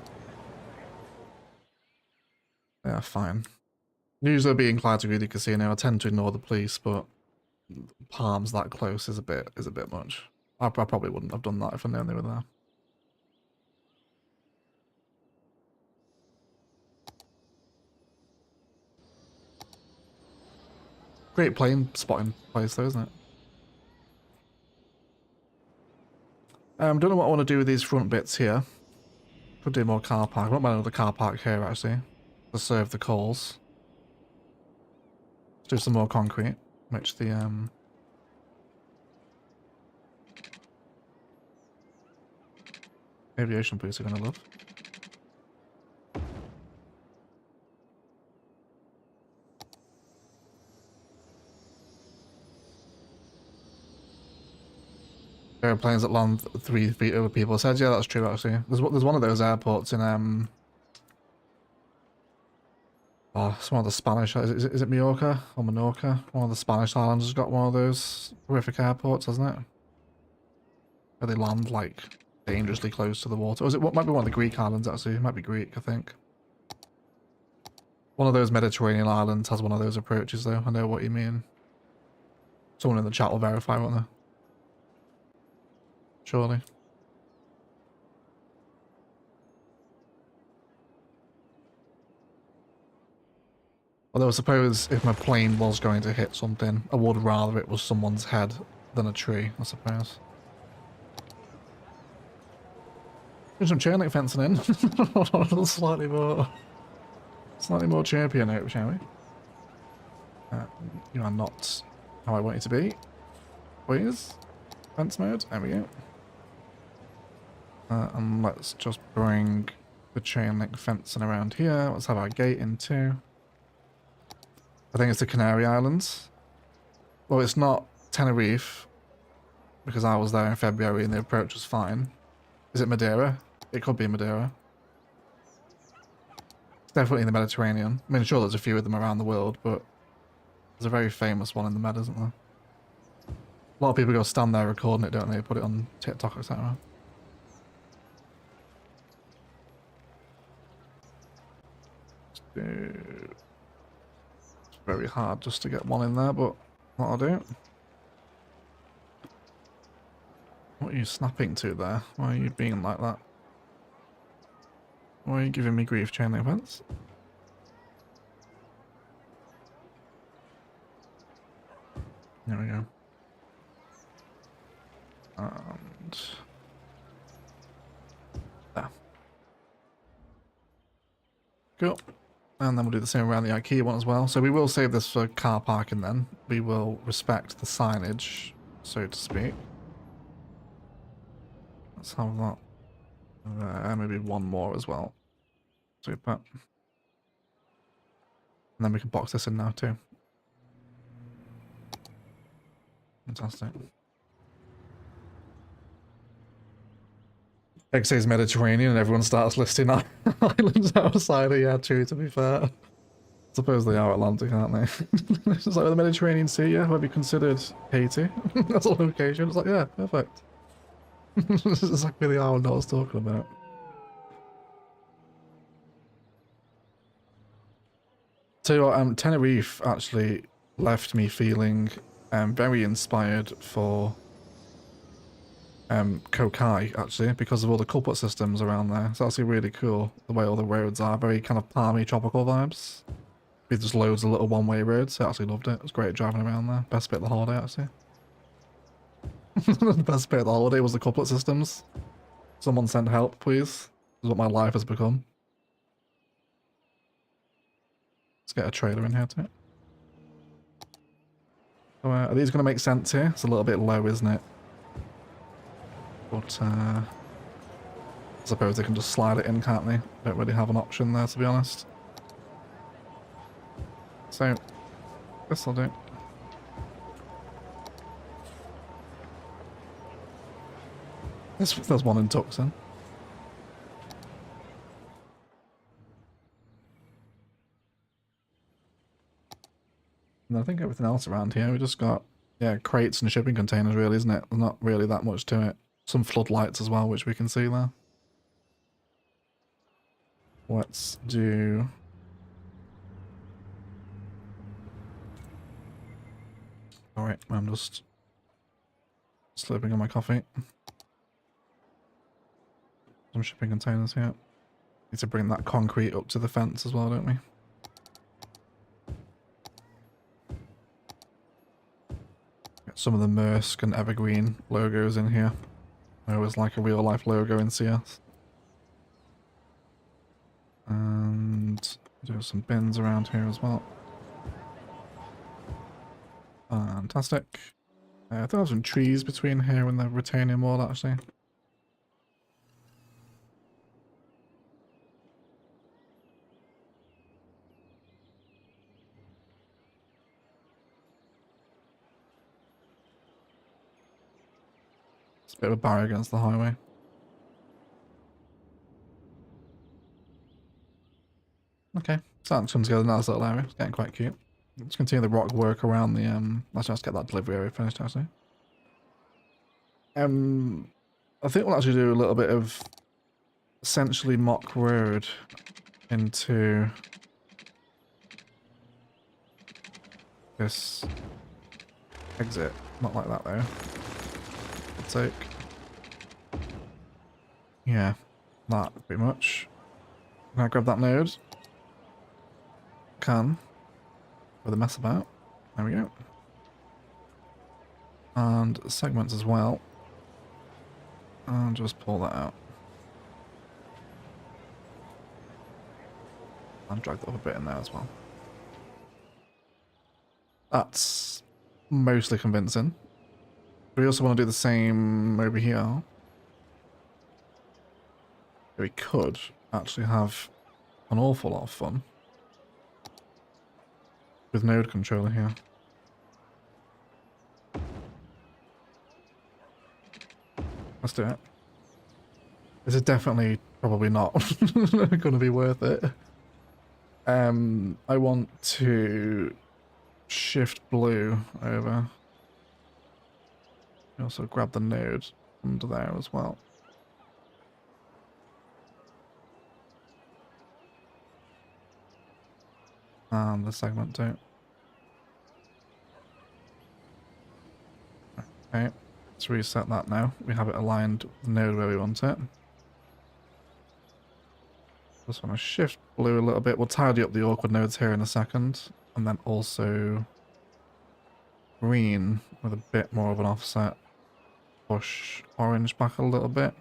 Yeah, fine. Usually being inclined to agree with the casino. I tend to ignore the police, but palms that close is a bit much. I probably wouldn't have done that if I knew they were there. Great plane spotting place though, isn't it? Don't know what I want to do with these front bits here. Could do more car park. I don't mind another car park here actually. To serve the coals. Let's do some more concrete. Which the aviation police are gonna love. Airplanes that land 3 feet over people. Said, yeah, that's true actually. There's one of those airports in oh, it's one of the Spanish. Is it Mallorca or Menorca? One of the Spanish islands has got one of those horrific airports, hasn't it? Where they land like dangerously close to the water. Or is it what might be one of the Greek islands actually? It might be Greek, I think. One of those Mediterranean islands has one of those approaches though. I know what you mean. Someone in the chat will verify, won't they? Surely. Although I suppose if my plane was going to hit something, I would rather it was someone's head than a tree, I suppose. Do some chain link fencing in. slightly more champion out, shall we? You are not how I want you to be. Please. Fence mode. There we go. And let's just bring the chain link fencing around here. Let's have our gate in too. I think it's the Canary Islands. Well, it's not Tenerife, because I was there in February and the approach was fine. Is it Madeira? It could be Madeira. It's definitely in the Mediterranean. I mean, sure, there's a few of them around the world, but there's a very famous one in the Med, isn't there? A lot of people go stand there recording it, don't they? Put it on TikTok, etc. It's very hard just to get one in there, but what I'll do. What are you snapping to there? Why are you being like that? Why are you giving me grief, chain link fence? There we go. And there. Cool. And then we'll do the same around the IKEA one as well. So we will save this for car parking then. We will respect the signage, so to speak. Let's have that there. Maybe one more as well. Super. And then we can box this in now too. Fantastic. XA's Mediterranean and everyone starts listing islands outside of, yeah, true, to be fair. I suppose they are Atlantic, aren't they? It's just like the Mediterranean Sea, yeah, would be considered Haiti. That's a location. It's like, yeah, perfect. This is exactly the island I was talking about. Tell you what, Tenerife actually left me feeling very inspired for Kokai, actually, because of all the couplet systems around there. It's actually really cool, the way all the roads are. Very kind of palmy, tropical vibes. With just loads of little one-way roads. I actually loved it. It was great driving around there. Best bit of the holiday, actually. The best bit of the holiday was the couplet systems. Someone send help, please. This is what my life has become. Let's get a trailer in here too. So, are these going to make sense here? It's a little bit low, isn't it? But I suppose they can just slide it in, can't they? Don't really have an option there, to be honest. So, this will do. There's one in Tucson. And I think everything else around here, we just got, yeah, crates and shipping containers, really, isn't it? There's not really that much to it. Some floodlights as well, which we can see there. Let's do... Alright, I'm just slurping on my coffee. Some shipping containers here. Need to bring that concrete up to the fence as well, don't we? some of the Mersk and Evergreen logos in here. There was like a real life logo in CS. And do some bins around here as well. Fantastic. I think there's some trees between here and the retaining wall actually. It's a bit of a barrier against the highway. Okay, starting to come together in that little area. It's getting quite cute. Let's continue the rock work around the let's just get that delivery area finished actually. I think we'll actually do a little bit of essentially mock road into this exit. Not like that though. Let's take. Yeah, that pretty much. Can I grab that node? Can. With a mess about. There we go. And segments as well. And just pull that out. And drag that up a bit in there as well. That's mostly convincing. We also want to do the same over here. We could actually have an awful lot of fun with node controller here. Let's do it. This is definitely probably not going to be worth it. I want to shift blue over. Also grab the node under there as well. And the segment too. Okay, let's reset that now. We have it aligned with the node where we want it. Just want to shift blue a little bit. We'll tidy up the awkward nodes here in a second. And then also green with a bit more of an offset. Push orange back a little bit.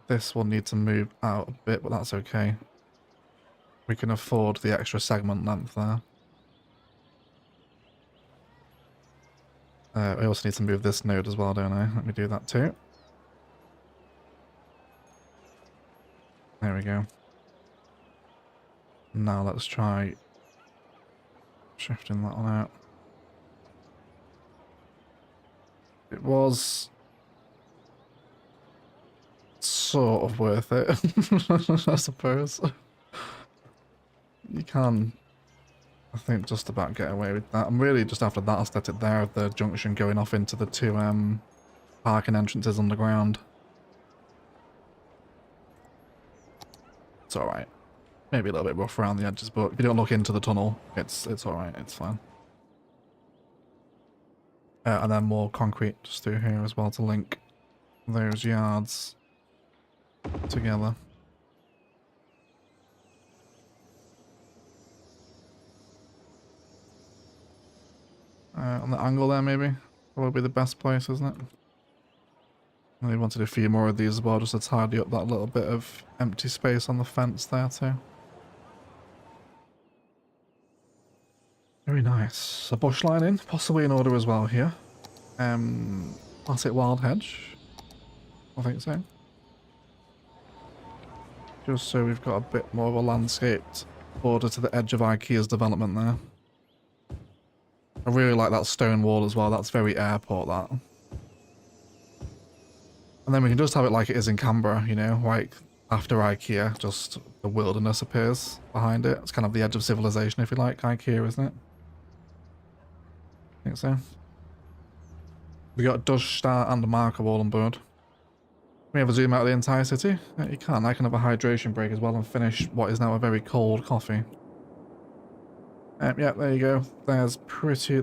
This will need to move out a bit, but that's okay. We can afford the extra segment length there. I also need to move this node as well, don't I? Let me do that too. There we go. Now let's try shifting that one out. It was sort of worth it, I suppose. You can, I think, just about get away with that. I'm really just after that aesthetic there of the junction going off into the two parking entrances underground. It's alright. Maybe a little bit rough around the edges, but if you don't look into the tunnel, it's alright, it's fine. And then more concrete just through here as well to link those yards together. On the angle there, maybe? Probably the best place, isn't it? I really wanted a few more of these as well, just to tidy up that little bit of empty space on the fence there too. Very nice. A bush lining, possibly in order as well here. Classic wild hedge. I think so. Just so we've got a bit more of a landscaped border to the edge of IKEA's development there. I really like that stone wall as well. That's very airport, that. And then we can just have it like it is in Canberra, you know, like after IKEA, just the wilderness appears behind it. It's kind of the edge of civilization, if you like, IKEA, isn't it? I think so. We got Dutch Star and a marker wall on board. Can we have a zoom out of the entire city? Yeah, you can. I can have a hydration break as well and finish what is now a very cold coffee. Yeah, there you go. There's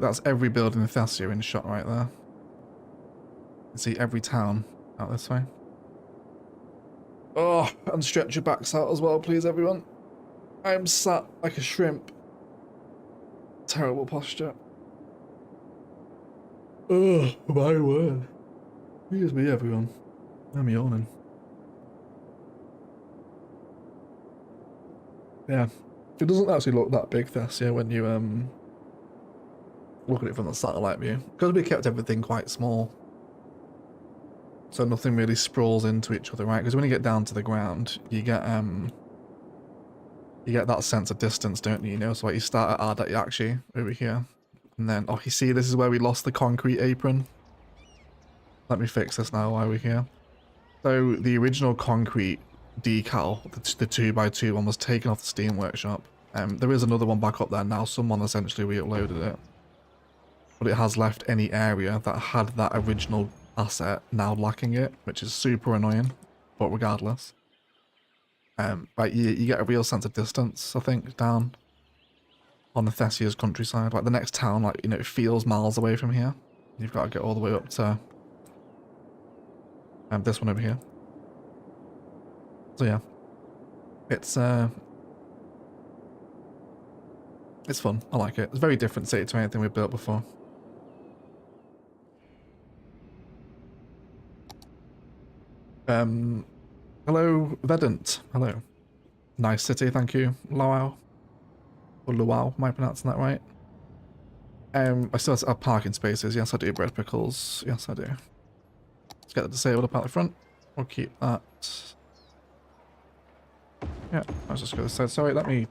that's every building in Thessia in shot right there. You can see every town out this way. Oh, and stretch your backs out as well, please, everyone. I'm sat like a shrimp. Terrible posture. Oh, my word. Excuse me, everyone. I'm yawning. Yeah. It doesn't actually look that big, Thessia, when you look at it from the satellite view. Because we kept everything quite small. So nothing really sprawls into each other, right? Because when you get down to the ground, you get that sense of distance, don't you? You know, so like you start at Ardakyachi over here. And then, oh, you see, this is where we lost the concrete apron. Let me fix this now while we're here. So the original concrete decal, the 2x2 one, was taken off the Steam Workshop. There is another one back up there now. Someone essentially re-uploaded it. But it has left any area that had that original asset now lacking it, which is super annoying. But regardless. Like you get a real sense of distance, I think, down on the Thessia's countryside. Like the next town, like, you know, it feels miles away from here. You've got to get all the way up to this one over here. So yeah, it's fun. I like it. It's a very different city to anything we've built before. Hello, Vedant. Hello. Nice city, thank you. Luau. Or Luau, am I pronouncing that right? I still have parking spaces. Yes, I do. Bread pickles. Yes, I do. Let's get the disabled up out the front. We'll keep that. Yeah, I was just going to say, sorry, let me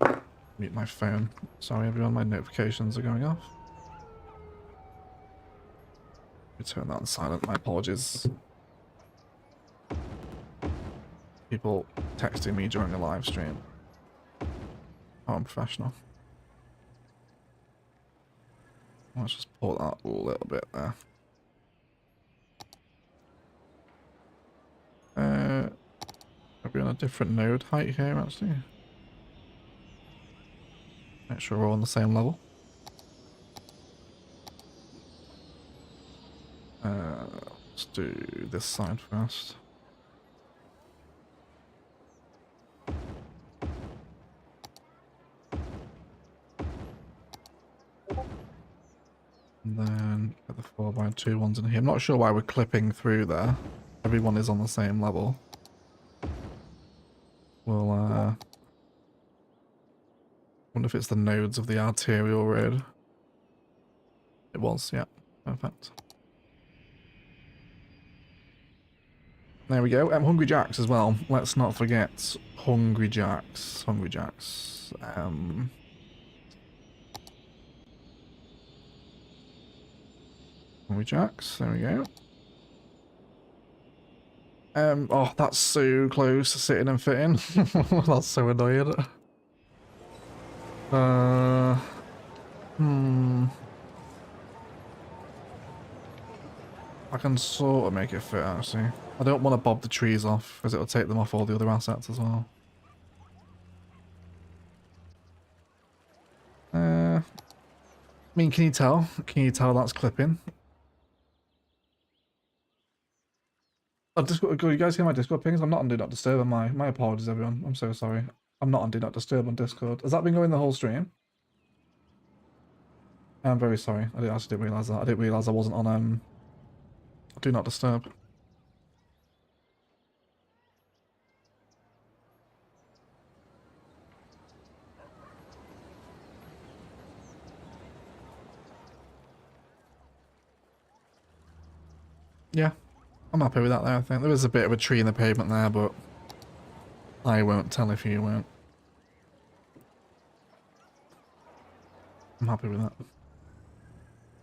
mute my phone. Sorry, everyone, my notifications are going off. Let me turn that on silent. My apologies. People texting me during a live stream. Oh, I'm professional. Let's just pull that a little bit there. Are we on a different node height here, actually? Make sure we're all on the same level. Let's do this side first. And then get the 4x2 ones in here. I'm not sure why we're clipping through there. Everyone is on the same level. We'll, wonder if it's the nodes of the arterial road. It was, yeah. Perfect. There we go. Hungry Jacks as well. Let's not forget Hungry Jacks. Hungry Jacks. Hungry Jacks. There we go. Oh, that's so close to sitting and fitting. That's so annoying. I can sort of make it fit, actually. I don't want to bob the trees off, because it'll take them off all the other assets as well. I mean, can you tell? Can you tell that's clipping? Oh, Discord, you guys hear my Discord pings? I'm not on Do Not Disturb on my apologies, everyone. I'm so sorry. I'm not on Do Not Disturb on Discord. Has that been going the whole stream? I'm very sorry. I actually didn't realise that. I didn't realise I wasn't on Do Not Disturb. Yeah, I'm happy with that there, I think. There is a bit of a tree in the pavement there, but I won't tell if you won't. I'm happy with that.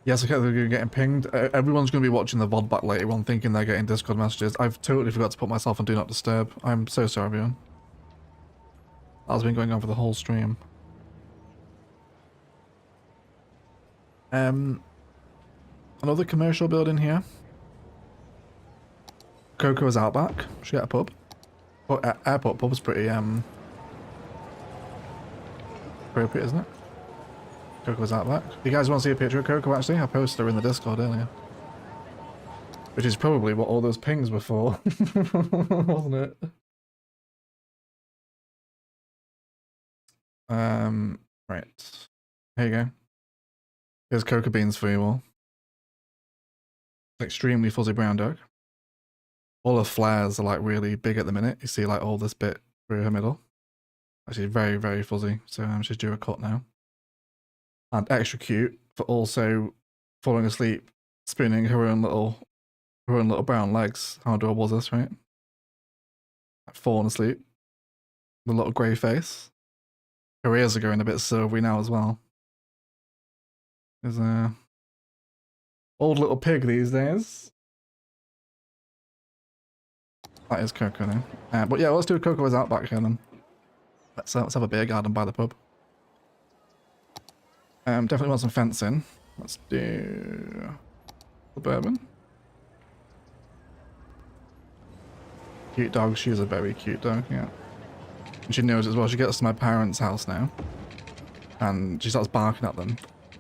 Yes, okay, they're getting pinged. Everyone's going to be watching the VOD back later on thinking they're getting Discord messages. I've totally forgot to put myself on Do Not Disturb. I'm so sorry, everyone. That's been going on for the whole stream. Another commercial building here. Coco's Outback. Should get a pub. But airport pub is pretty appropriate, isn't it? Coco's Outback. You guys want to see a picture of Coco, actually? I posted her in the Discord earlier. Which is probably what all those pings were for. Wasn't it? Right. Here you go. Here's cocoa beans for you all. extremely fuzzy brown dog. All her flares are like really big at the minute. You see like all this bit through her middle. Actually very, very fuzzy. So she's due a cut now. And extra cute for also falling asleep, spinning her own little brown legs. How adorable is this, right? Like falling asleep. The little grey face. Her ears are going a bit silvery now as well. There's a old little pig these days. That is Coco now. But yeah, let's do Coco's Outback here then. Let's have a beer garden by the pub. Definitely want some fencing. Let's do suburban. Cute dog. She's a very cute dog, yeah. And she knows as well. She gets to my parents' house now. And she starts barking at them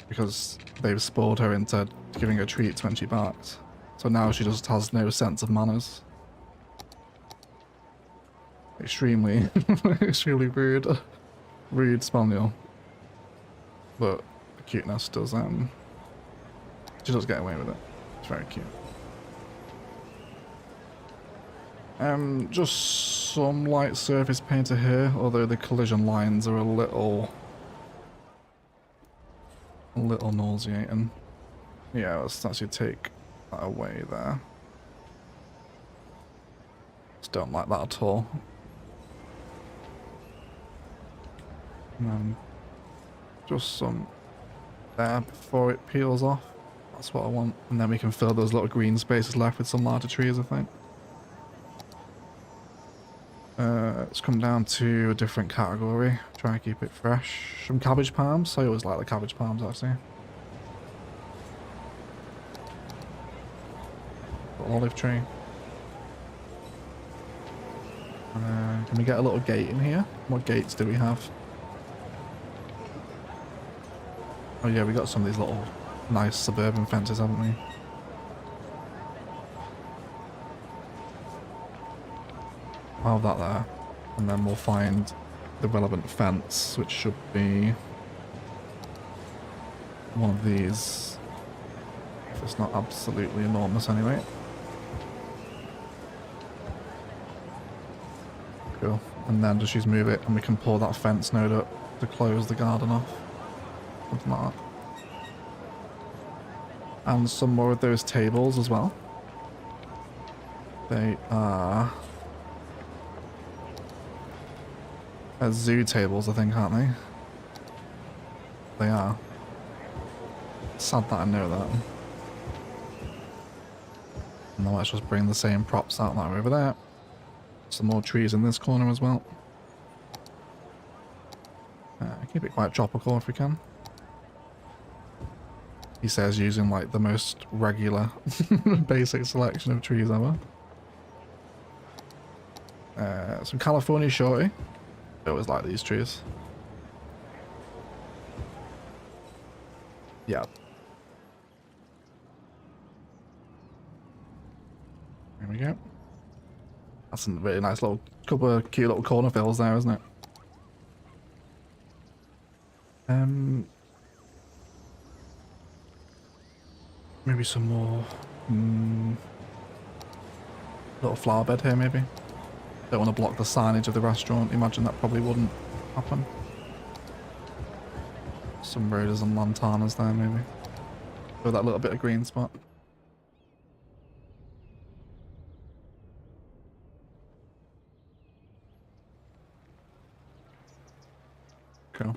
because they've spoiled her into giving her treats when she barks. So now she just has no sense of manners. Extremely, extremely rude spaniel. But the cuteness does, she does get away with it. It's very cute. Just some light surface painter here, although the collision lines are a little nauseating. Yeah, let's actually take that away there. Just don't like that at all. And then just some there before it peels off. That's what I want. And then we can fill those little green spaces left with some larger trees, I think. Let's come down to a different category. Try and keep it fresh. Some cabbage palms. I always like the cabbage palms, actually. Olive tree. Can we get a little gate in here? What gates do we have? Oh yeah, we got some of these little nice suburban fences, haven't we? I'll have that there. And then we'll find the relevant fence, which should be one of these. If it's not absolutely enormous anyway. Cool. And then just move it and we can pull that fence node up to close the garden off. Something like that. And some more of those tables as well. They are zoo tables, I think, aren't they? They are. Sad that I know that. And then let's just bring the same props out that way over there. Some more trees in this corner as well. Keep it quite tropical if we can. He says using like the most regular basic selection of trees ever. Some California shorty. I always like these trees. Yeah. There we go. That's a really nice little couple of cute little corner fills there, isn't it? Maybe some more little flower bed here, maybe. Don't want to block the signage of the restaurant. Imagine that probably wouldn't happen. Some roses and lantanas there, maybe. With that little bit of green spot. Cool.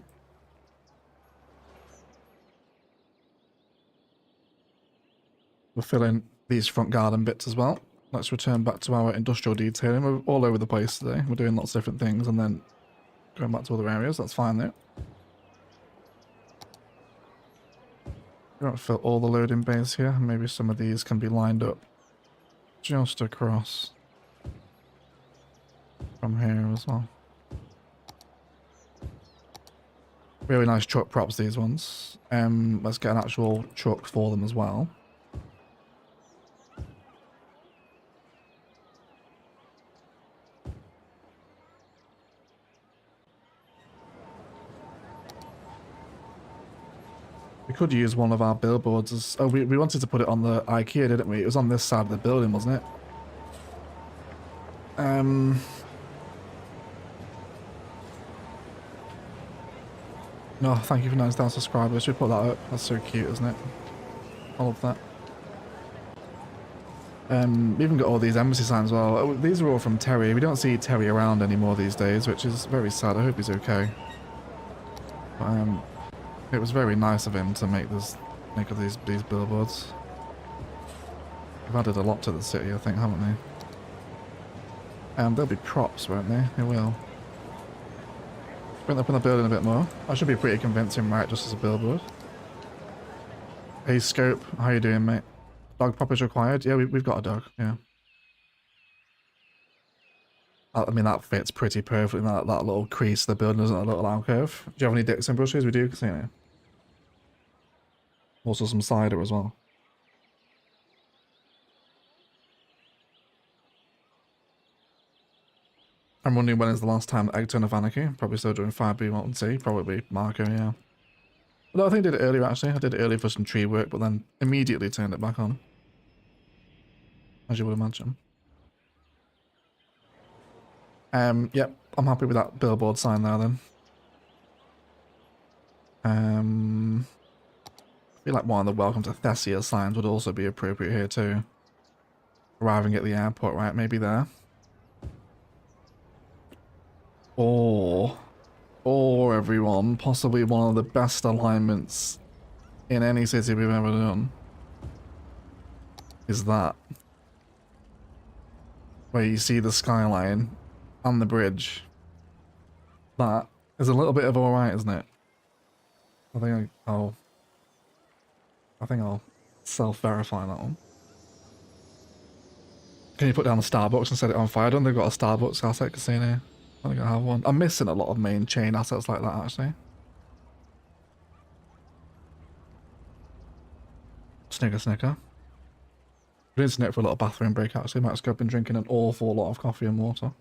We'll fill in these front garden bits as well. Let's return back to our industrial detailing. We're all over the place today. We're doing lots of different things and then going back to other areas. That's fine though. We don't fill all the loading bays here. Maybe some of these can be lined up just across from here as well. Really nice truck props, these ones. Let's get an actual truck for them as well. We could use one of our billboards as... Oh, we wanted to put it on the IKEA, didn't we? It was on this side of the building, wasn't it? No, thank you for 9,000 subscribers. We put that up. That's so cute, isn't it? I love that. We even got all these embassy signs as well. Oh, these are all from Terry. We don't see Terry around anymore these days, which is very sad. I hope he's okay. But, it was very nice of him to make these billboards. We've added a lot to the city, I think, haven't they? There'll be props, won't they? They will. Bring up in the building a bit more. That should be pretty convincing, right? Just as a billboard. Hey, Scope. How you doing, mate? Dog pop is required? Yeah, we've got a dog, yeah. I mean, that fits pretty perfectly in that little crease the building, isn't it? A little alcove. Do you have any dicks and brushes? We do, Casino. Also some cider as well. I'm wondering when is the last time Egg turned off Anarchy? Probably still doing 5B1C. Probably Marco, yeah. No, I think I did it earlier actually. I did it earlier for some tree work, but then immediately turned it back on. As you would imagine. Yep, I'm happy with that billboard sign there then. I feel like one of the welcome to Thessia signs would also be appropriate here too. Arriving at the airport, right? Maybe there. Or everyone, possibly one of the best alignments in any city we've ever done is that. Where you see the skyline and the bridge. That is a little bit of alright, isn't it? I think I'll self-verify that one. Can you put down the Starbucks and set it on fire? I don't think they've got a Starbucks asset casino. I think I have one. I'm missing a lot of main chain assets like that, actually. Snicker. We need to net for a little bathroom break, actually. Might just go up and drinking an awful lot of coffee and water.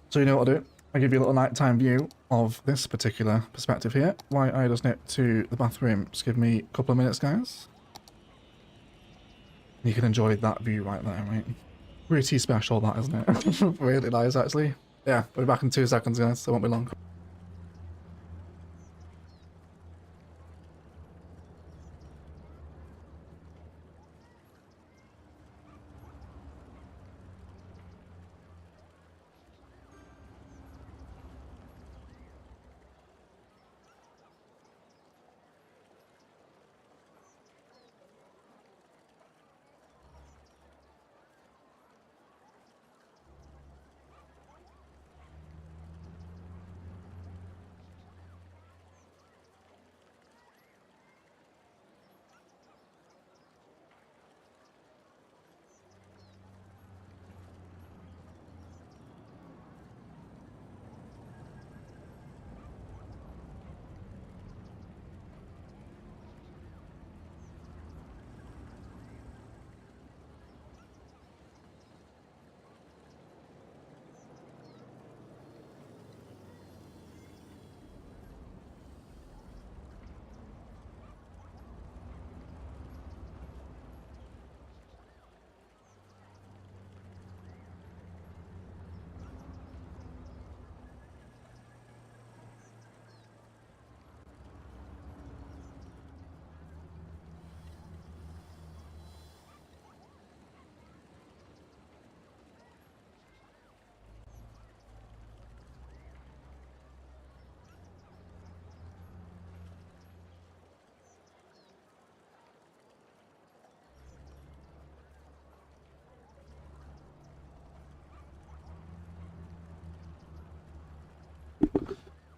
So you know what I'll do? I'll give you a little nighttime view of this particular perspective here. Why I just nip to the bathroom. Just give me a couple of minutes, guys. You can enjoy that view right there, right? Pretty special, that, isn't it? Really nice, actually. Yeah, we'll be back in 2 seconds, guys. So it won't be long.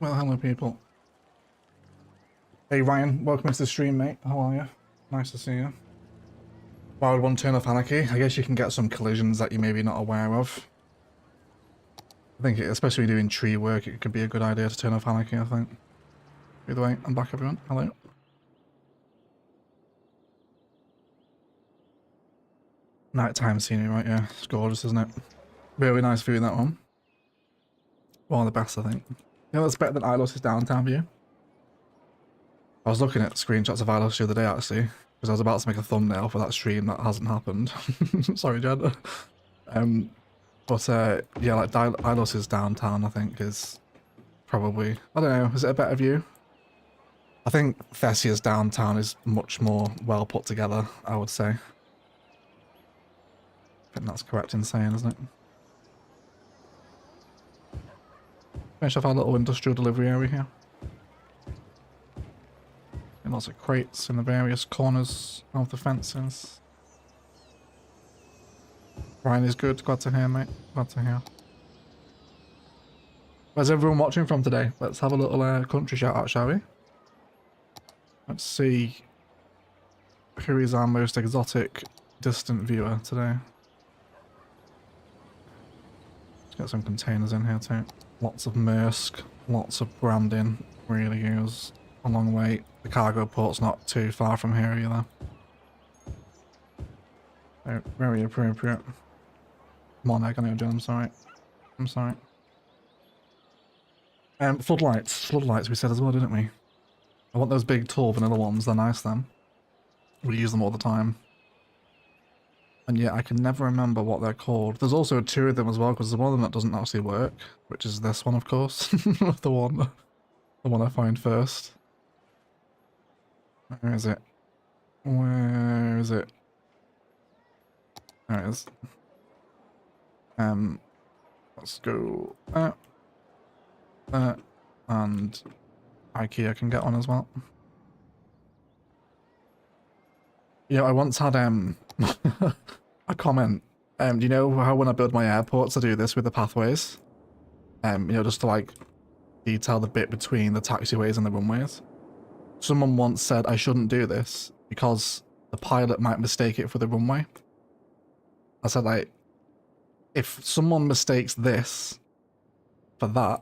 Well, hello, people. Hey, Ryan. Welcome to the stream, mate. How are you? Nice to see you. Why would one turn off Anarchy? I guess you can get some collisions that you're maybe not aware of. I think, especially doing tree work, it could be a good idea to turn off Anarchy, I think. Either way, I'm back, everyone. Hello. Nighttime scenery, right? Yeah, it's gorgeous, isn't it? Really nice view in that one. One of the best, I think. You know what's better than I Lost is downtown view? I was looking at screenshots of Ilos the other day actually, because I was about to make a thumbnail for that stream that hasn't happened. Sorry, Jed. Yeah, like Ilos' downtown, I think, is probably, I don't know, is it a better view? I think Thessia's downtown is much more well put together, I would say. I think that's correct in saying, isn't it? Finish off our little industrial delivery area here. And lots of crates in the various corners of the fences. Ryan is good, glad to hear, mate. Glad to hear. Where's everyone watching from today? Let's have a little country shout out, shall we? Let's see who is our most exotic distant viewer today. Let's get some containers in here too. Lots of Maersk, lots of branding, really goes a long way. The cargo port's not too far from here either. So, very appropriate. Come on, I know, John, I'm sorry. I'm sorry. Floodlights we said as well, didn't we? I want those big tall vanilla ones, they're nice then. We use them all the time. And yeah, I can never remember what they're called. There's also two of them as well, because there's one of them that doesn't actually work, which is this one, of course. the one I find first. Where is it? Where is it? There it is. Let's go and IKEA can get one as well. Yeah, I once had a comment. Do you know how when I build my airports I do this with the pathways? You know, just to like detail the bit between the taxiways and the runways. Someone once said I shouldn't do this because the pilot might mistake it for the runway. I said, like, if someone mistakes this for that,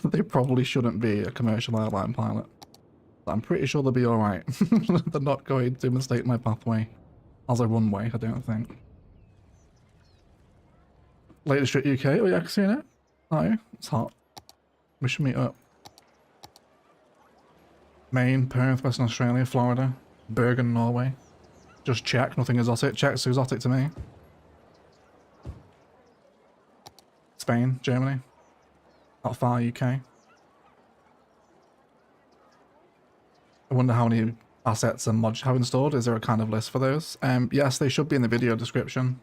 they probably shouldn't be a commercial airline pilot. I'm pretty sure they'll be alright. They're not going to mistake my pathway as a runway, I don't think. Latest trip UK? Oh yeah, I can see it. Oh yeah, it's hot. We should meet up. Maine, Perth, Western Australia, Florida, Bergen, Norway. Just check, nothing exotic. Check's exotic to me. Spain, Germany. Not far, UK. I wonder how many assets and mods you have installed. Is there a kind of list for those? Yes, they should be in the video description.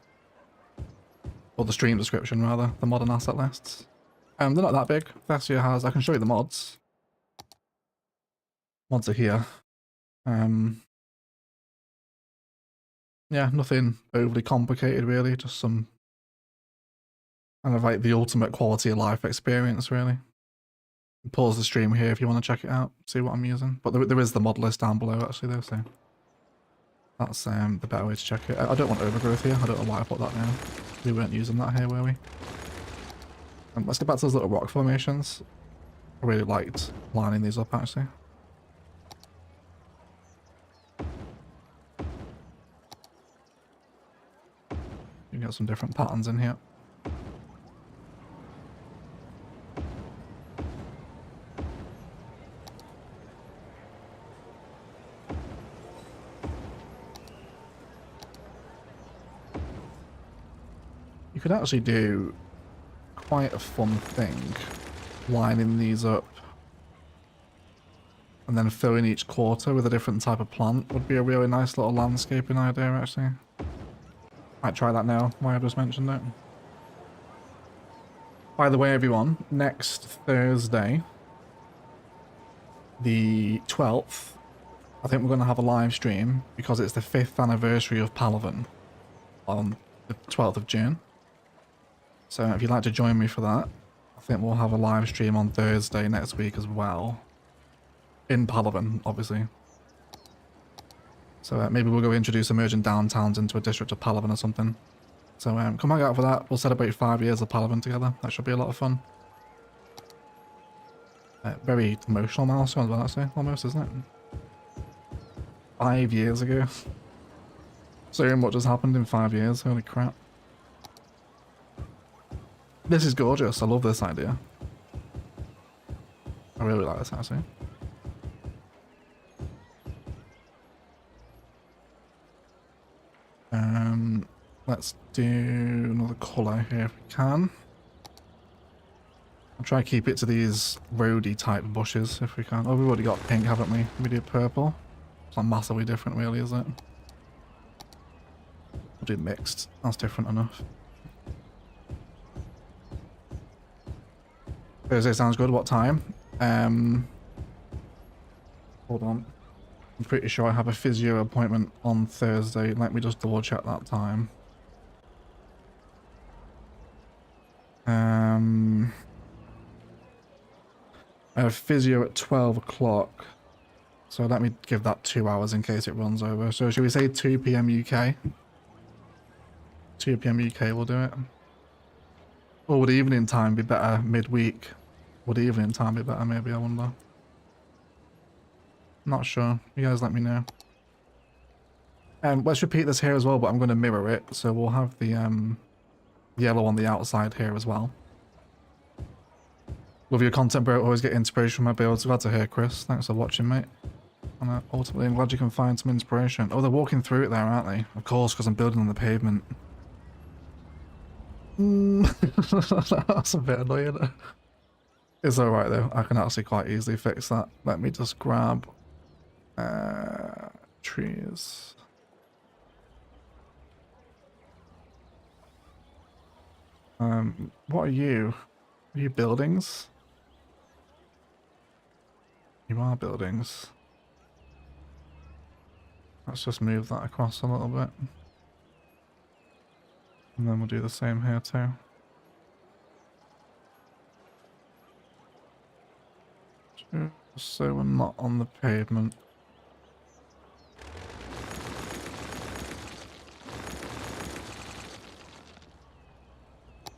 Or the stream description, rather. The mod and asset lists. They're not that big. Thessia has... I can show you the mods. Mods are here. Yeah, nothing overly complicated, really. Just some... kind of like the ultimate quality of life experience, really. Pause the stream here if you want to check it out, see what I'm using. But there is the mod list down below, actually, though, so... that's the better way to check it. I don't want overgrowth here. I don't know why I put that down. We weren't using that here, were we? Let's get back to those little rock formations. I really liked lining these up, actually. You got some different patterns in here. You could actually do quite a fun thing, lining these up and then filling each quarter with a different type of plant would be a really nice little landscaping idea, actually. Might try that now, why I just mentioned it. By the way, everyone, next Thursday, the 12th, I think we're going to have a live stream because it's the 5th anniversary of Palaven on the 12th of June. So if you'd like to join me for that, I think we'll have a live stream on Thursday next week as well. In Palaven, obviously. So maybe we'll go introduce emerging downtowns into a district of Palaven or something. So come hang out for that. We'll celebrate 5 years of Palaven together. That should be a lot of fun. Very emotional milestone as well, actually, almost, isn't it? 5 years ago. So much has happened in 5 years, holy crap. This is gorgeous, I love this idea. I really like this, actually. Let's do another colour here if we can. I'll try to keep it to these roady type bushes if we can. Oh, we've already got pink, haven't we? We do purple. It's not massively different really, is it? We'll do mixed. That's different enough. Thursday sounds good. What time? Hold on. I'm pretty sure I have a physio appointment on Thursday. Let me just double check that time. I have physio at 12 o'clock. So let me give that 2 hours in case it runs over. So should we say 2 PM UK? 2 PM UK will do it. Or would evening time be better midweek? Would evening time be better maybe, I wonder. Not sure. You guys let me know. Let's repeat this here as well, but I'm going to mirror it. So we'll have the yellow on the outside here as well. Love your content, bro. Always get inspiration from my builds. Glad to hear, Chris. Thanks for watching, mate. And ultimately, I'm glad you can find some inspiration. Oh, they're walking through it there, aren't they? Of course, because I'm building on the pavement. That's a bit annoying. It's alright though. I can actually quite easily fix that. Let me just grab trees. What are you? Are you buildings? You are buildings. Let's just move that across a little bit. And then we'll do the same here too. So we're not on the pavement.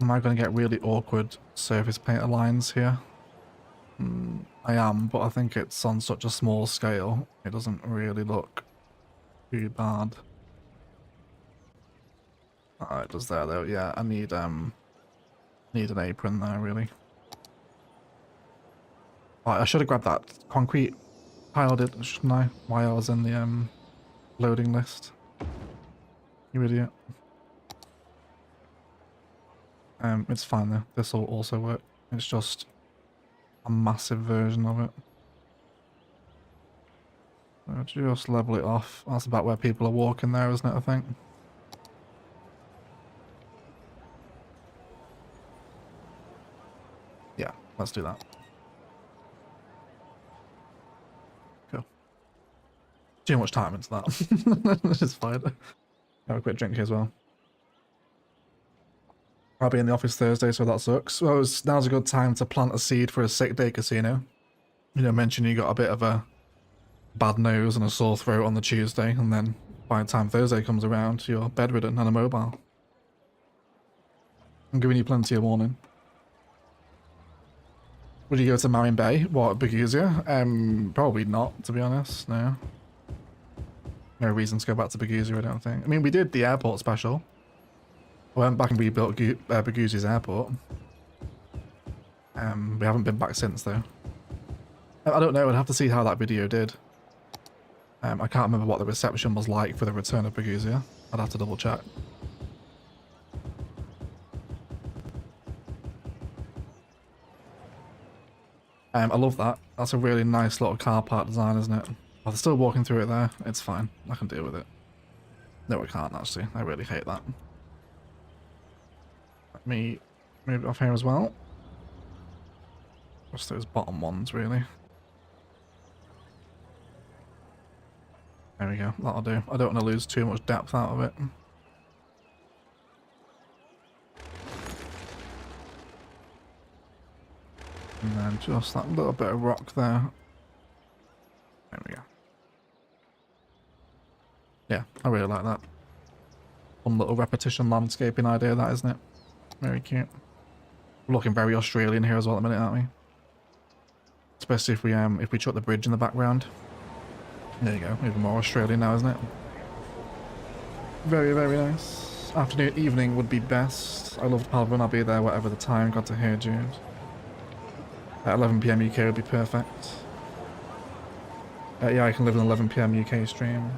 Am I going to get really awkward surface painter lines here? I am, but I think it's on such a small scale, it doesn't really look too bad. Oh, it does there though. Yeah, I need an apron there really. Oh, I should have grabbed that concrete pile, shouldn't I? While I was in the loading list. You idiot. It's fine though. This will also work. It's just a massive version of it. So just level it off. That's about where people are walking there, isn't it, I think? Yeah, let's do that. Cool. Too much time into that. It's fine. Have a quick drink here as well. I'll be in the office Thursday, so that sucks. Well, now's a good time to plant a seed for a sick day casino. You know, mention you got a bit of a bad nose and a sore throat on the Tuesday, and then by the time Thursday comes around, you're bedridden and immobile. I'm giving you plenty of warning. Would you go to Marion Bay? What, Begusia? Probably not, to be honest, no. No reason to go back to Begusia, I don't think. I mean, we did the airport special. I went back and rebuilt Begusia's airport. We haven't been back since, though. I don't know, I'd have to see how that video did. I can't remember what the reception was like for the return of Begusia. I'd have to double check. I love that. That's a really nice little car park design, isn't it? Oh, they're still walking through it there. It's fine. I can deal with it. No, I can't, actually. I really hate that. Let me move it off here as well. Just those bottom ones, really. There we go. That'll do. I don't want to lose too much depth out of it. And then just that little bit of rock there. There we go. Yeah, I really like that. Fun little repetition landscaping idea, that, isn't it? Very cute. We're looking very Australian here as well at the minute, aren't we? Especially if we chuck the bridge in the background. There you go. Even more Australian now, isn't it? Very, very nice. Afternoon, evening would be best. I love Palvin. I'll be there whatever the time. Got to hear Jude. At 11 PM UK would be perfect. Yeah, I can live an 11 PM UK stream.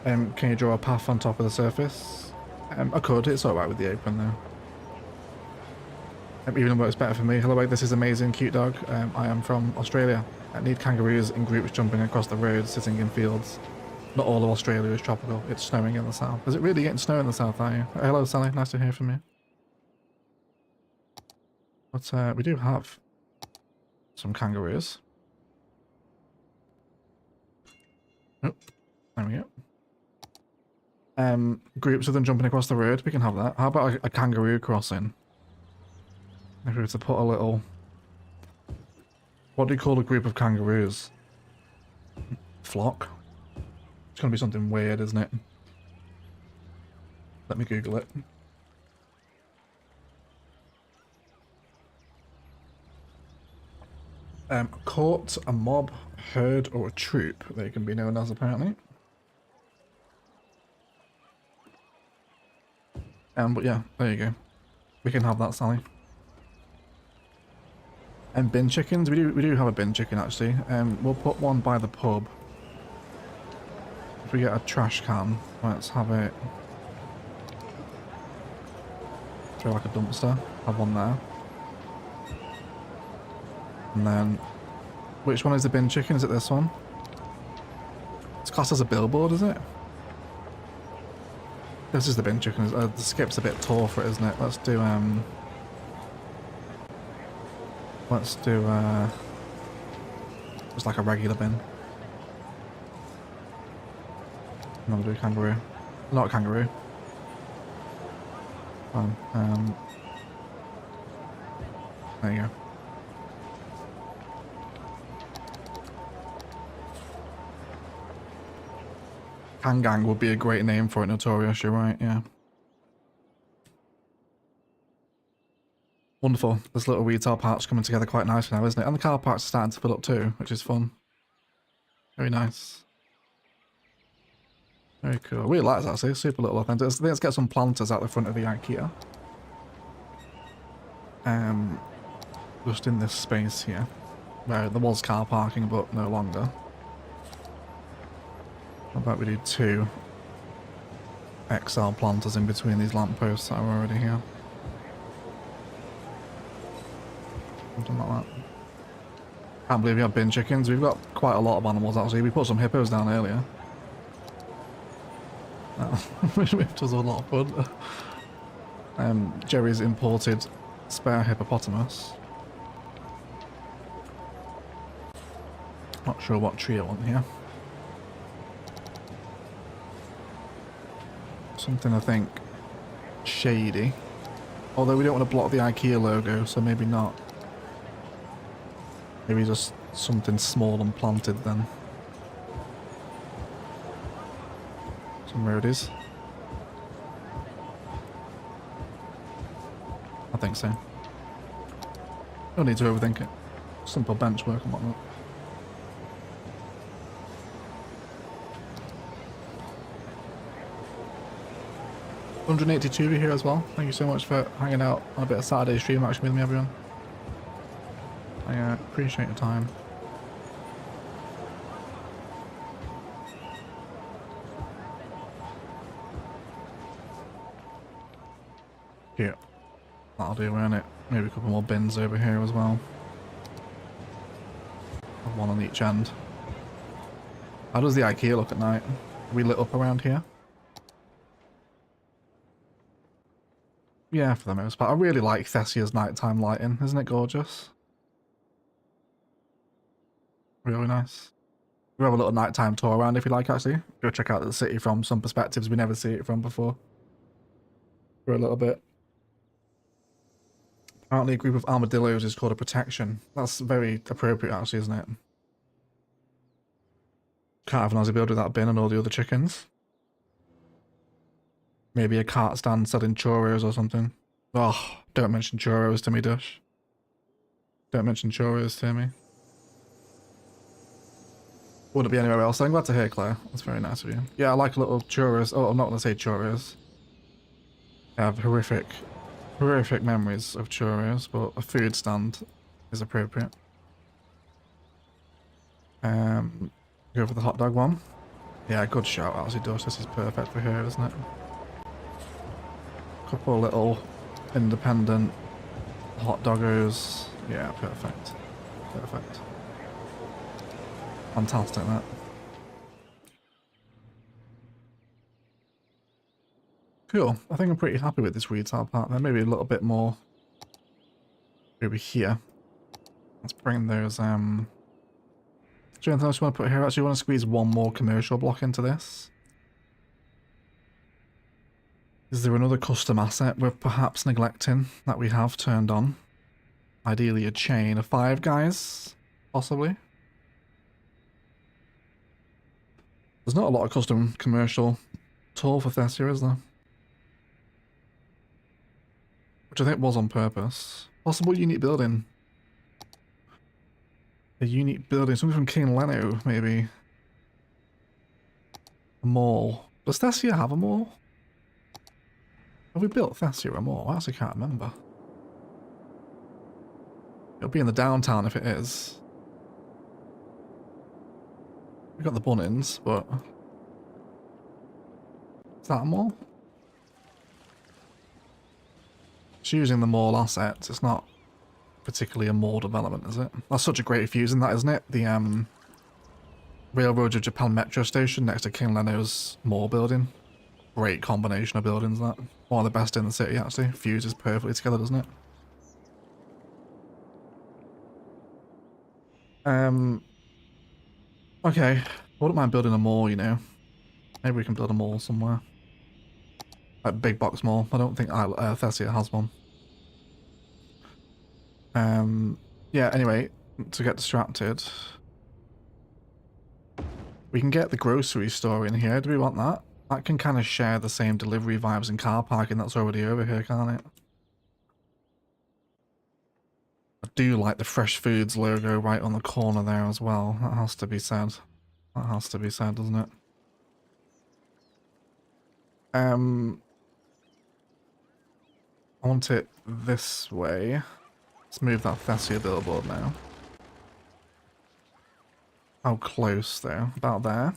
Can you draw a path on top of the surface? I could, it's alright with the apron though. Even though it's better for me. Hello, this is amazing, cute dog. I am from Australia. I need kangaroos in groups jumping across the road, sitting in fields. Not all of Australia is tropical. It's snowing in the south. Is it really getting snow in the south, are you? Hello, Sally. Nice to hear from you. But we do have some kangaroos. Oh, there we go. Groups of them jumping across the road. We can have that. How about a kangaroo crossing? If we were to put a little... What do you call a group of kangaroos? Flock? It's going to be something weird, isn't it? Let me Google it. Court, a mob, herd, or a troop, they can be known as, apparently. But yeah, there you go. We can have that, Sally. And bin chickens, we do have a bin chicken actually. We'll put one by the pub. If we get a trash can, let's have it. Throw like a dumpster. Have one there. And then, which one is the bin chicken? Is it this one? It's classed as a billboard, is it? This is the bin chicken. The skip's a bit tall for it, isn't it? Let's do just like a regular bin. I'm gonna do a kangaroo. Not a kangaroo. Fine. There you go. Kangang would be a great name for it, Notorious, you're right, yeah. Wonderful. This little retail park's coming together quite nicely now, isn't it? And the car parks are starting to fill up too, which is fun. Very nice. Very cool. I really like that, actually. Super little authentic. Let's get some planters out the front of the IKEA. Just in this space here. Where there was car parking, but no longer. How about we do 2 XL planters in between these lampposts that are already here. Something like that. Can't believe we have bin chickens. We've got quite a lot of animals actually. We put some hippos down earlier. Which was a lot of fun. Jerry's imported spare hippopotamus. Not sure what tree I want here. Something I think shady. Although we don't want to block the IKEA logo, so maybe not. Maybe just something small and planted then. Some roadies. I think so. Don't need to overthink it. Simple bench work and whatnot. $182 here as well. Thank you so much for hanging out on a bit of Saturday stream action with me, everyone. I appreciate your time. Yeah, that'll do, won't it? Maybe a couple more bins over here as well. One on each end. How does the IKEA look at night? Are we lit up around here? Yeah, for the most part. I really like Thessia's nighttime lighting. Isn't it gorgeous? Really nice. We have a little nighttime tour around if you like, actually. Go check out the city from some perspectives we never see it from before. For a little bit. Apparently a group of armadillos is called a protection. That's very appropriate, actually, isn't it? Can't have an Aussie build without bin and all the other chickens. Maybe a cart stand selling churros or something. Oh, don't mention churros to me, Dush. Don't mention churros to me. Wouldn't be anywhere else. I'm glad to hear, Claire. That's very nice of you. Yeah, I like a little churros. Oh, I'm not going to say churros. I have horrific memories of churros, but a food stand is appropriate. Go for the hot dog one. Yeah, good shout out as he does. This is perfect for her, isn't it? Couple of little independent hot doggers. Yeah, perfect. Perfect. Fantastic, that. Cool. I think I'm pretty happy with this retail part there. Maybe a little bit more over here. Let's bring those, is there anything else you want to put here? Actually, you want to squeeze one more commercial block into this? Is there another custom asset we're perhaps neglecting that we have turned on? Ideally a chain of 5 guys, possibly. There's not a lot of custom commercial at all for Thessia, is there? Which I think was on purpose. Possible unique building. A unique building, something from King Leno, maybe. A mall. Does Thessia have a mall? Have we built Thessia a mall? I actually can't remember. It'll be in the downtown if it is. We've got the Bunnings, but... Is that a mall? It's using the mall assets. It's not particularly a mall development, is it? That's such a great fusing, that, isn't it? The Railroad of Japan Metro Station next to King Leno's mall building. Great combination of buildings, that. One of the best in the city, actually. Fuses perfectly together, doesn't it? Okay. I wouldn't mind building a mall, you know. Maybe we can build a mall somewhere. Like big box mall. I don't think Thessia has one. Yeah, anyway, to get distracted. We can get the grocery store in here. Do we want that? That can kind of share the same delivery vibes and car parking that's already over here, can't it? I do like the Fresh Foods logo right on the corner there as well. That has to be said. That has to be said, doesn't it? I want it this way. Let's move that Thessia billboard now. How close though? About there.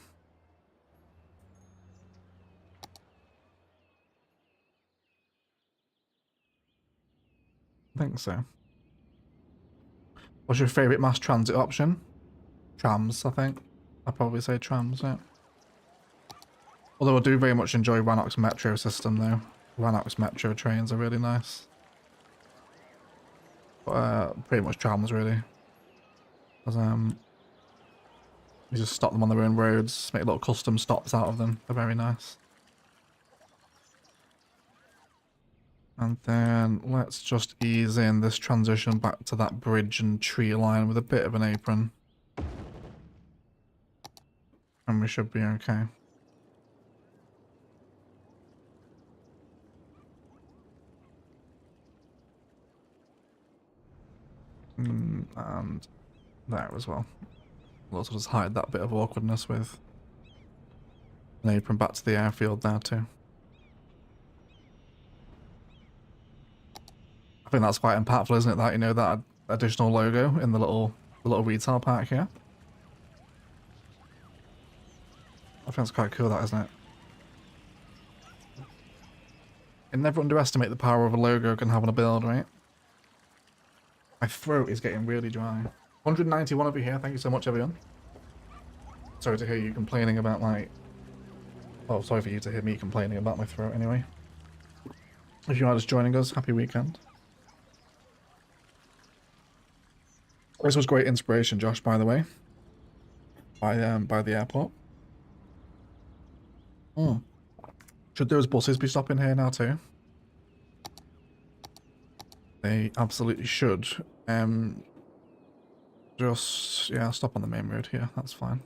I think so. What's your favourite mass transit option? Trams, I think. I'd probably say trams, yeah. Although I do very much enjoy Rannoch's metro system though. Rannoch's metro trains are really nice. But pretty much trams really. Because you just stop them on their own roads, make little custom stops out of them. They're very nice. And then let's just ease in this transition back to that bridge and tree line with a bit of an apron. And we should be okay. And there as well. We'll also just hide that bit of awkwardness with an apron back to the airfield there too. I think that's quite impactful, isn't it? That, you know, that additional logo in the little retail park here. I think it's quite cool, that, isn't it? You never underestimate the power of a logo can have on a build, right? My throat is getting really dry. 191 over here, thank you so much, everyone. Sorry to hear you complaining about my... Oh, sorry for you to hear me complaining about my throat anyway. If you are just joining us, happy weekend. This was great inspiration, Josh, by the way. By the airport. Should those buses be stopping here now too? They absolutely should. Just, yeah, stop on the main road here, that's fine.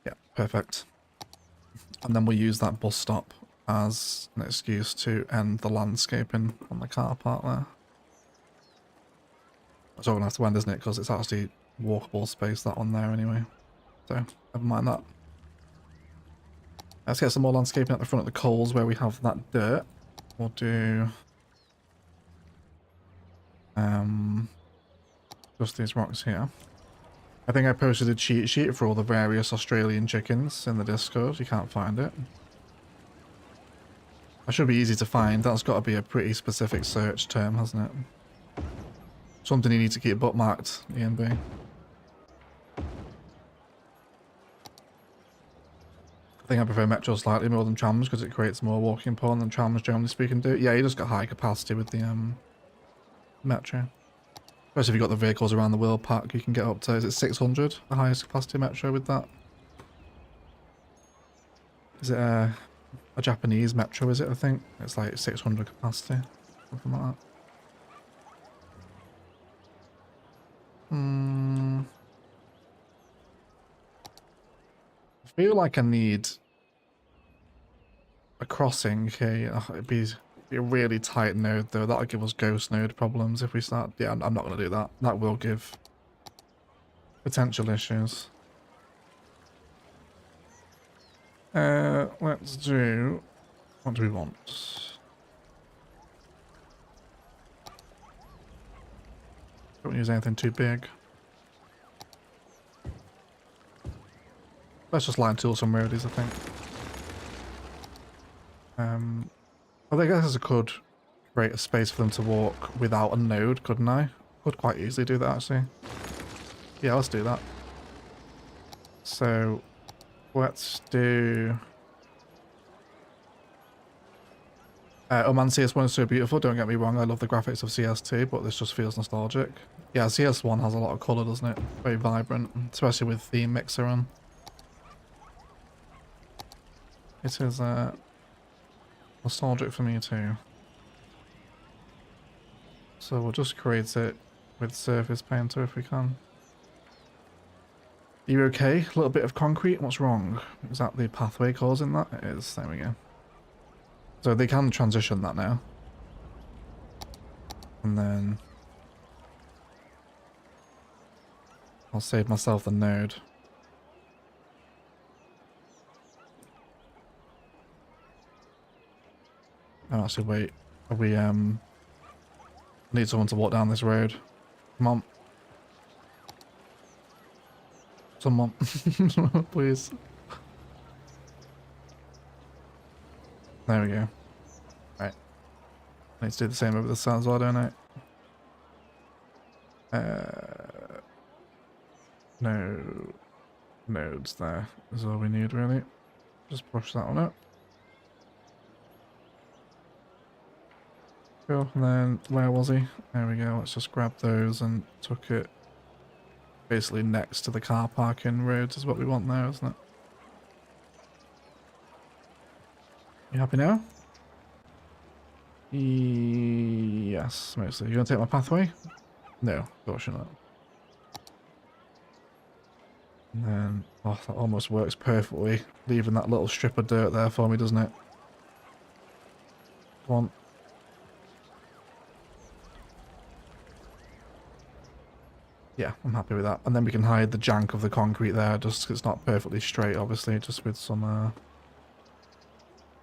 Yeah, perfect. And then we'll use that bus stop as an excuse to end the landscaping on the car park there. It's all gonna have to end, isn't it? Because it's actually walkable space, that one there anyway. So, never mind that. Let's get some more landscaping at the front of the coals where we have that dirt. We'll do... just these rocks here. I think I posted a cheat sheet for all the various Australian chickens in the Discord. You can't find it. That should be easy to find. That's got to be a pretty specific search term, hasn't it? Something you need to keep bookmarked, ENB. I think I prefer Metro slightly more than trams because it creates more walking porn than trams, generally speaking, do. Yeah, you just got high capacity with the Metro. Especially if you've got the vehicles around the world pack, you can get up to, is it 600? The highest capacity Metro with that? Is it a Japanese Metro, is it, I think? It's like 600 capacity. Something like that. I feel like I need a crossing here. It'd be a really tight node though. That'll give us ghost node problems if we start. Yeah, I'm not going to do that. That will give potential issues. Let's do... What do we want? Don't use anything too big. Let's just line tool some roadies, I think. I guess I could create a space for them to walk without a node, couldn't I? Could quite easily do that, actually. Yeah, let's do that. So, let's do... oh man, CS1 is so beautiful, don't get me wrong, I love the graphics of CS2, but this just feels nostalgic. Yeah, CS1 has a lot of colour, doesn't it? Very vibrant, especially with the mixer on. It is nostalgic for me too. So we'll just create it with Surface Painter if we can. Are you okay? A little bit of concrete? What's wrong? Is that the pathway causing that? It is. There we go. So they can transition that now. And then I'll save myself the node. Oh, actually, wait. Are we, need someone to walk down this road. Come on. Someone. Please. There we go. Right. I need to do the same over the side as well, don't I? No nodes there is all we need, really. Just push that one up. Cool, and then where was he? There we go, let's just grab those and tuck it basically next to the car parking roads is what we want there, isn't it? You happy now? Yes, mostly. You gonna take my pathway? No, of course you're not. And then, oh, that almost works perfectly, leaving that little strip of dirt there for me, doesn't it? Come on. Yeah, I'm happy with that. And then we can hide the jank of the concrete there, just 'cause it's not perfectly straight, obviously, just with some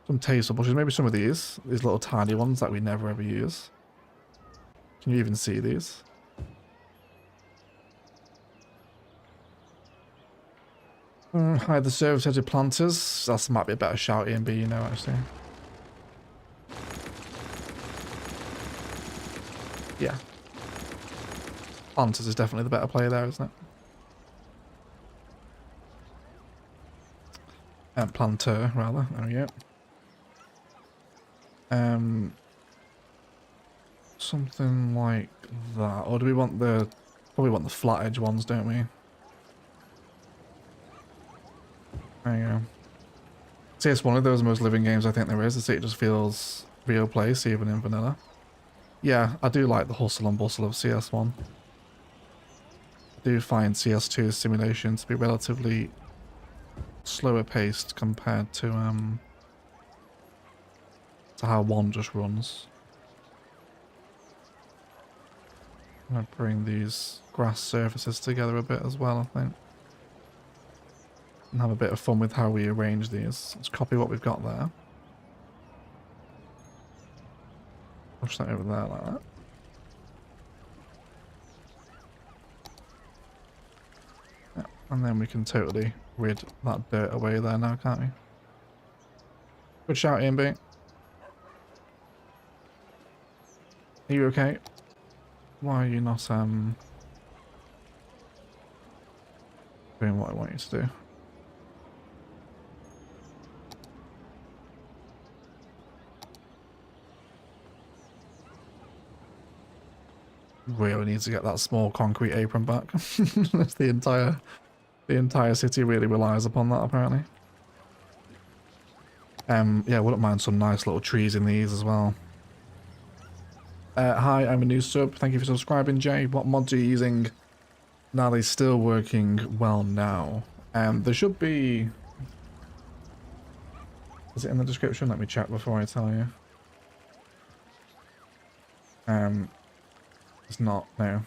taser bushes. Maybe some of these little tiny ones that we never ever use. Can you even see these? Hide the service-headed planters. That might be a better shout, A and B, you know, actually. Yeah. Planters is definitely the better play there, isn't it? Planter, rather. There we go. Something like that. Or do we want the... Probably want the flat edge ones, don't we? There you go. See, it's one of those most living games I think there is. The city just feels real place, even in vanilla. Yeah, I do like the hustle and bustle of CS1. I do find CS2's simulation to be relatively slower paced compared to how one just runs. I'm gonna bring these grass surfaces together a bit as well, I think. And have a bit of fun with how we arrange these. Let's copy what we've got there. Push that over there like that. And then we can totally rid that dirt away there now, can't we? Good shout, Ian B. Are you okay? Why are you not doing what I want you to do? Really need to get that small concrete apron back. the entire city really relies upon that apparently. Yeah, wouldn't mind some nice little trees in these as well. Hi, I'm a new sub. Thank you for subscribing, Jay. What mods are you using? Now they're still working well now. There should be... Is it in the description? Let me check before I tell you. It's not, no.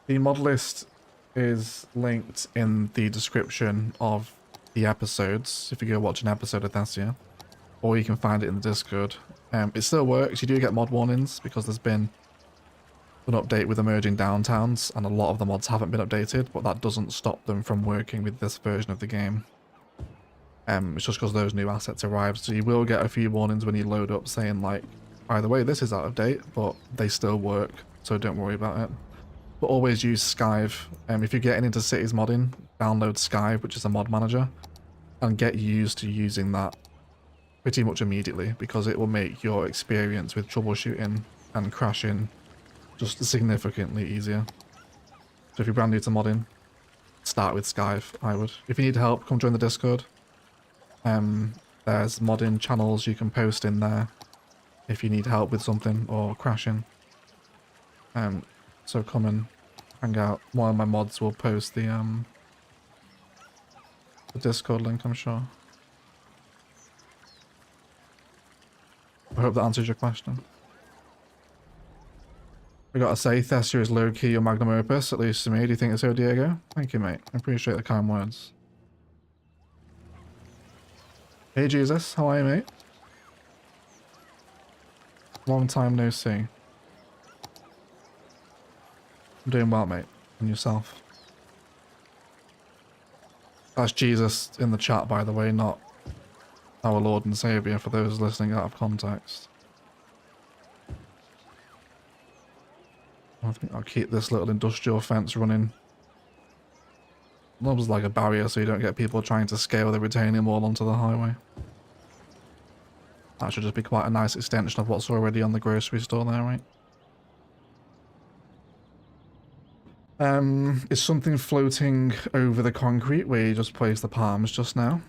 The mod list is linked in the description of the episodes, if you go watch an episode of Thessia, or you can find it in the Discord. It still works. You do get mod warnings because there's been an update with emerging downtowns, and a lot of the mods haven't been updated, but that doesn't stop them from working with this version of the game. It's just because those new assets arrived, so you will get a few warnings when you load up saying like, by the way, this is out of date, but they still work, so don't worry about it. But always use Skive. If you're getting into cities modding, download Skive, which is a mod manager, and get used to using that pretty much immediately, because it will make your experience with troubleshooting and crashing just significantly easier. So if you're brand new to modding, start with Skive, I would. If you need help, come join the Discord. There's modding channels you can post in there if you need help with something or crashing. So come and hang out. One of my mods will post the Discord link, I'm sure. I hope that answers your question. I gotta say, Thessia is low-key your magnum opus, at least to me. Do you think so, Diego? Thank you, mate. I appreciate the kind words. Hey, Jesus. How are you, mate? Long time no see. I'm doing well, mate. And yourself? That's Jesus in the chat, by the way, not our Lord and Saviour, for those listening out of context. I think I'll keep this little industrial fence running. Almost like a barrier so you don't get people trying to scale the retaining wall onto the highway. That should just be quite a nice extension of what's already on the grocery store there, right? Is something floating over the concrete where you just placed the palms just now?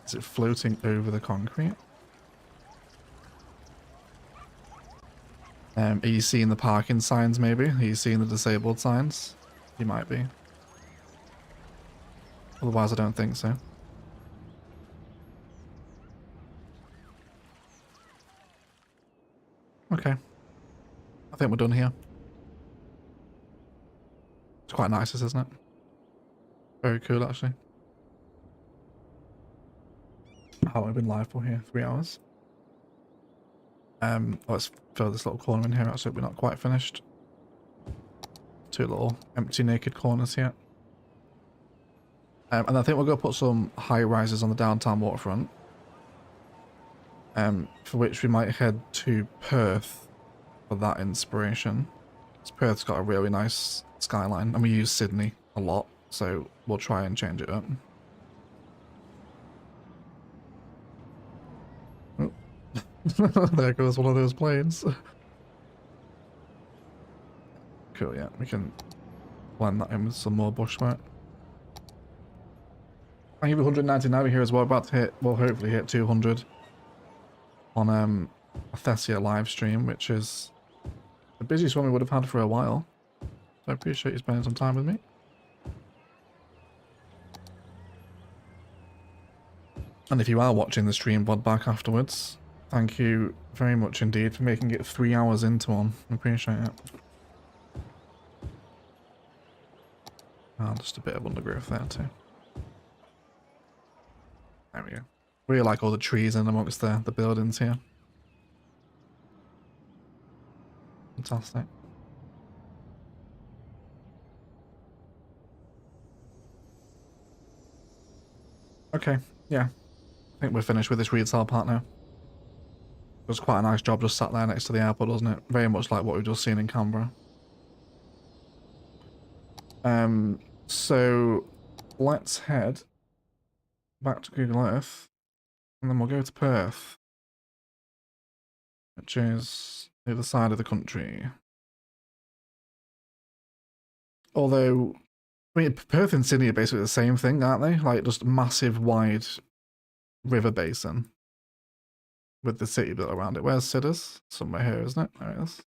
Is it floating over the concrete? Are you seeing the parking signs maybe? Are you seeing the disabled signs? You might be. Otherwise I don't think so. Okay. I think we're done here. It's quite nice, this, isn't it? Very cool, actually. How long have we been live for here? 3 hours? Let's fill this little corner in here, actually. We're not quite finished. 2 little empty naked corners here. And I think we'll go put some high rises on the downtown waterfront. For which we might head to Perth for that inspiration. Because Perth's got a really nice skyline, and we use Sydney a lot, so we'll try and change it up. Oh. There goes one of those planes. Cool, yeah, we can blend that in with some more bushwork. Thank you for 199 here as well. About to hit, well, hopefully hit 200 on a Thessia live stream, which is the busiest one we would have had for a while. So I appreciate you spending some time with me. And if you are watching the stream VOD back afterwards, thank you very much indeed for making it 3 hours into one. I appreciate it. Ah, just a bit of undergrowth there too. There we go. Really like all the trees in amongst the buildings here. Fantastic. Okay, yeah. I think we're finished with this retail part now. It was quite a nice job just sat there next to the airport, wasn't it? Very much like what we've just seen in Canberra. So let's head back to Google Earth, and then we'll go to Perth, which is the other side of the country. Although, I mean, Perth and Sydney are basically the same thing, aren't they? Like, just massive, wide river basin with the city built around it. Where's Sidus? Somewhere here, isn't it? There it is.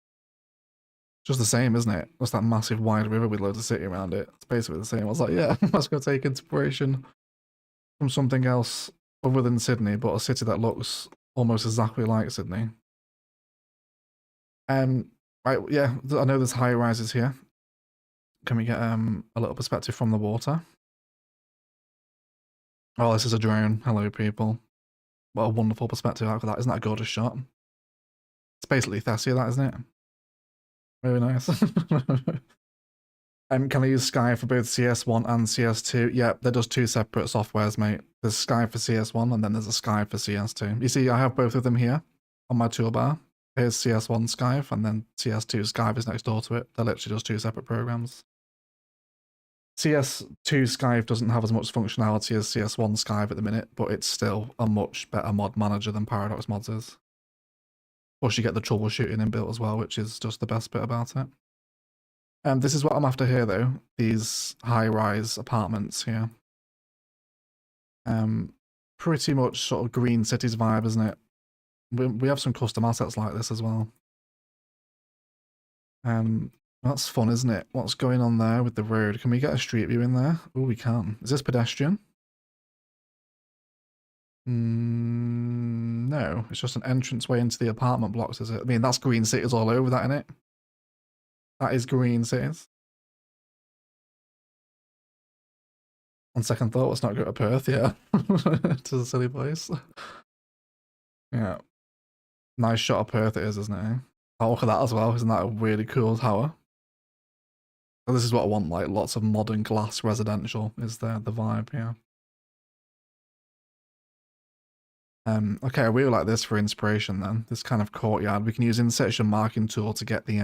Just the same, isn't it? Just that massive, wide river with loads of city around it. It's basically the same. I was like, yeah, let's go take inspiration from something else other than Sydney, but a city that looks almost exactly like Sydney. Right, yeah, I know there's high rises here. Can we get a little perspective from the water? Oh, this is a drone. Hello, people. What a wonderful perspective out of that. Isn't that a gorgeous shot? It's basically Thessia, that, isn't it? Very nice. Can I use Sky for both CS1 and CS2? Yeah, they're just two separate softwares, mate. There's Sky for CS1 and then there's a Sky for CS2. You see, I have both of them here on my toolbar. Here's CS1 Skype and then CS2 Skype is next door to it. They're literally just two separate programs. CS2 Skype doesn't have as much functionality as CS1 Skype at the minute, but it's still a much better mod manager than Paradox Mods is. Plus you get the troubleshooting inbuilt as well, which is just the best bit about it. This is what I'm after here though, these high-rise apartments here. Pretty much sort of Green Cities vibe, isn't it? We have some custom assets like this as well. That's fun, isn't it? What's going on there with the road? Can we get a street view in there? Oh, we can. Is this pedestrian? No, it's just an entranceway into the apartment blocks, is it? I mean, that's Green Cities all over that, innit? That is Green Cities. On second thought, let's not go to Perth, yeah. To the silly place. Yeah. Nice shot of Perth it is, isn't it? Oh, look at that as well. Isn't that a really cool tower? So this is what I want, like lots of modern glass residential is the vibe, yeah. Okay, I really like this for inspiration then. This kind of courtyard. We can use intersection marking tool to get the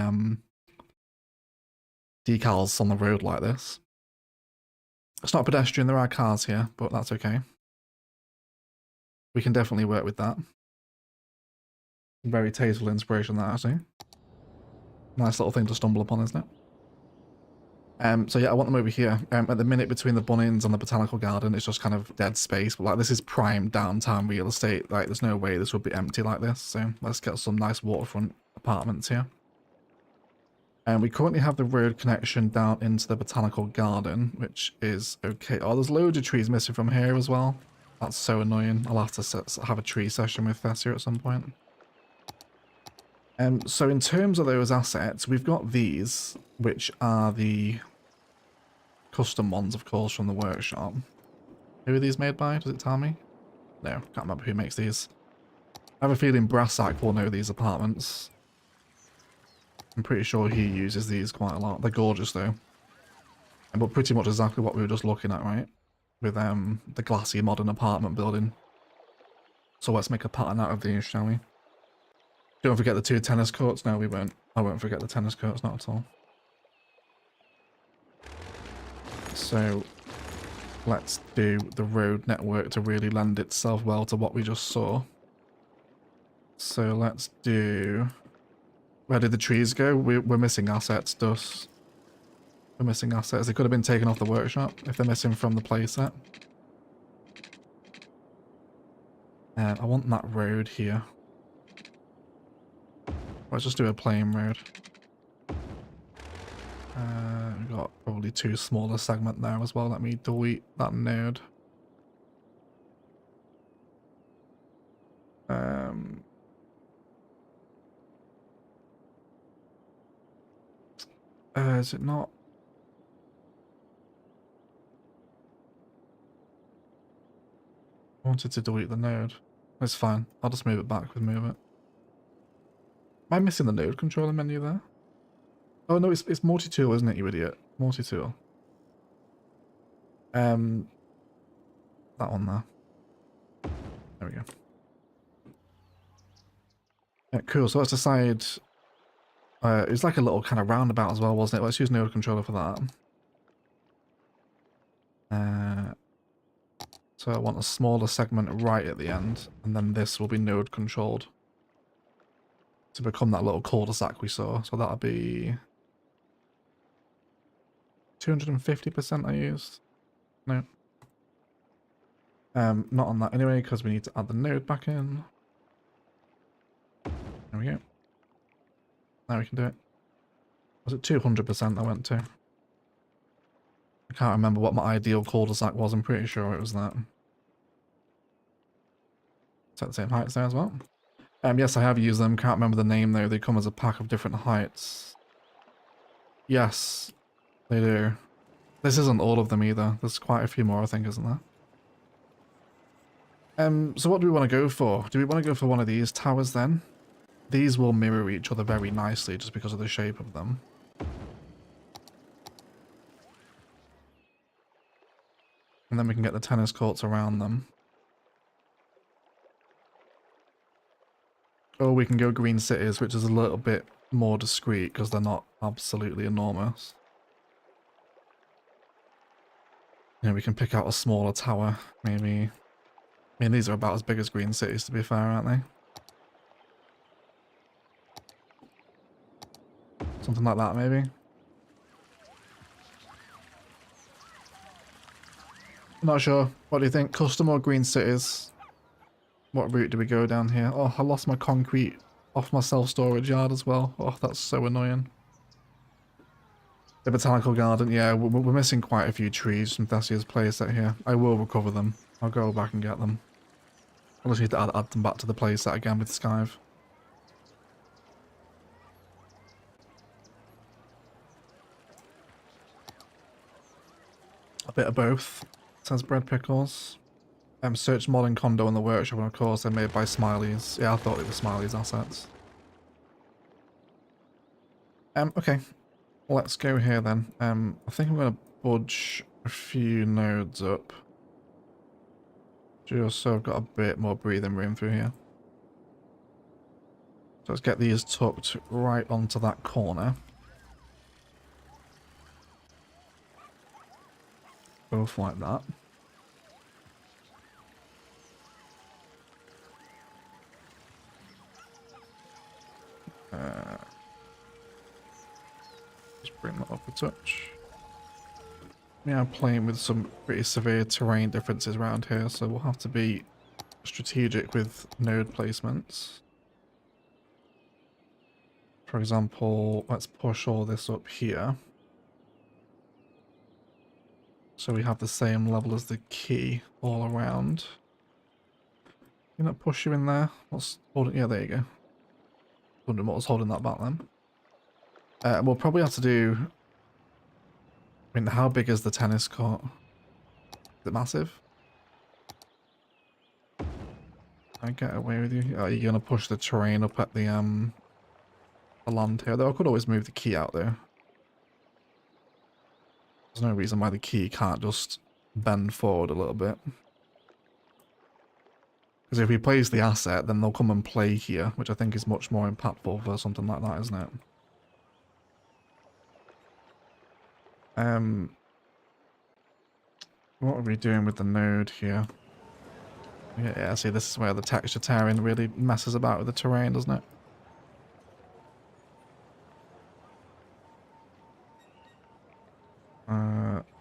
decals on the road like this. It's not pedestrian, there are cars here, but that's okay. We can definitely work with that. Very tasteful inspiration that actually. Nice little thing to stumble upon, isn't it? So yeah, I want them over here. At the minute between the Bunnings and the Botanical Garden, it's just kind of dead space. But like this is prime downtown real estate. Like there's no way this would be empty like this. So let's get some nice waterfront apartments here. And we currently have the road connection down into the Botanical Garden, which is okay. Oh, there's loads of trees missing from here as well. That's so annoying. I'll have to have a tree session with Thessia at some point. So in terms of those assets, we've got these, which are the custom ones, of course, from the workshop. Who are these made by? Does it tell me? No, can't remember who makes these. I have a feeling Brassac will know these apartments. I'm pretty sure he uses these quite a lot. They're gorgeous though. But pretty much exactly what we were just looking at, right? With the glassy modern apartment building. So let's make a pattern out of these, shall we? Don't forget the 2 tennis courts. No, we won't. I won't forget the tennis courts, not at all. So let's do the road network to really lend itself well to what we just saw. So let's do... Where did the trees go? We're missing assets, Dust. We're missing assets. They could have been taken off the workshop if they're missing from the playset. I want that road here. Let's just do a plain road. We've got probably 2 smaller segments there as well. Let me delete that node. Is it not? I wanted to delete the node. It's fine. I'll just move it back with move it. Am I missing the node controller menu there? Oh no, it's multi-tool, isn't it, you idiot? Multi-tool. that one there. There we go. Yeah, cool. So let's decide. It's like a little kind of roundabout as well, wasn't it? Let's use node controller for that. So I want a smaller segment right at the end, and then this will be node controlled to become that little cul-de-sac we saw. So that'll be 250% I used. No. Not on that anyway, because we need to add the node back in. There we go. Now we can do it. Was it 200% I went to? I can't remember what my ideal cul-de-sac was. I'm pretty sure it was that. Is that the same heights there as well? Yes, I have used them. Can't remember the name though. They come as a pack of different heights. Yes, they do. This isn't all of them either. There's quite a few more, I think, isn't there? So what do we want to go for? Do we want to go for one of these towers then? These will mirror each other very nicely just because of the shape of them. And then we can get the tennis courts around them. Or we can go green cities, which is a little bit more discreet because they're not absolutely enormous. You know, we can pick out a smaller tower, maybe. I mean, these are about as big as green cities, to be fair, aren't they? Something like that, maybe. Not sure. What do you think? Custom or green cities? What route do we go down here? Oh, I lost my concrete off my self-storage yard as well. Oh, that's so annoying. The botanical garden, yeah, we're missing quite a few trees from Thessia's playset here. I will recover them. I'll go back and get them. I'll just need to add them back to the playset again with Skyve. A bit of both. Says bread pickles. Search modern condo in the workshop, and of course they're made by Smiley's. Yeah, I thought they were Smiley's assets. Okay. Let's go here then. I think I'm going to budge a few nodes up. Just so I've got a bit more breathing room through here. So let's get these tucked right onto that corner. Both like that. Just bring that up a touch. We are playing with some pretty severe terrain differences around here, so we'll have to be strategic with node placements. For example, let's push all this up here. So we have the same level as the key all around. Can you not push you in there? What's holding? Yeah, there you go. Wondering what was holding that back then. We'll probably have to do. I mean, how big is the tennis court? Is it massive? I get away with you. Are you gonna push the terrain up at the land here? Though I could always move the key out there. There's no reason why the key can't just bend forward a little bit. Because if we place the asset, then they'll come and play here, which I think is much more impactful for something like that, isn't it? What are we doing with the node here? Yeah, see, this is where the texture tearing really messes about with the terrain, doesn't it?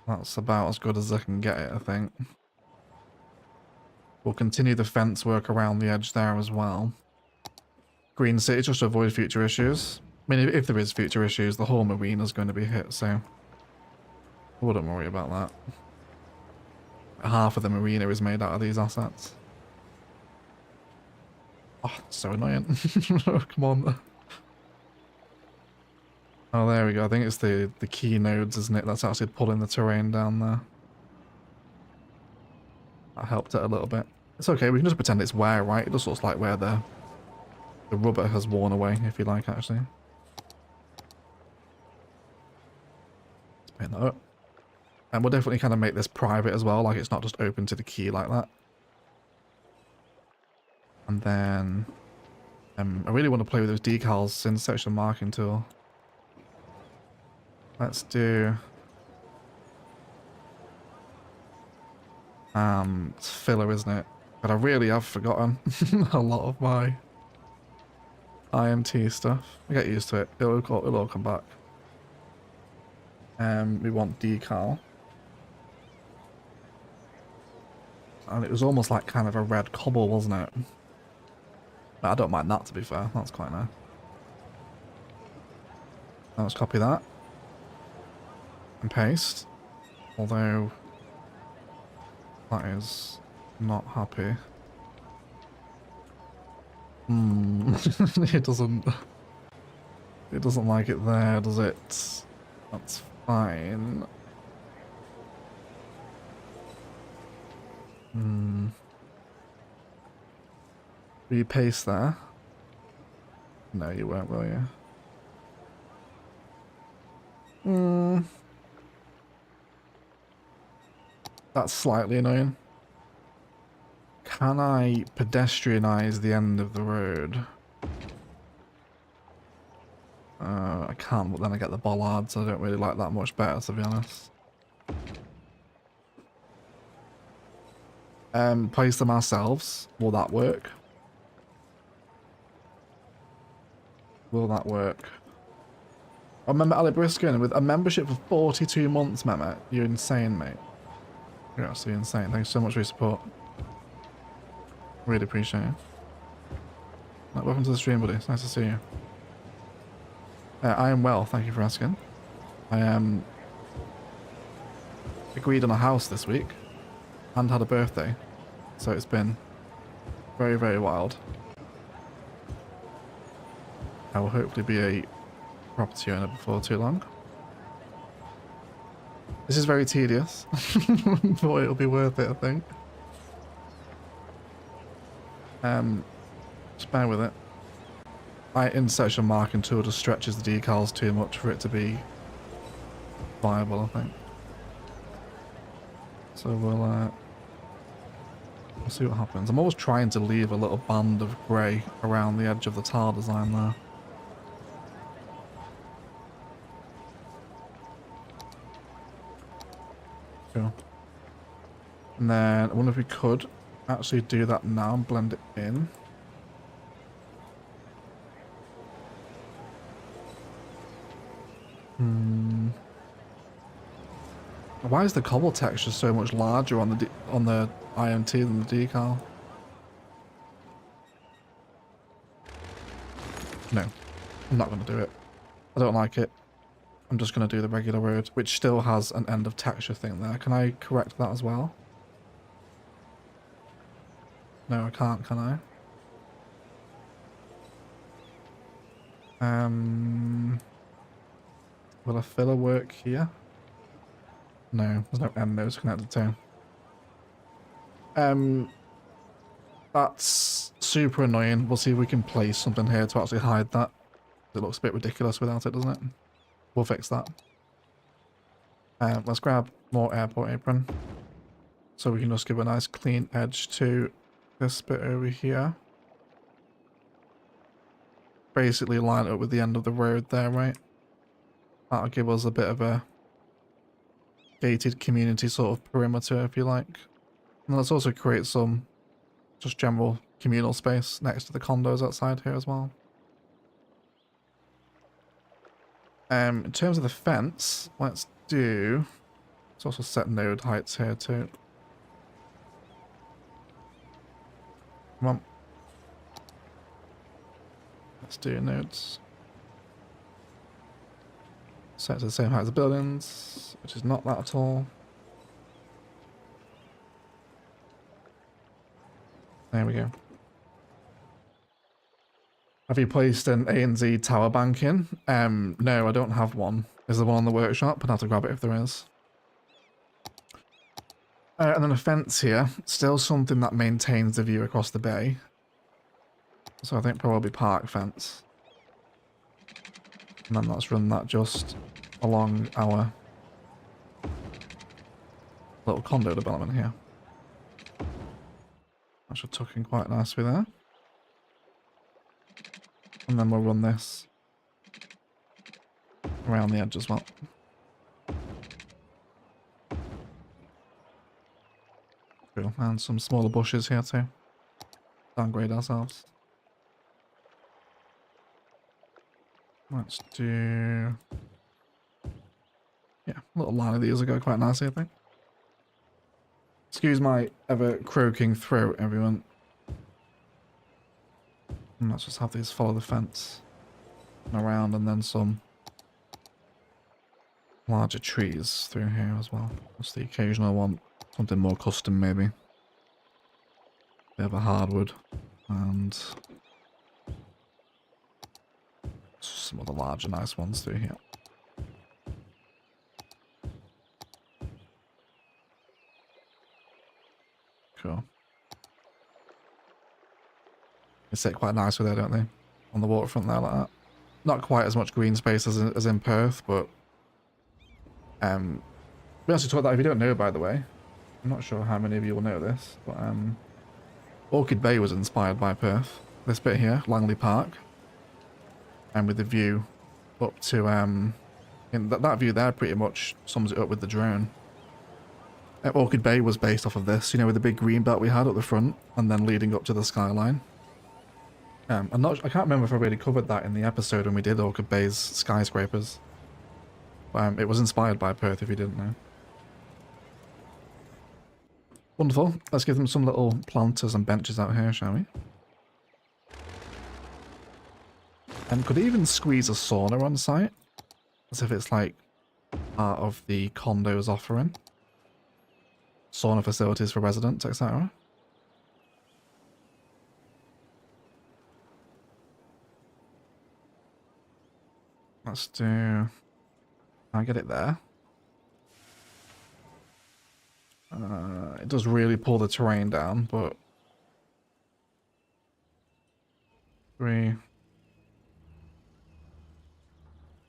That's about as good as I can get it, I think. We'll continue the fence work around the edge there as well. Green City, just to avoid future issues. I mean, if there is future issues, the whole marina is going to be hit, so I wouldn't worry about that. Half of the marina is made out of these assets. Oh, it's so annoying. Come on. Oh, there we go. I think it's the key nodes, isn't it? That's actually pulling the terrain down there. That helped it a little bit. It's okay. We can just pretend it's wear, right? It just looks like where the rubber has worn away, if you like, actually. Let's paint that up. And we'll definitely kind of make this private as well, like it's not just open to the key like that. And then I really want to play with those decals in section marking tool. Let's do it's filler, isn't it? But I really have forgotten a lot of my IMT stuff. I get used to it. It'll all come back. We want decal. And it was almost like kind of a red cobble, wasn't it? But I don't mind that, to be fair. That's quite nice. Now let's copy that. And paste. Although that is not happy. It doesn't like it there, does it? That's fine. Will you paste there? No, you won't, will you? That's slightly annoying. Can I pedestrianize the end of the road? I can't, but then I get the bollards. I don't really like that much better, to be honest. Place them ourselves. Will that work? Will that work? I remember Ali Briskin with a membership for 42 months, Mehmet. You're insane, mate. You're absolutely insane. Thanks so much for your support. Really appreciate it. Welcome to the stream, buddy. It's nice to see you. I am well, thank you for asking. I agreed on a house this week and had a birthday, so it's been very, very wild. I will hopefully be a property owner before too long. This is very tedious, but it'll be worth it, I think. Just bear with it. My insertion marking tool just stretches the decals too much for it to be viable, I think. So we'll see what happens. I'm always trying to leave a little band of grey around the edge of the tile design there. Cool. And then I wonder if we could actually do that now and blend it in. Why is the cobble texture so much larger on the IMT than the decal? No, I'm not going to do it. I don't like it. I'm just going to do the regular road, which still has an end of texture thing there. Can I correct that as well? No, I can't, can I? Will a filler work here? No, there's no end nodes connected to. That's super annoying. We'll see if we can place something here to actually hide that. It looks a bit ridiculous without it, doesn't it? We'll fix that. Let's grab more airport apron. So we can just give a nice clean edge to this bit over here. Basically line it up with the end of the road there, right? That'll give us a bit of a gated community sort of perimeter, if you like. And let's also create some just general communal space next to the condos outside here as well. In terms of the fence, let's also set node heights here too. Come on. Let's do nodes. Set to the same height as the buildings, which is not that at all. There we go. Have you placed an A&Z tower bank in? No, I don't have one. Is there one on the workshop? I'd have to grab it if there is. And then a fence here. Still something that maintains the view across the bay. So I think probably park fence. And then let's run that just along our little condo development here. That should tuck in quite nicely there. And then we'll run this around the edge as well. Cool. And some smaller bushes here too. Downgrade ourselves. Let's do... yeah, a little line of these will go quite nicely, I think. Excuse my ever croaking throat, everyone. And let's just have these follow the fence and around, and then some larger trees through here as well. Just the occasional one, something more custom maybe. Bit of a hardwood, and some other larger nice ones through here. Cool. They sit quite nicely there, don't they? On the waterfront there like that. Not quite as much green space as in Perth, but we actually talked that, if you don't know, by the way, I'm not sure how many of you will know this, but Orchid Bay was inspired by Perth. This bit here, Langley Park, and with the view up to that view there pretty much sums it up with the drone. Orchid Bay was based off of this, you know, with the big green belt we had at the front, and then leading up to the skyline. I can't remember if I really covered that in the episode when we did Orchid Bay's skyscrapers. It was inspired by Perth, if you didn't know. Wonderful. Let's give them some little planters and benches out here, shall we? And could even squeeze a sauna on site, as if it's like part of the condo's offering. Sauna facilities for residents, etc. Let's do... I get it there. It does really pull the terrain down, but... we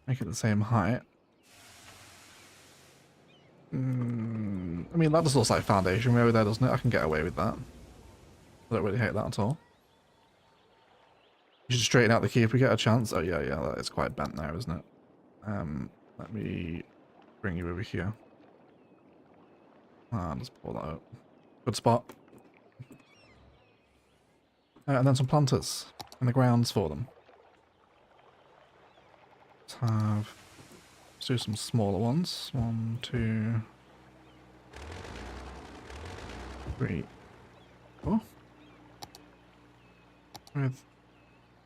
make it the same height. I mean, that just looks like foundation over there, doesn't it? I can get away with that. I don't really hate that at all. You should straighten out the key if we get a chance. Oh yeah, that is quite bent there, isn't it? Let me bring you over here. Let's pull that up. Good spot. And then some planters in the grounds for them. Let's do some smaller ones. 1, 2, 3, 4. With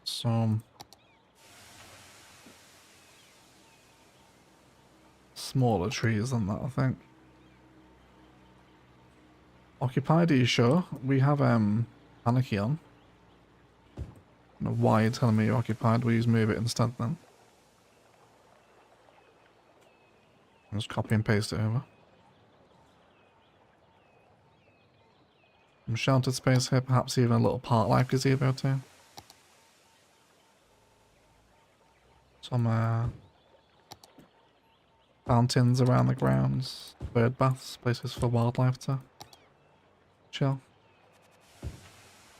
some smaller trees than that, I think. Occupied, are you sure? We have Anarchy on. I don't know why you're telling me you're occupied. We'll just move it instead then. Just copy and paste it over. Some sheltered space here, perhaps even a little park life gazebo too. Some fountains around the grounds, bird baths, places for wildlife to chill.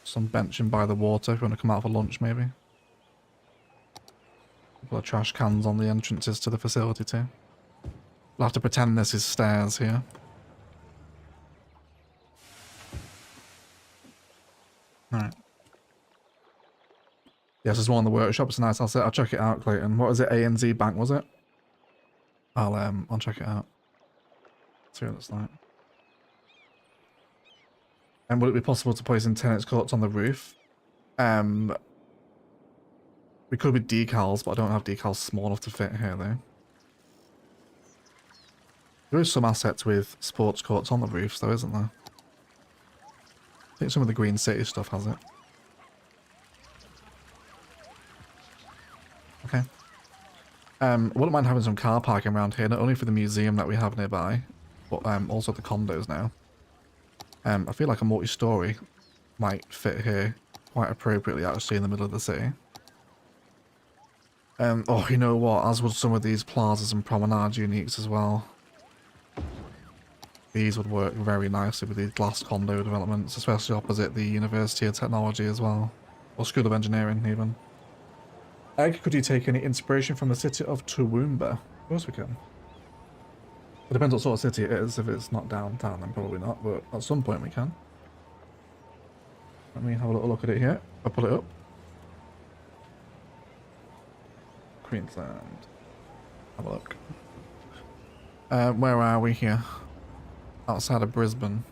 Some benching by the water if you want to come out for lunch maybe. A couple of trash cans on the entrances to the facility too. We'll have to pretend this is stairs here. Alright. Yes, there's one in the workshop. It's nice. I'll check it out, Clayton. What was it? ANZ Bank, was it? I'll check it out. See what it's like. And would it be possible to place in tennis courts on the roof? We could with decals, but I don't have decals small enough to fit here though. There is some assets with sports courts on the roofs though, isn't there? I think some of the Green City stuff has it. Okay. I wouldn't mind having some car parking around here, not only for the museum that we have nearby, but also the condos now. I feel like a multi-story might fit here quite appropriately, actually, in the middle of the city. Oh, you know what? As would some of these plazas and promenade uniques as well. These would work very nicely with these glass condo developments, especially opposite the University of Technology as well. Or School of Engineering, even. Egg, could you take any inspiration from the city of Toowoomba? Of course we can. It depends what sort of city it is. If it's not downtown, then probably not, but at some point we can. Let me have a little look at it here. I'll pull it up. Queensland. Have a look. Where are we here? Outside of Brisbane.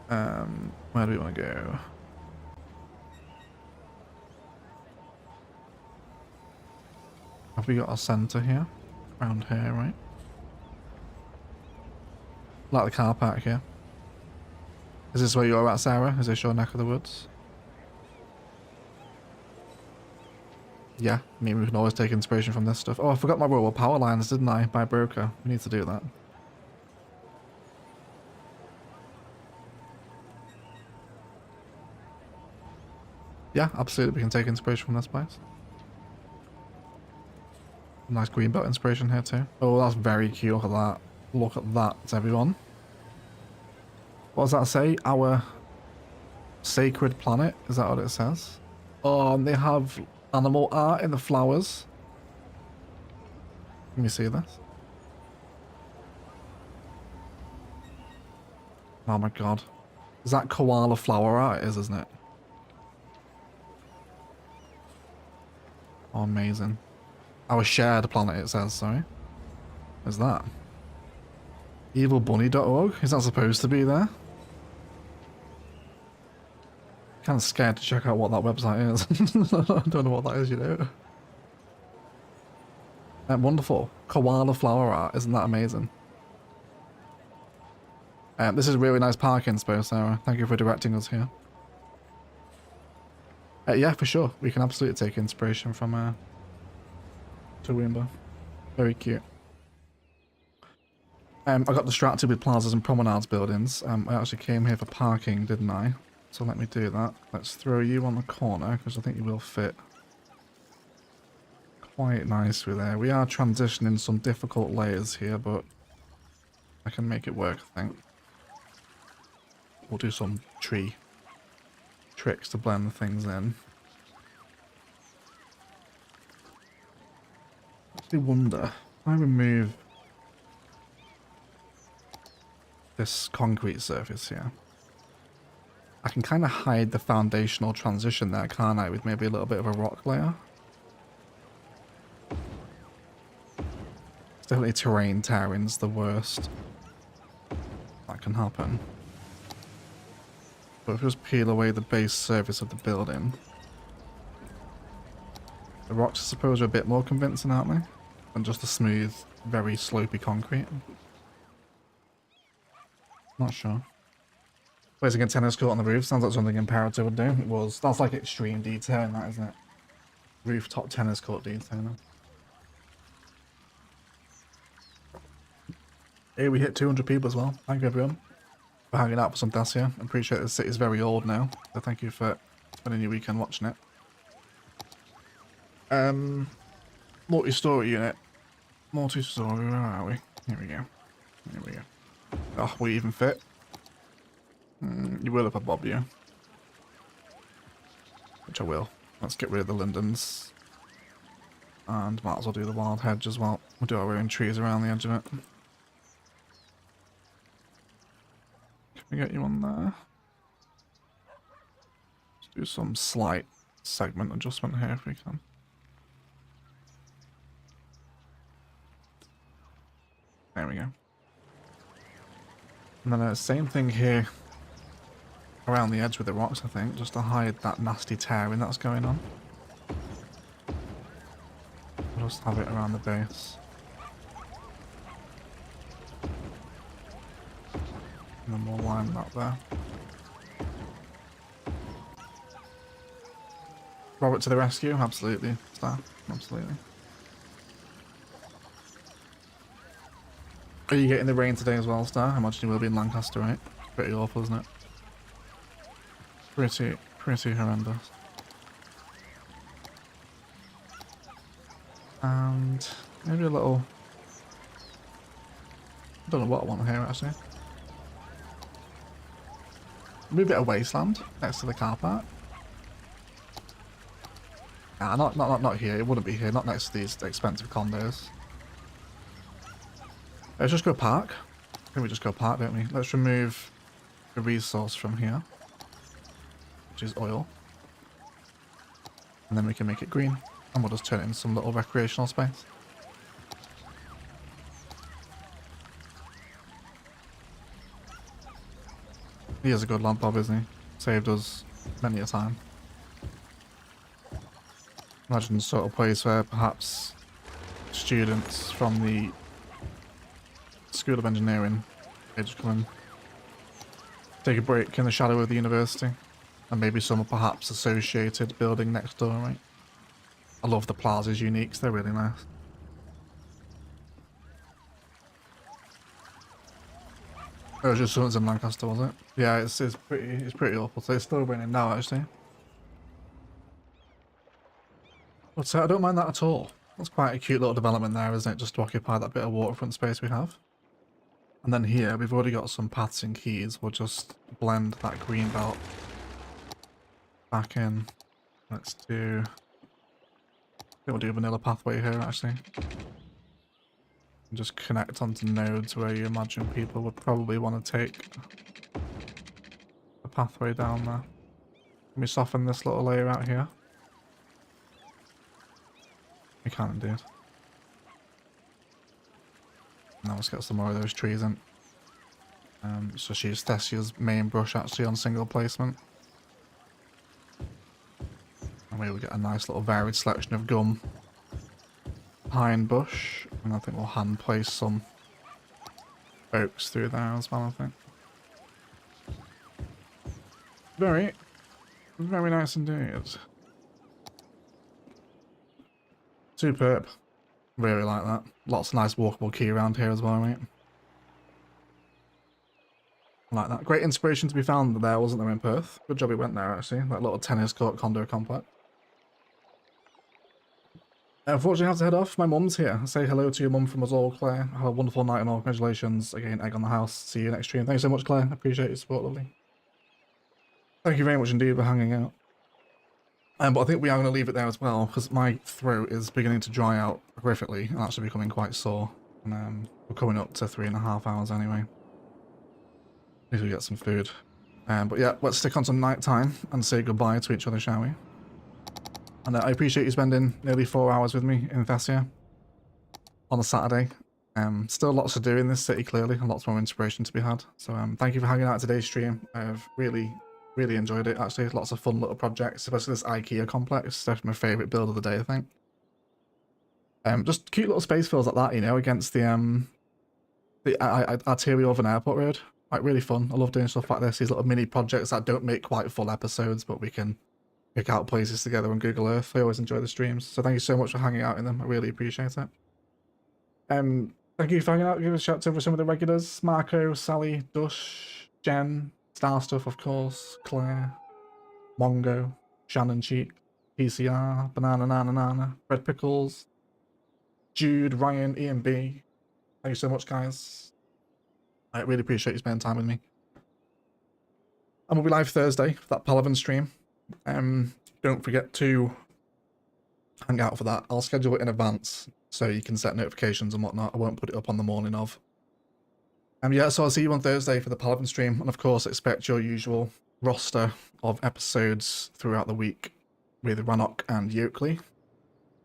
Where do we want to go? Have we got a centre here? Around here, right? Like the car park here. Is this where you're at, Sarah? Is this your neck of the woods? Yeah, I mean, we can always take inspiration from this stuff. Oh, I forgot my rural power lines, didn't I? By broker. We need to do that. Yeah, absolutely. We can take inspiration from this place. Nice green belt inspiration here too. Oh, that's very cute. Look at that. Look at that, everyone. What does that say? Our sacred planet? Is that what it says? Oh, and they have animal art in the flowers. Let me see this. Oh my god. Is that koala flower art? It is, isn't it? Oh, amazing. Our shared planet, it says, sorry. Is that? Evilbunny.org? Is that supposed to be there? Kind of scared to check out what that website is. I don't know what that is, you know. Wonderful. Koala flower art. Isn't that amazing? This is a really nice park inspo, Sarah. Thank you for directing us here. Yeah, for sure. We can absolutely take inspiration from Toowoomba. Very cute. I got distracted with plazas and promenades buildings. I actually came here for parking, didn't I? So let me do that. Let's throw you on the corner, because I think you will fit quite nicely there. We are transitioning some difficult layers here, but I can make it work, I think. We'll do some tree tricks to blend things in. I actually wonder if I remove this concrete surface here, I can kind of hide the foundational transition there, can't I, with maybe a little bit of a rock layer. It's definitely terrain tearing's the worst that can happen. But if we just peel away the base surface of the building, the rocks I suppose are a bit more convincing, aren't they? Than just the smooth, very slopey concrete. Not sure. Placing a tennis court on the roof sounds like something Imperator would do. That's like extreme detailing, that, isn't it? Rooftop tennis court detailing. Hey, we hit 200 people as well. Thank you, everyone, for hanging out for some Thessia. I appreciate the city's very old now, so thank you for spending your weekend watching it. Multi-story unit. Multi-story, where are we? Here we go. Here we go. Oh, we even fit? You will if I bob you. Which I will. Let's get rid of the lindens. And might as well do the wild hedge as well. We'll do our own trees around the edge of it. Can we get you on there? Let's do some slight segment adjustment here if we can. There we go. And then same thing here around the edge with the rocks, I think, just to hide that nasty tearing that's going on. We'll just have it around the base. And then we'll line that there. Robert to the rescue, absolutely, Star, absolutely. Are you getting the rain today as well, Star? I imagine you will be in Lancaster, right? Pretty awful, isn't it? Pretty horrendous. And maybe a little I don't know what I want here actually. Maybe a bit of wasteland next to the car park. Nah, not here. It wouldn't be here. Not next to these expensive condos. Let's just go park. I think we just go park, don't we? Let's remove the resource from here, which is oil. And then we can make it green. And we'll just turn it into some little recreational space. He is a good lad, Bob, isn't he? Saved us many a time. Imagine sort of place where perhaps students from the School of Engineering, they just come and take a break in the shadow of the university. And maybe some perhaps associated building next door, right? I love the Plaza's uniques, they're really nice. It was just something in Lancaster, was it? Yeah, it's pretty awful. So it's still raining now, actually. But I don't mind that at all. That's quite a cute little development there, isn't it? Just to occupy that bit of waterfront space we have. And then here, we've already got some paths and keys. We'll just blend that green belt back in. Let's do... I think we'll do a vanilla pathway here, actually. And just connect onto nodes where you imagine people would probably want to take the pathway down there. Let me soften this little layer out here. We can indeed. Now let's get some more of those trees in. So she used Thessia's main brush actually on single placement. And we will get a nice little varied selection of gum pine bush. And I think we'll hand place some oaks through there as well, I think. Very nice indeed. Superb. Really like that. Lots of nice walkable key around here as well, mate. Like that. Great inspiration to be found there, wasn't there, in Perth? Good job we went there, actually. That little tennis court condo complex. Unfortunately, I have to head off. My mum's here. Say hello to your mum from us all, Claire. Have a wonderful night and all. Congratulations. Again, egg on the house. See you next stream. Thanks so much, Claire. Appreciate your support, lovely. Thank you very much indeed for hanging out. But I think we are going to leave it there as well, because my throat is beginning to dry out horrifically and actually becoming quite sore. And we're coming up to 3.5 hours anyway. Need to get some food. But yeah, let's stick on some night time and say goodbye to each other, shall we? And I appreciate you spending nearly 4 hours with me in Thessia on a Saturday. Still lots to do in this city, clearly, and lots more inspiration to be had. So thank you for hanging out at today's stream. I've really enjoyed it, actually. Lots of fun little projects, especially this IKEA complex. It's definitely my favourite build of the day, I think. Just cute little space fills like that, you know, against the arterial of an airport road. Like, really fun. I love doing stuff like this, these little mini projects that don't make quite full episodes, but we can pick out places together on Google Earth. I always enjoy the streams, so thank you so much for hanging out in them. I really appreciate it. Thank you for hanging out. Give a shout out to some of the regulars: Marco, Sally, Dush, Jen, Star Stuff, of course, Claire, Mongo, Shannon Cheek, PCR, Banana Nana Nana, Red Pickles, Jude, Ryan, Ian B. Thank you so much, guys. I really appreciate you spending time with me. And we'll be live Thursday for that Palavan stream. Don't forget to hang out for that. I'll schedule it in advance so you can set notifications and whatnot. I won't put it up on the morning of. Yeah, so I'll see you on Thursday for the Palavan stream. And of course, expect your usual roster of episodes throughout the week with Rannoch and Yoakley.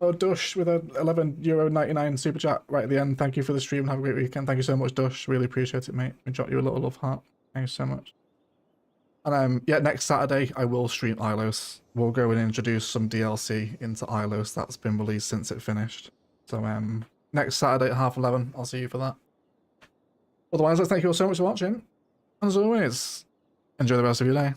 Oh, Dush with a €11.99 super chat right at the end. Thank you for the stream and have a great weekend. Thank you so much, Dush. Really appreciate it, mate. We drop you a little love heart. Thank you so much. And yeah, next Saturday I will stream Ilos. We'll go and introduce some DLC into Ilos that's been released since it finished. So next Saturday at 11:30, I'll see you for that. Otherwise, let's thank you all so much for watching. And as always, enjoy the rest of your day.